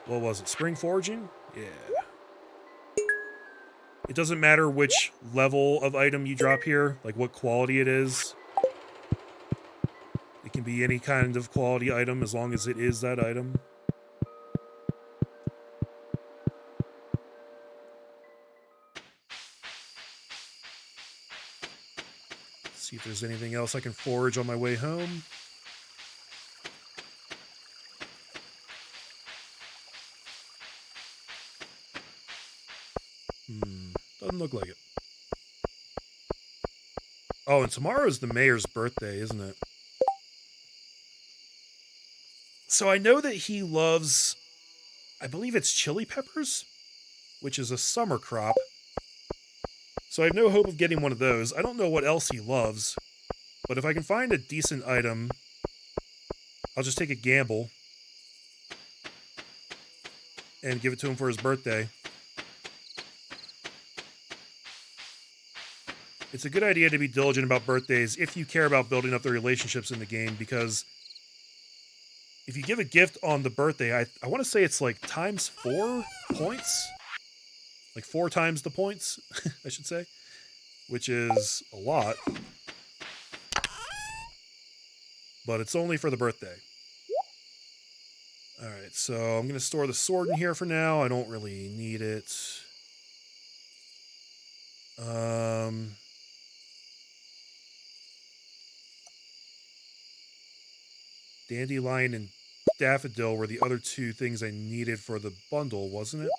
What was it? Spring foraging? Yeah. It doesn't matter which level of item you drop here, like what quality it is. It can be any kind of quality item as long as it is that item. Let's see if there's anything else I can forage on my way home. Doesn't look like it. Oh, and tomorrow's the mayor's birthday, isn't it? So I know that he loves, I believe it's chili peppers, which is a summer crop. So I have no hope of getting one of those. I don't know what else he loves, but if I can find a decent item, I'll just take a gamble and give it to him for his birthday. It's a good idea to be diligent about birthdays if you care about building up the relationships in the game, because if you give a gift on the birthday, I want to say it's like times 4 points? Like 4 times the points, I should say, which is a lot. But it's only for the birthday. Alright, so I'm going to store the sword in here for now. I don't really need it. Dandelion and daffodil were the other 2 things I needed for the bundle, wasn't it?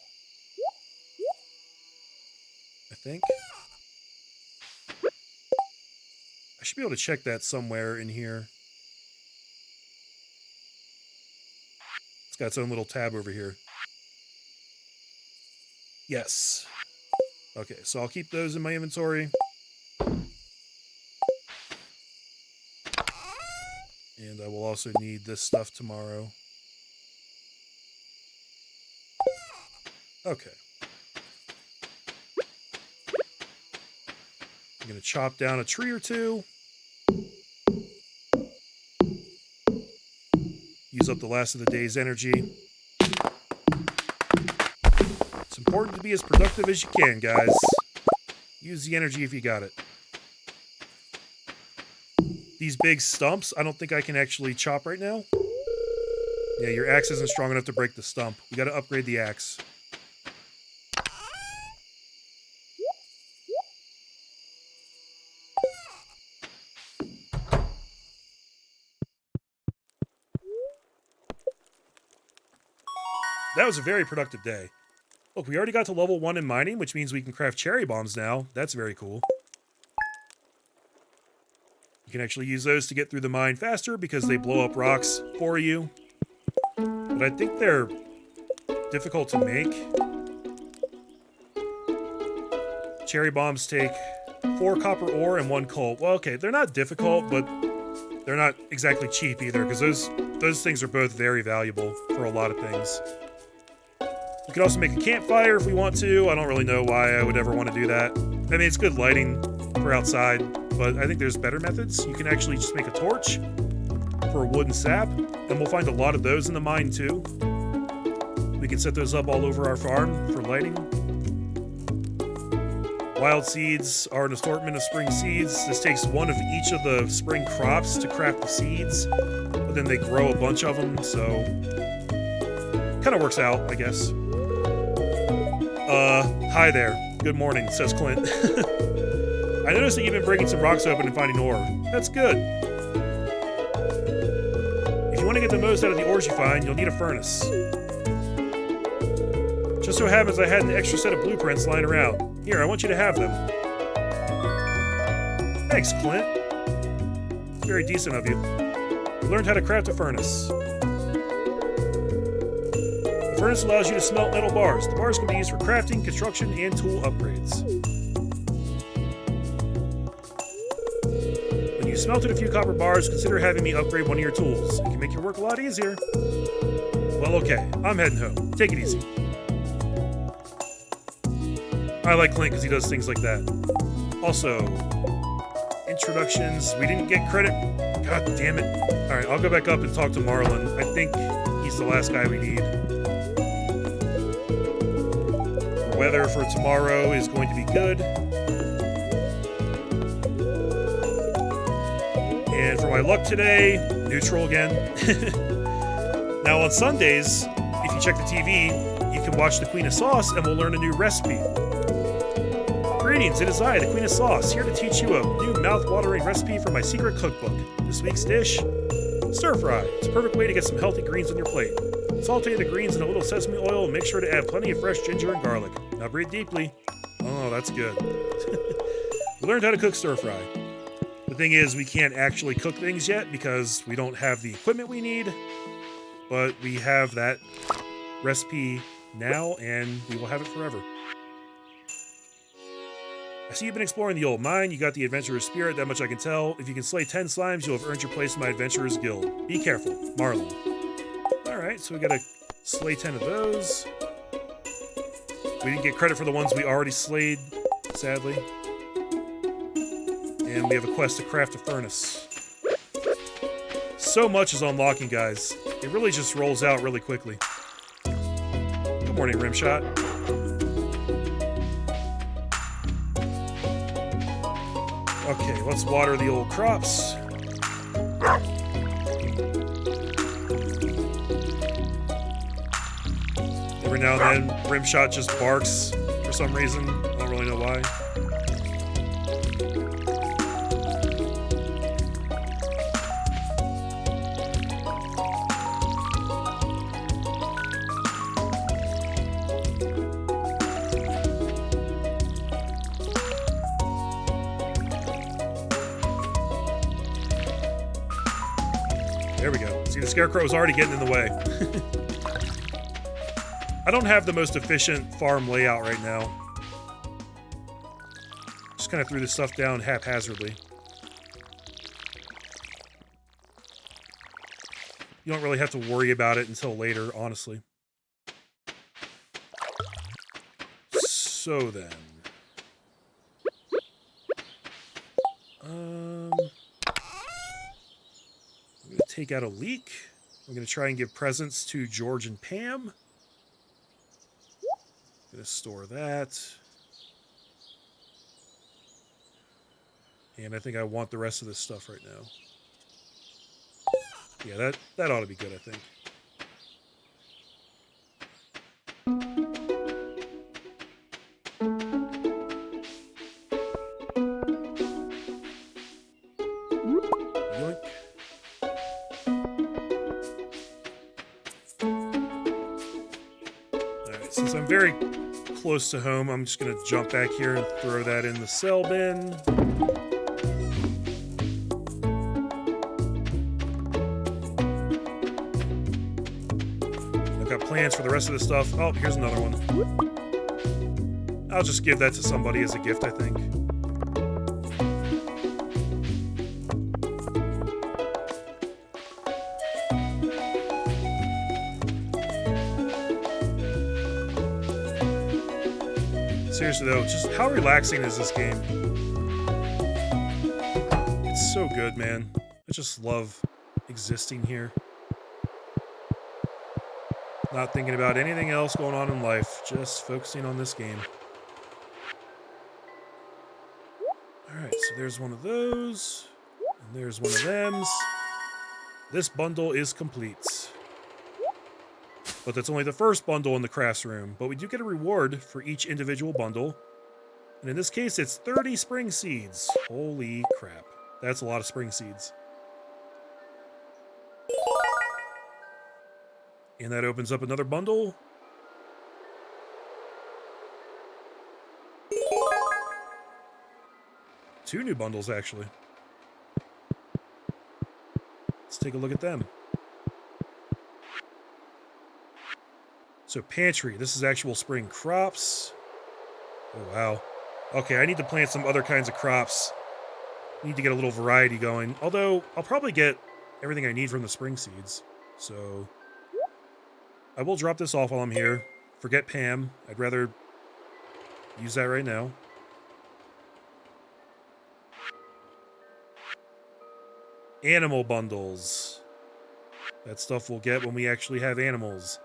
I think. I should be able to check that somewhere in here. It's got its own little tab over here. Yes. Okay, so I'll keep those in my inventory. And I will also need this stuff tomorrow. Okay. I'm going to chop down a tree or two. Use up the last of the day's energy. It's important to be as productive as you can, guys. Use the energy if you got it. These big stumps, I don't think I can actually chop right now. Yeah, your axe isn't strong enough to break the stump. We got to upgrade the axe. That was a very productive day. Look, we already got to level 1 in mining, which means we can craft cherry bombs now. That's very cool. You can actually use those to get through the mine faster because they blow up rocks for you. But I think they're difficult to make. Cherry bombs take 4 copper ore and 1 coal. Well, okay, they're not difficult, but they're not exactly cheap either because those things are both very valuable for a lot of things. We could also make a campfire if we want to. I don't really know why I would ever want to do that. I mean, it's good lighting for outside, but I think there's better methods. You can actually just make a torch for wood and sap, and we'll find a lot of those in the mine too. We can set those up all over our farm for lighting. Wild seeds are an assortment of spring seeds. This takes 1 of each of the spring crops to craft the seeds, but then they grow a bunch of them, so kind of works out, I guess. Hi there. Good morning, says Clint. I noticed that you've been breaking some rocks open and finding ore. That's good. If you want to get the most out of the ores you find, you'll need a furnace. Just so happens I had an extra set of blueprints lying around. Here, I want you to have them. Thanks, Clint. It's very decent of you. You learned how to craft a furnace. The furnace allows you to smelt metal bars. The bars can be used for crafting, construction, and tool upgrades. When you smelted a few copper bars, consider having me upgrade one of your tools. It can make your work a lot easier. Well, okay. I'm heading home. Take it easy. I like Clint because he does things like that. Also, introductions. We didn't get credit. God damn it. Alright, I'll go back up and talk to Marlon. I think he's the last guy we need. The weather for tomorrow is going to be good. And for my luck today, neutral again. Now on Sundays, if you check the TV, you can watch the Queen of Sauce and we'll learn a new recipe. Greetings, it is I, the Queen of Sauce, here to teach you a new mouth-watering recipe for my secret cookbook. This week's dish, stir fry. It's a perfect way to get some healthy greens on your plate. Saute the greens in a little sesame oil and make sure to add plenty of fresh ginger and garlic. Now breathe deeply. Oh, that's good. We learned how to cook stir fry. The thing is, we can't actually cook things yet because we don't have the equipment we need, but we have that recipe now and we will have it forever. I see you've been exploring the old mine. You got the adventurer's spirit, that much I can tell. If you can slay 10 slimes, you'll have earned your place in my adventurer's guild. Be careful. Marlon. Alright, so we gotta slay 10 of those. We didn't get credit for the ones we already slayed, sadly. And we have a quest to craft a furnace. So much is unlocking, guys. It really just rolls out really quickly. Good morning, Rimshot. Okay, let's water the old crops. Every now and then, Rimshot just barks for some reason. I don't really know why. Scarecrow was already getting in the way. I don't have the most efficient farm layout right now. Just kind of threw this stuff down haphazardly. You don't really have to worry about it until later, honestly. So then. I'm going to take out a leak. I'm going to try and give presents to George and Pam. I'm going to store that. And I think I want the rest of this stuff right now. Yeah, that ought to be good, I think. Yoink. Alright, since I'm very close to home, I'm just going to jump back here and throw that in the sell bin. Plans for the rest of the stuff. Oh, here's another one. I'll just give that to somebody as a gift, I think. Seriously though, just how relaxing is this game? It's so good, man. I just love existing here. Not thinking about anything else going on in life, just focusing on this game. Alright, so there's one of those, and there's one of them. This bundle is complete. But that's only the first bundle in the crafts room, but we do get a reward for each individual bundle. And in this case, it's 30 spring seeds. Holy crap. That's a lot of spring seeds. And that opens up another bundle. Two new bundles, actually. Let's take a look at them. So pantry, this is actual spring crops. Oh, wow. Okay, I need to plant some other kinds of crops. Need to get a little variety going. Although, I'll probably get everything I need from the spring seeds. So I will drop this off while I'm here. Forget Pam. I'd rather use that right now. Animal bundles. That stuff we'll get when we actually have animals.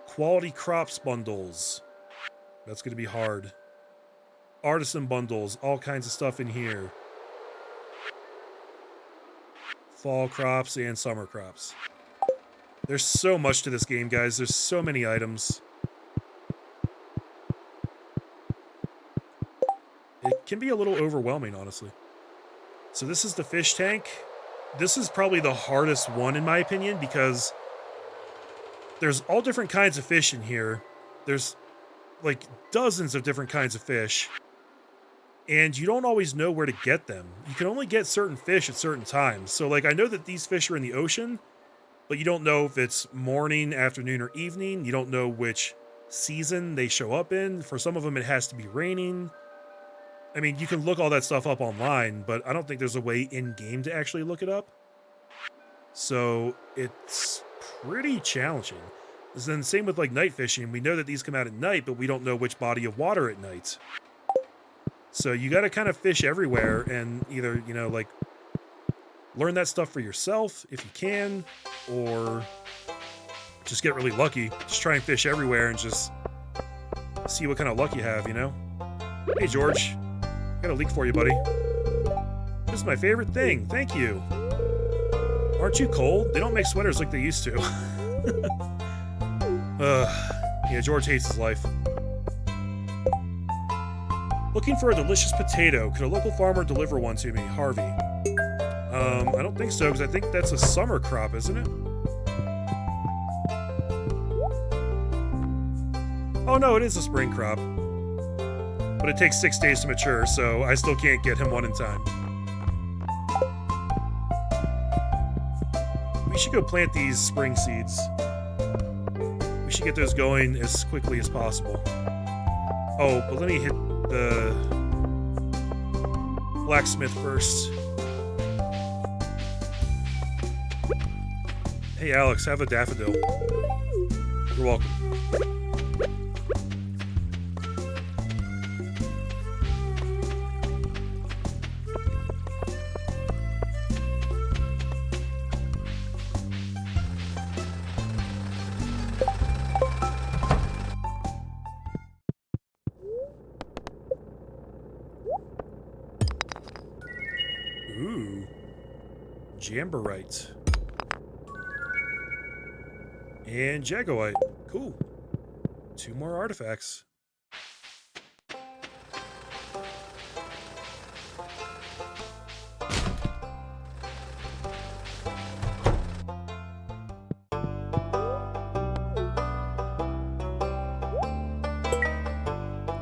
Quality crops bundles. That's going to be hard. Artisan bundles. All kinds of stuff in here. Fall crops and summer crops. There's so much to this game, guys. There's so many items. It can be a little overwhelming, honestly. So this is the fish tank. This is probably the hardest one, in my opinion, because there's all different kinds of fish in here. There's like dozens of different kinds of fish. And you don't always know where to get them. You can only get certain fish at certain times. So like I know that these fish are in the ocean, but you don't know if it's morning, afternoon, or evening. You don't know which season they show up in. For some of them, it has to be raining. I mean, you can look all that stuff up online, but I don't think there's a way in-game to actually look it up. So it's pretty challenging. And then same with like night fishing. We know that these come out at night, but we don't know which body of water at night. So you got to kind of fish everywhere and either, you know, like learn that stuff for yourself if you can, or just get really lucky. Just try and fish everywhere and just see what kind of luck you have, you know? Hey, George. I got a leak for you, buddy. This is my favorite thing. Thank you. Aren't you cold? They don't make sweaters like they used to. Yeah, George hates his life. Looking for a delicious potato. Could a local farmer deliver one to me? Harvey. I don't think so, because I think that's a summer crop, isn't it? Oh no, it is a spring crop. But it takes 6 days to mature, so I still can't get him one in time. we should go plant these spring seeds. We should get those going as quickly as possible. Oh, but let me hit the blacksmith first. Hey, Alex, have a daffodil. You're welcome. Ooh. Jamborite. And Jagoite. Cool. 2 more artifacts.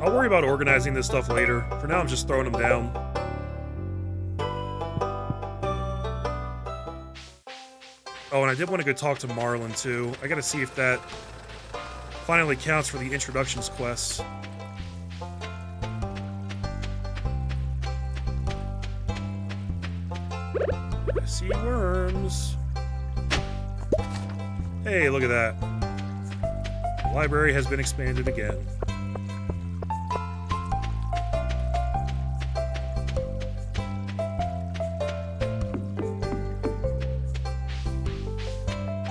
I'll worry about organizing this stuff later. For now, I'm just throwing them down. Oh, and I did want to go talk to Marlin, too. I gotta see if that finally counts for the introductions quests. I see worms. Hey, look at that. The library has been expanded again.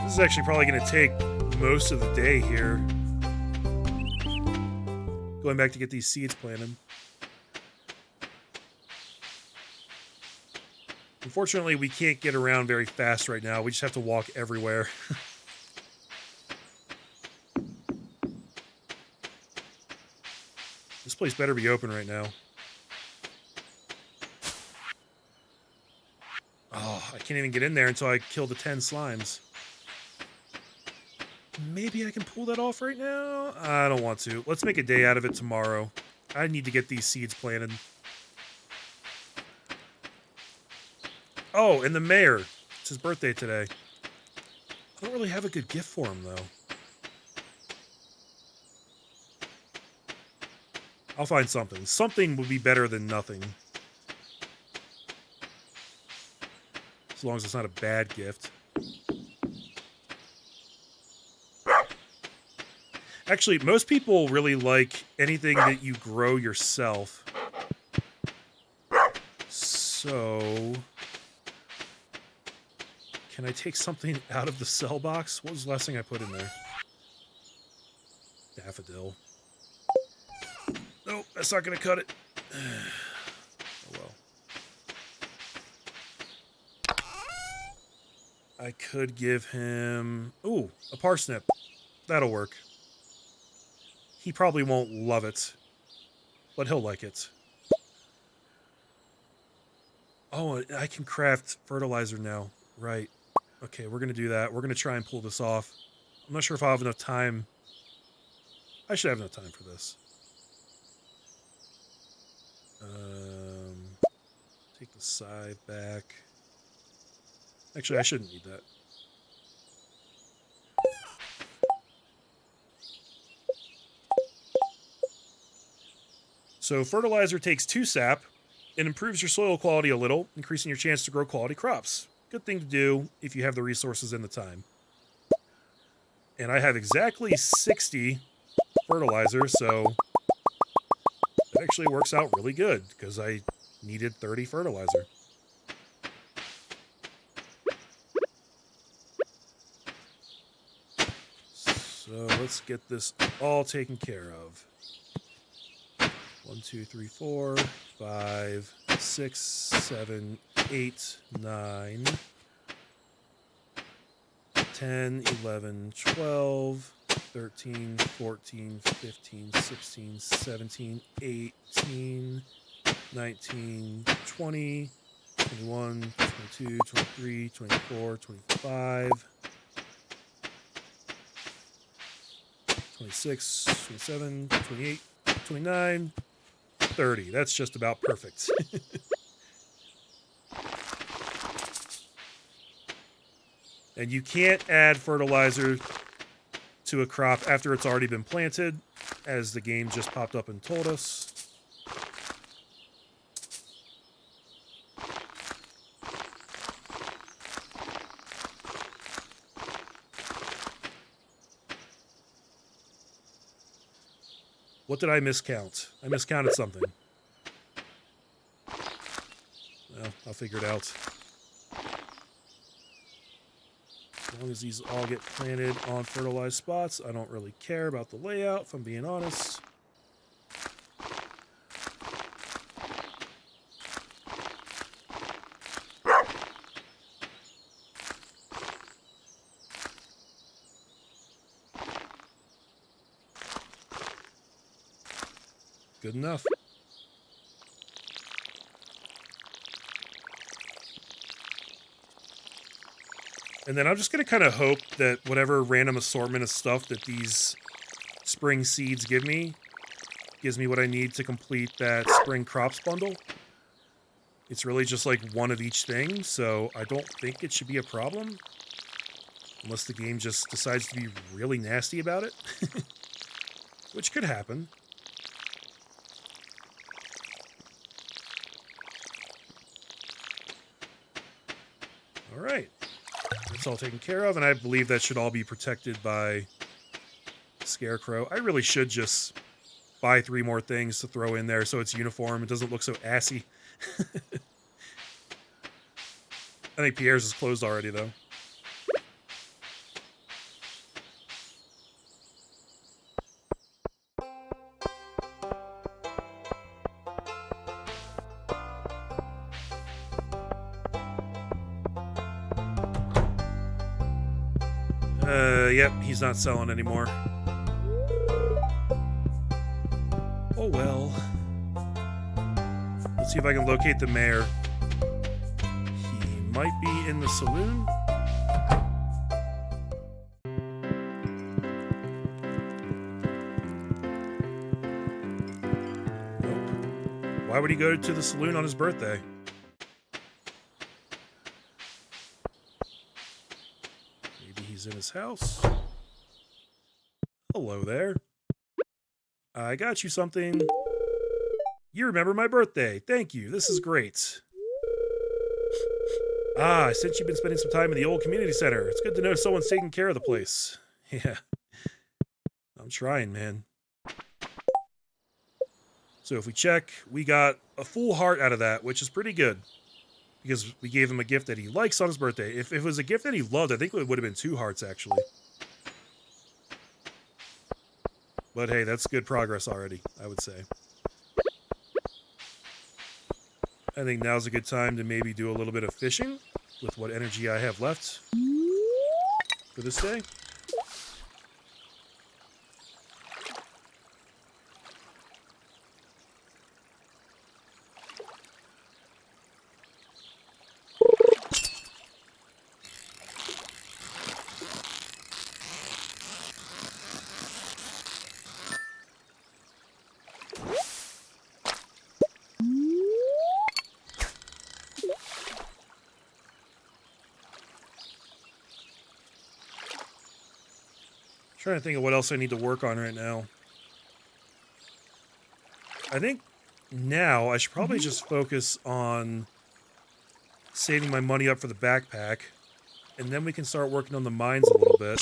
This is actually probably going to take most of the day here. Going back to get these seeds planted. Unfortunately, we can't get around very fast right now. We just have to walk everywhere. This place better be open right now. Oh, I can't even get in there until I kill the 10 slimes. Maybe I can pull that off right now? I don't want to. Let's make a day out of it tomorrow. I need to get these seeds planted. Oh, and the mayor. It's his birthday today. I don't really have a good gift for him, though. I'll find something. Something would be better than nothing. As long as it's not a bad gift. Actually, most people really like anything that you grow yourself. So... can I take something out of the cell box? What was the last thing I put in there? Daffodil. Nope, that's not going to cut it. Oh well. I could give him... ooh, a parsnip. That'll work. He probably won't love it, but he'll like it. Oh, I can craft fertilizer now. Right. Okay, we're going to do that. We're going to try and pull this off. I'm not sure if I'll have enough time. I should have enough time for this. Take the scythe back. Actually, I shouldn't need that. So fertilizer takes 2 sap and improves your soil quality a little, increasing your chance to grow quality crops. Good thing to do if you have the resources and the time. And I have exactly 60 fertilizer, so that actually works out really good because I needed 30 fertilizer. So let's get this all taken care of. 1, 2, 3, 4, 5, 6, 7, 8, 9, 10, 11, 12, 13, 14, 15, 16, 17, 18, 19, 20, 21, 22, 23, 24, 25, 26, 27, 28, 29, 30. That's just about perfect. And you can't add fertilizer to a crop after it's already been planted, as the game just popped up and told us. What did I miscount? I miscounted something. Well, I'll figure it out. As long as these all get planted on fertilized spots, I don't really care about the layout, if I'm being honest. Good enough. And then I'm just going to kind of hope that whatever random assortment of stuff that these spring seeds give me gives me what I need to complete that spring crops bundle. It's really just like one of each thing, so I don't think it should be a problem. Unless the game just decides to be really nasty about it. Which could happen. All right. That's all taken care of, and I believe that should all be protected by Scarecrow. I really should just buy 3 more things to throw in there so it's uniform. It doesn't look so assy. I think Pierre's is closed already, though. Yep, he's not selling anymore. Oh well. Let's see if I can locate the mayor. He might be in the saloon. Nope. Why would he go to the saloon on his birthday? He's in his house. Hello there. I got you something. You remember my birthday. Thank you. This is great. Since you've been spending some time in the old community center, it's good to know someone's taking care of the place. Yeah. I'm trying, man. So if we check, we got a full heart out of that, which is pretty good. Because we gave him a gift that he likes on his birthday. If it was a gift that he loved, I think it would have been 2 hearts, actually. But hey, that's good progress already, I would say. I think now's a good time to maybe do a little bit of fishing with what energy I have left for this day. Trying to think of what else I need to work on right now. I think now I should probably just focus on saving my money up for the backpack, and then we can start working on the mines a little bit.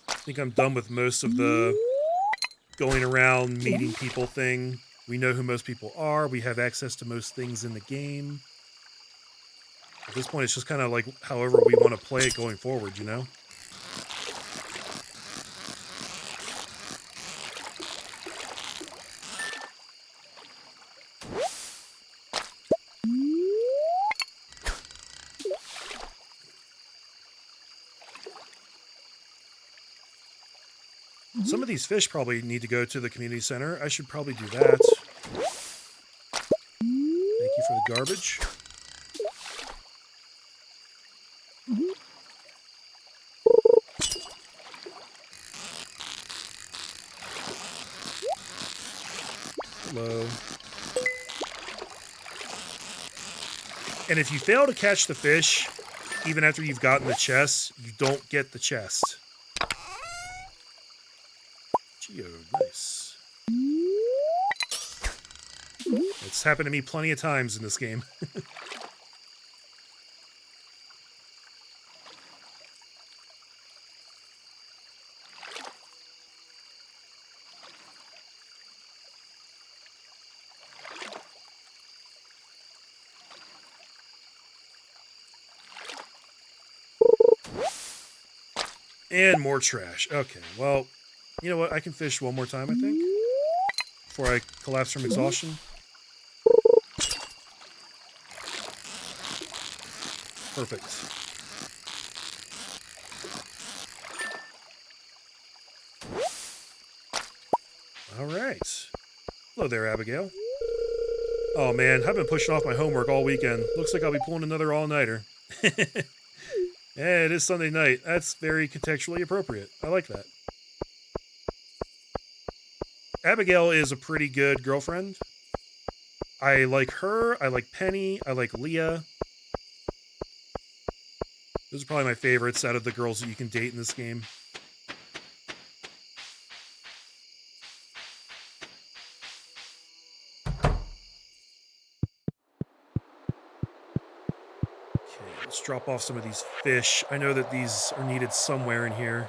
I think I'm done with most of the going around meeting people thing. We know who most people are. We have access to most things in the game. At this point, it's just kind of like however we want to play it going forward, you know? Some of these fish probably need to go to the community center. I should probably do that. Thank you for the garbage. And if you fail to catch the fish, even after you've gotten the chest, you don't get the chest. Geo, nice. It's happened to me plenty of times in this game. And more trash. Okay, well, you know what? I can fish one more time, I think, before I collapse from exhaustion. Perfect. All right. Hello there, Abigail. Oh, man, I've been pushing off my homework all weekend. Looks like I'll be pulling another all-nighter. Yeah, it is Sunday night. That's very contextually appropriate. I like that. Abigail is a pretty good girlfriend. I like her. I like Penny. I like Leah. Those are probably my favorites out of the girls that you can date in this game. Let's drop off some of these fish. I know that these are needed somewhere in here.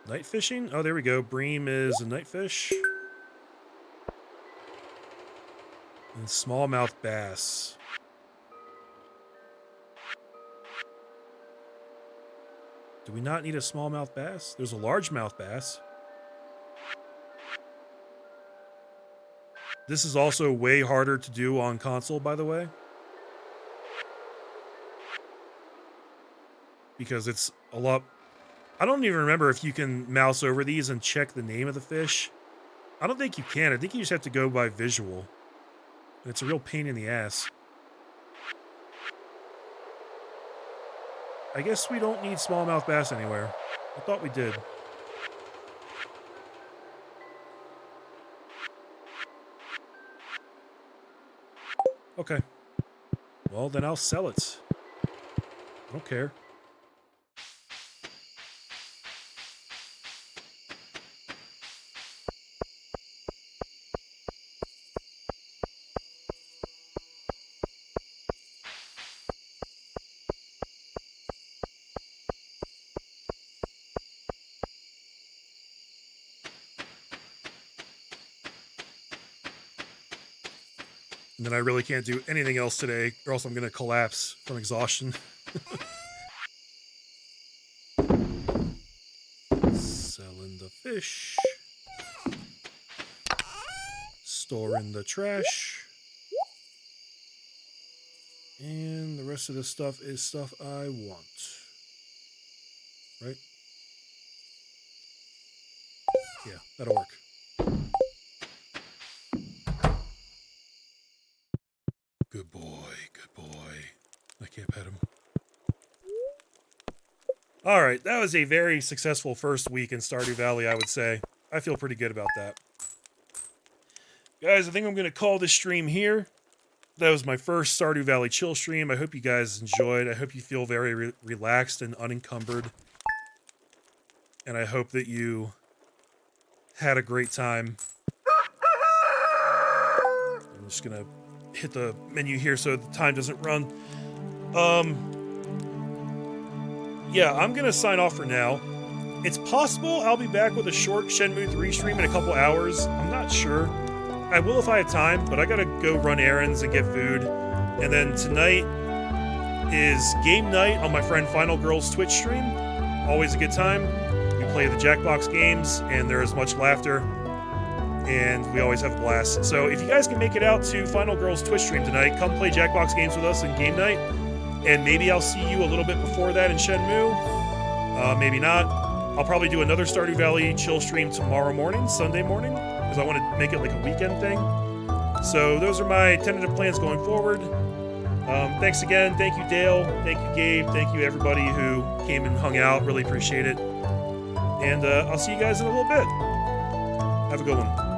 Night fishing? Oh, there we go. Bream is a night fish. And smallmouth bass. Do we not need a smallmouth bass? There's a largemouth bass. This is also way harder to do on console, by the way. Because it's a lot... I don't even remember if you can mouse over these and check the name of the fish. I don't think you can. I think you just have to go by visual. And it's a real pain in the ass. I guess we don't need smallmouth bass anywhere. I thought we did. Okay. Well, then I'll sell it. I don't care. And then I really can't do anything else today, or else I'm going to collapse from exhaustion. Selling the fish. Storing the trash. And the rest of this stuff is stuff I want. Right? Yeah, that'll work. Good boy, good boy. I can't pet him. Alright, that was a very successful first week in Stardew Valley, I would say. I feel pretty good about that. Guys, I think I'm going to call this stream here. That was my first Stardew Valley chill stream. I hope you guys enjoyed. I hope you feel very relaxed and unencumbered. And I hope that you had a great time. I'm just going to hit the menu here so the time doesn't run. Yeah, I'm gonna sign off for now. It's possible I'll be back with a short Shenmue 3 stream in a couple hours. I'm not sure. I will if I have time, but I gotta go run errands and get food. And then tonight is game night on my friend Final Girl's Twitch stream. Always a good time. We play the Jackbox games, and there is much laughter. And we always have a blast. So if you guys can make it out to Final Girl's Twitch stream tonight, come play Jackbox games with us in game night. And maybe I'll see you a little bit before that in Shenmue. Maybe not. I'll probably do another Stardew Valley chill stream tomorrow morning, Sunday morning, because I want to make it like a weekend thing. So those are my tentative plans going forward. Thanks again. Thank you, Dale. Thank you, Gabe. Thank you, everybody who came and hung out. Really appreciate it. And I'll see you guys in a little bit. Have a good one.